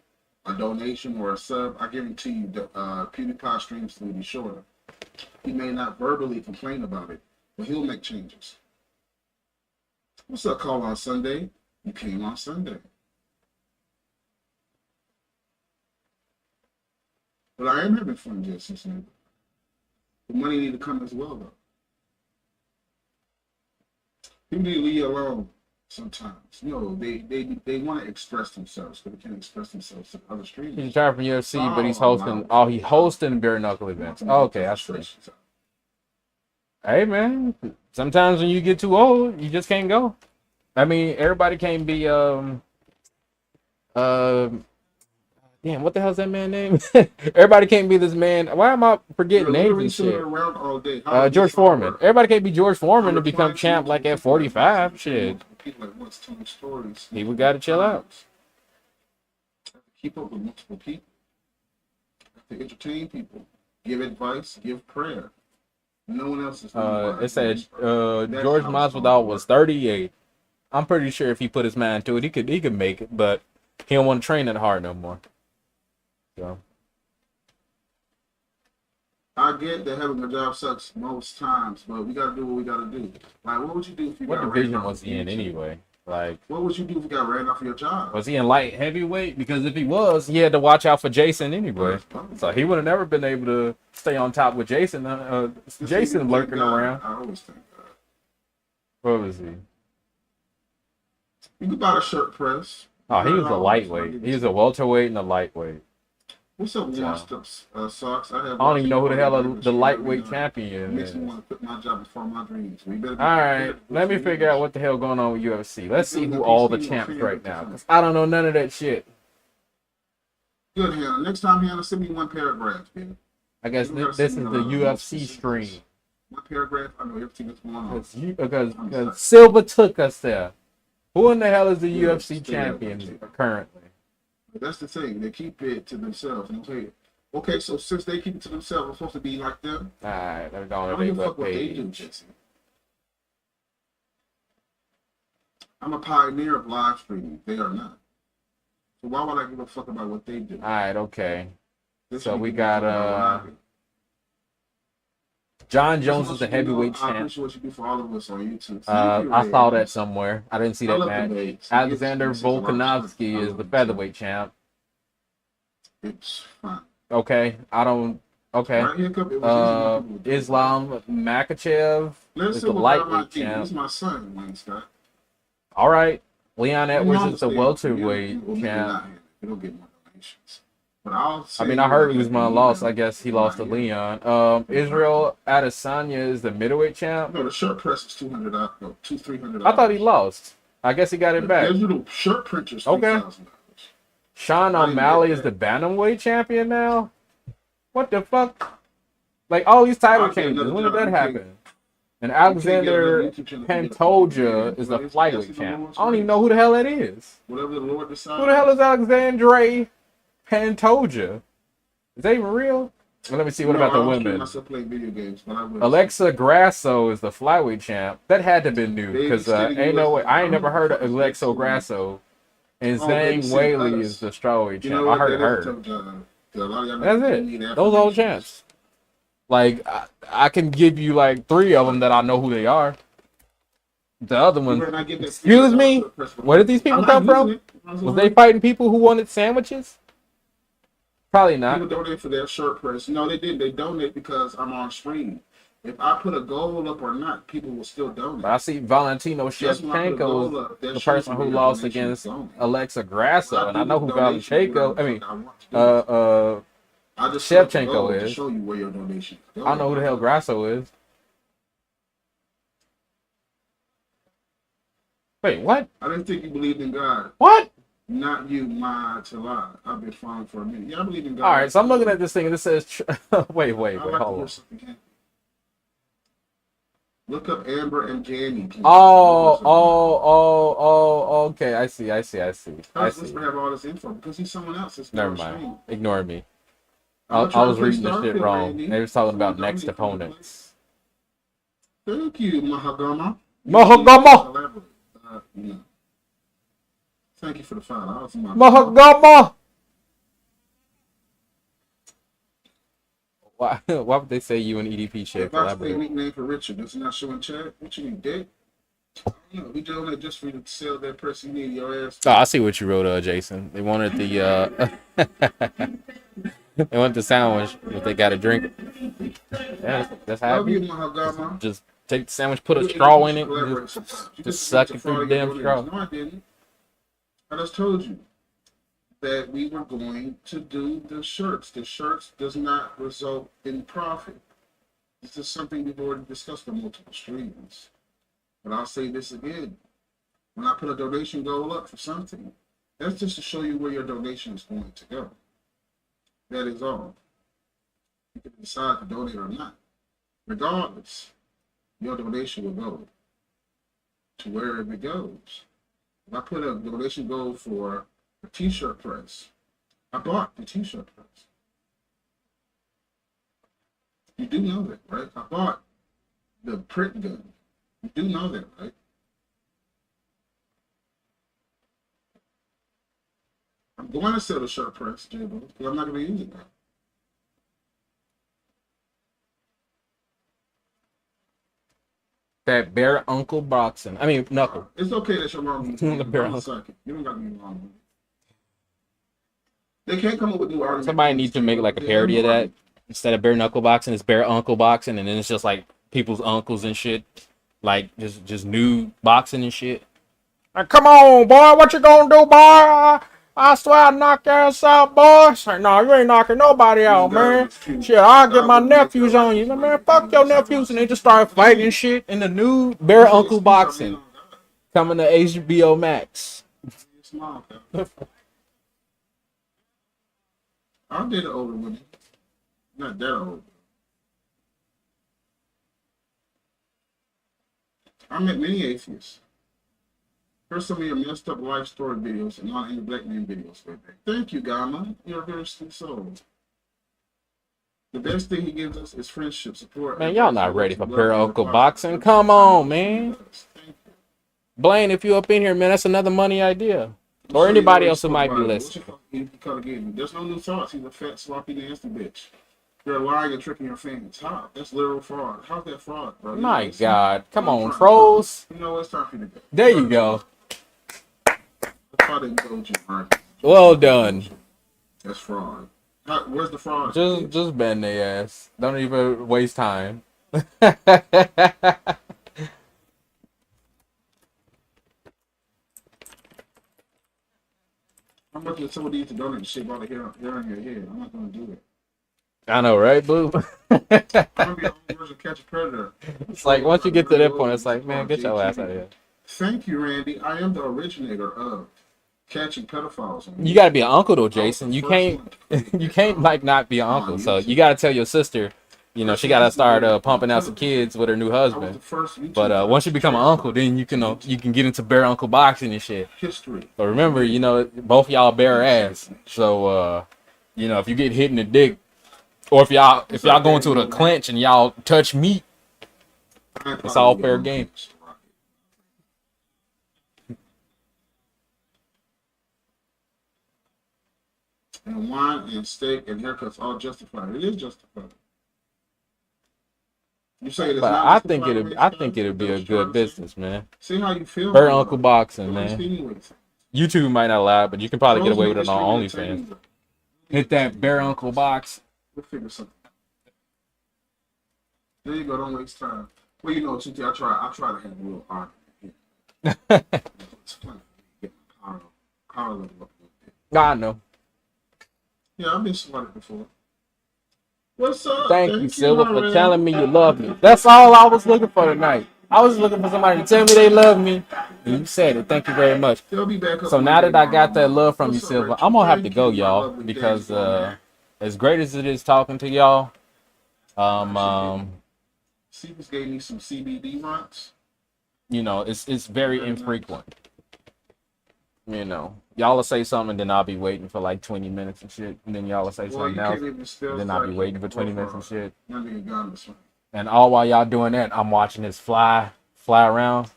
a donation or a sub, I guarantee you the PewDiePie streams will be shorter. He may not verbally complain about it, but he'll make changes. What's up, call on Sunday? You came on Sunday. But I am having fun, Jesse. The money need to come as well, though. People need to leave you alone. Sometimes, they want to express themselves, but they can't express themselves to other He's streamers. retired from UFC, but he's Foul hosting. allowed. Oh, he's hosting bare knuckle events. Oh, okay, I see. Hey man, sometimes when you get too old, you just can't go. I mean, everybody can't be damn, what the hell's that man name? Everybody can't be this man. Why am I forgetting names and shit? Around all day. How George Foreman. Everybody can't be George Foreman to become champ like at 45. Shit. People like what's telling stories. People got to chill out. Keep up with multiple people. To entertain people. Give advice. Give prayer. No one else is doing It said George Masvidal was 38. I'm pretty sure if he put his mind to it, he could make it, but he don't want to train that hard no more. So I get that having a job sucks most times, but we gotta do what we gotta do. Like, what would you do if you what got division was he in anyway? Like, what would you do if you got ran off your job? was he in light heavyweight? Because if he was, he had to watch out for Jason anyway. So he would have never been able to stay on top with Jason. Jason lurking around. I always think that. What was he? You could buy a shirt press. Oh, he was a lightweight. He was a welterweight and a lightweight. What's up, washed up socks? I don't even know who the hell the lightweight champion Makes is. me want to quit my job before my dreams. All right, let me figure out what the hell going on with UFC. Let's see who all the champs right now, because I don't know none of that shit. Good, Hannah. Next time, Hannah, send me one paragraph, baby. I guess this is the UFC stream. One paragraph, I know everything that's going on. Because Silva took us there. Who in the hell is the UFC champion currently? But that's the thing. They keep it to themselves. Okay, so since they keep it to themselves, I'm supposed to be like them. All right, let me go I on don't give a their fuck what they do, page. Jesse. I'm a pioneer of live streaming. They are not. So why would I give a fuck about what they do? All right, okay. This So week we is got about John Jones is the heavyweight I champ. appreciate what you do for all of us on YouTube. I saw that somewhere. I didn't see that match. Debates. Alexander Volkanovski is the featherweight champ. It's fine. Okay, I don't. Okay. Right here, it was Islam Makachev is the lightweight champ. This is my son, Wayne Scott. All right, Leon Edwards is the welterweight champ. It'll get more donations. But I mean, I heard Usman lost. I guess he lost to Leon. Israel Adesanya is the middleweight champ. No, the shirt press is $200. No, $300. I thought he lost. I guess he got it back. Digital shirt printers. Okay. Sean O'Malley is the bantamweight champion now. What the fuck? Like all these title changes. When did that happen? And Alexander Pantoja is the flyweight champ. I don't even know who the hell that is. Whatever the Lord decides. Who the hell is Alexandre Pantoja? Is that even real? Well, let me see. What about the women? I still play video games, but I will. Alexa Grasso is the flyweight champ. That had to have been new because ain't no way. I ain't never heard of Alexa Grasso. And Zhang Weili is the strawweight champ. I heard her. That's it. Those old champs. Like I can give you like 3 of them that I know who they are. The other one. Excuse me. Where did these people come from? Was they fighting people who wanted sandwiches? Probably not. People donate for their shirt press. No, they didn't. They donate because I'm on stream. If I put a goal up or not, people will still donate. But I see Valentino Shevchenko, the person who lost against Alexa Grasso, and I know who Shevchenko is. Show you where your donation is. I know who the hell Grasso is. Wait, what? I didn't think you believed in God. What? Not you, my Tallah. I've been fine for a minute. Yeah, I believe in God. All right, so I'm looking at this thing and it says, wait, hold on. Look up Amber and Jamie. Okay. I see. I see. Have all this info because he's someone else. Never mind. Ignore me. I was reading this shit wrong. They was talking about next opponents. Thank you, Mahagama. Mahagama. Thank you for the follow. Mahagama. Why would they say you and EDP share collaborate? Nickname for Richard. Does it not show in chat? What you need, dick? We doing it just for you to sell that person. You need your ass. Oh, I see what you wrote, Jason. They wanted the they want the sandwich, but they got a drink. Yeah, that's happy. Love you, Mahagama. Just Take the sandwich, put a You straw in should it, collaborate and sometimes. You just just agreed suck to it through the fraud your damn straw. donators. No, I didn't. I just told you that we were going to do the shirts. The shirts does not result in profit. This is something we've already discussed on multiple streams. But I'll say this again. When I put a donation goal up for something, that's just to show you where your donation is going to go. That is all. You can decide to donate or not. Regardless, your donation will go to wherever it goes. If I put a donation goal for a t-shirt press, I bought the t-shirt press. You do know that, right? I bought the print gun. You do know that, right? I'm going to sell the shirt press, Jabo, because I'm not going to use it now. That bare uncle boxing. I mean, knuckle. It's okay that you're wrong. The bare I'm a uncle. psychic. You don't got to be wrong. They can't come up with new arguments. Somebody needs to make like a parody of that. Instead of bare knuckle boxing, it's bare uncle boxing, and then it's just like people's uncles and shit, like just nude boxing and shit. Like, come on, boy, what you gonna do, boy? I swear I'll knock your ass out, boy. Say, no, you ain't knocking nobody out, man. Shit, I'll get my nephews on you. Man, fuck your nephews. And they just start fighting and shit in the nude bare uncle boxing. Coming to HBO Max. I did it older women. Not that old. I met many atheists. Here's some of your messed up life story videos and not any black man videos, baby. Thank you, Gama. You're a very sweet soul. The best thing he gives us is friendship, support. Man, y'all not ready for bare uncle boxing. Come on, man. Blaine, if you up in here, man, that's another money idea. Or anybody else who might be listening. There's no new thoughts. He's a fat, sloppy, nasty bitch. You're lying and tricking your fans. How? That's literal fraud. How's that fraud, bro? My God. Come on, trolls. You know what? It's time for you to go. There you go. Well done. That's fraud. Where's the fraud? Just bend their ass. Don't even waste time. How much did somebody need to donate to shit while they're in your head? I'm not going to do it. I know, right, boo? I'm going to be a version catch a predator. It's like, once you get to that point, it's like, man, get your ass out of here. Thank you, Randy. I am the originator of catching pedophiles. You got to be an uncle, though, Jason. You can't, like, not be an uncle. So you got to tell your sister, you know, she got to start pumping out some kids with her new husband. But once you become an uncle, then you can get into bare uncle boxing and shit. But remember, you know, both y'all bare ass. So, you know, if you get hit in the dick, or if y'all go into a clinch and y'all touch meat, it's all fair game. And wine and steak and haircuts all justified. It is justified. You say it's not. I think it'd be a good business, man. See how you feel. Bare uncle boxing, man. YouTube might not allow it, but you can probably get away with it on OnlyFans. Hit that bare uncle box. We'll figure something. There you go. Don't waste time. Well, you know, TT, I try to have a little argument here. It's fun. Get my power level up a little bit. I know. Yeah, I've been swatted before. What's up? Thank you, Silver, for telling me you love me. That's all I was looking for tonight. I was looking for somebody to tell me they love me, and you said it. Thank you very much. So now that I got that love from you, Silver, I'm gonna have to go, y'all, because as great as it is talking to y'all, Cephas gave me some CBD runs. You know, it's very infrequent. You know, y'all will say something, and then I'll be waiting for like 20 minutes and shit, and then y'all will say something else, and then I'll be waiting for 20 minutes and shit. And all while y'all doing that, I'm watching this fly around,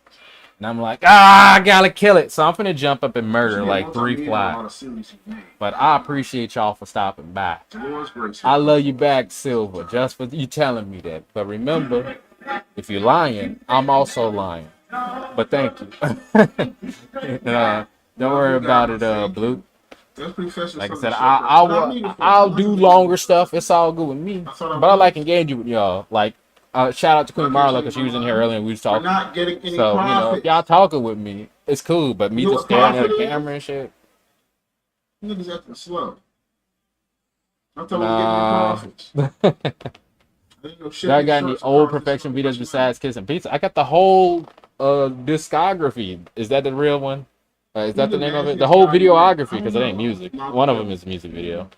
and I'm like, I gotta kill it. So I'm finna jump up and murder like 3 flies. But I appreciate y'all for stopping by. I love you back, Silver, just for you telling me that. But remember, if you're lying, I'm also lying. But thank you. Don't worry about it, Blue. Like I said, I'll do longer stuff. It's all good with me. But I like engaging with y'all. Like, shout out to Queen Okay, Marla so because she was in here earlier and we was we're talking. not getting any So, you know, if profit. y'all talking with me, it's cool. But me You know just what staring at profit the is? camera and shit. Niggas acting slow. I thought we were getting Nah. profits. Ain't no shit Y'all in got any shirts old across this perfection videos motherfucking besides Kiss and Pizza? I got the whole discography. Is that the real one? Is that the name of it? The whole videography, because it ain't music. One of them is a music video.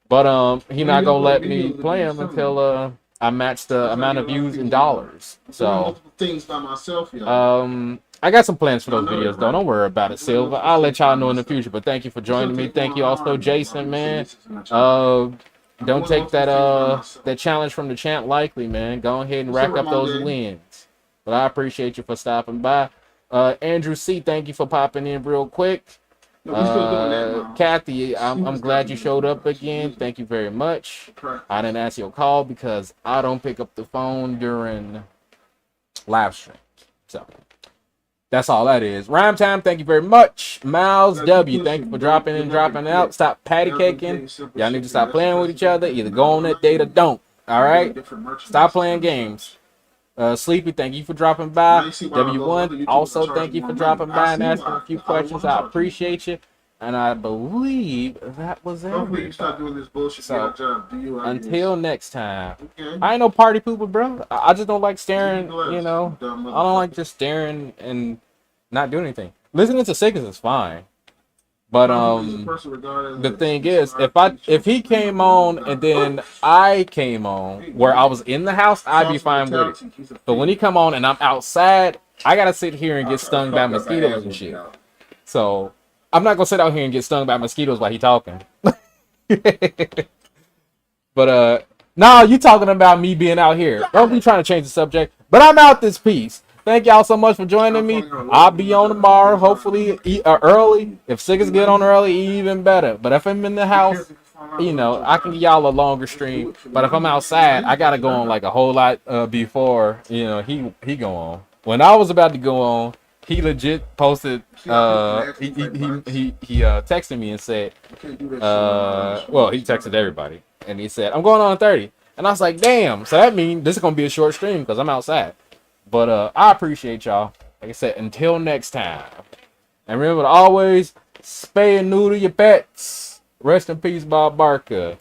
But he not gonna let me play them until I match the amount of views in dollars. So things by myself, y'all. I got some plans for those videos though. Don't worry about it, Silva. I'll let y'all know in the future. But thank you for joining me. Thank you also, Jason, man. Don't take that challenge from the champ lightly, man. Go ahead and rack up those wins. But I appreciate you for stopping by. Andrew C, thank you for popping in real quick. Kathy, I'm glad you showed up again. Thank you very much. I didn't ask your call because I don't pick up the phone during live stream. So that's all that is. Rhyme time, thank you very much. Miles W, thank you for dropping in, dropping out. Stop patty caking. Y'all need to stop playing with each other. Either go on that date or don't. All right? Stop playing games. Sleepy, thank you for dropping by. W1, also thank you for dropping by and asking a few questions. I appreciate you. And I believe that was everything. Hopefully you stop doing this bullshit. So, until next time. I ain't no party pooper, bro. I just don't like staring, you know. I don't like just staring and not doing anything. Listening to Sickers is fine. But the thing is, if he came on and then I came on where I was in the house, I'd be fine with it. But when he come on and I'm outside, I gotta sit here and get stung by mosquitoes and shit. So I'm not gonna sit out here and get stung by mosquitoes while he talking. But no, you talking about me being out here. Don't be trying to change the subject. But I'm out this piece. Thank y'all so much for joining me. I'll be on tomorrow, hopefully early. If Sickers get on early, even better. But if I'm in the house, you know, I can give y'all a longer stream. But if I'm outside, I gotta go on like a whole lot before, you know, he go on. When I was about to go on, he legit posted he texted me and said well, he texted everybody and he said I'm going on 30, and I was like, damn, so that means this is gonna be a short stream because I'm outside. But I appreciate y'all. Like I said, until next time, and remember to always spay and neuter your pets. Rest in peace, Bob Barker.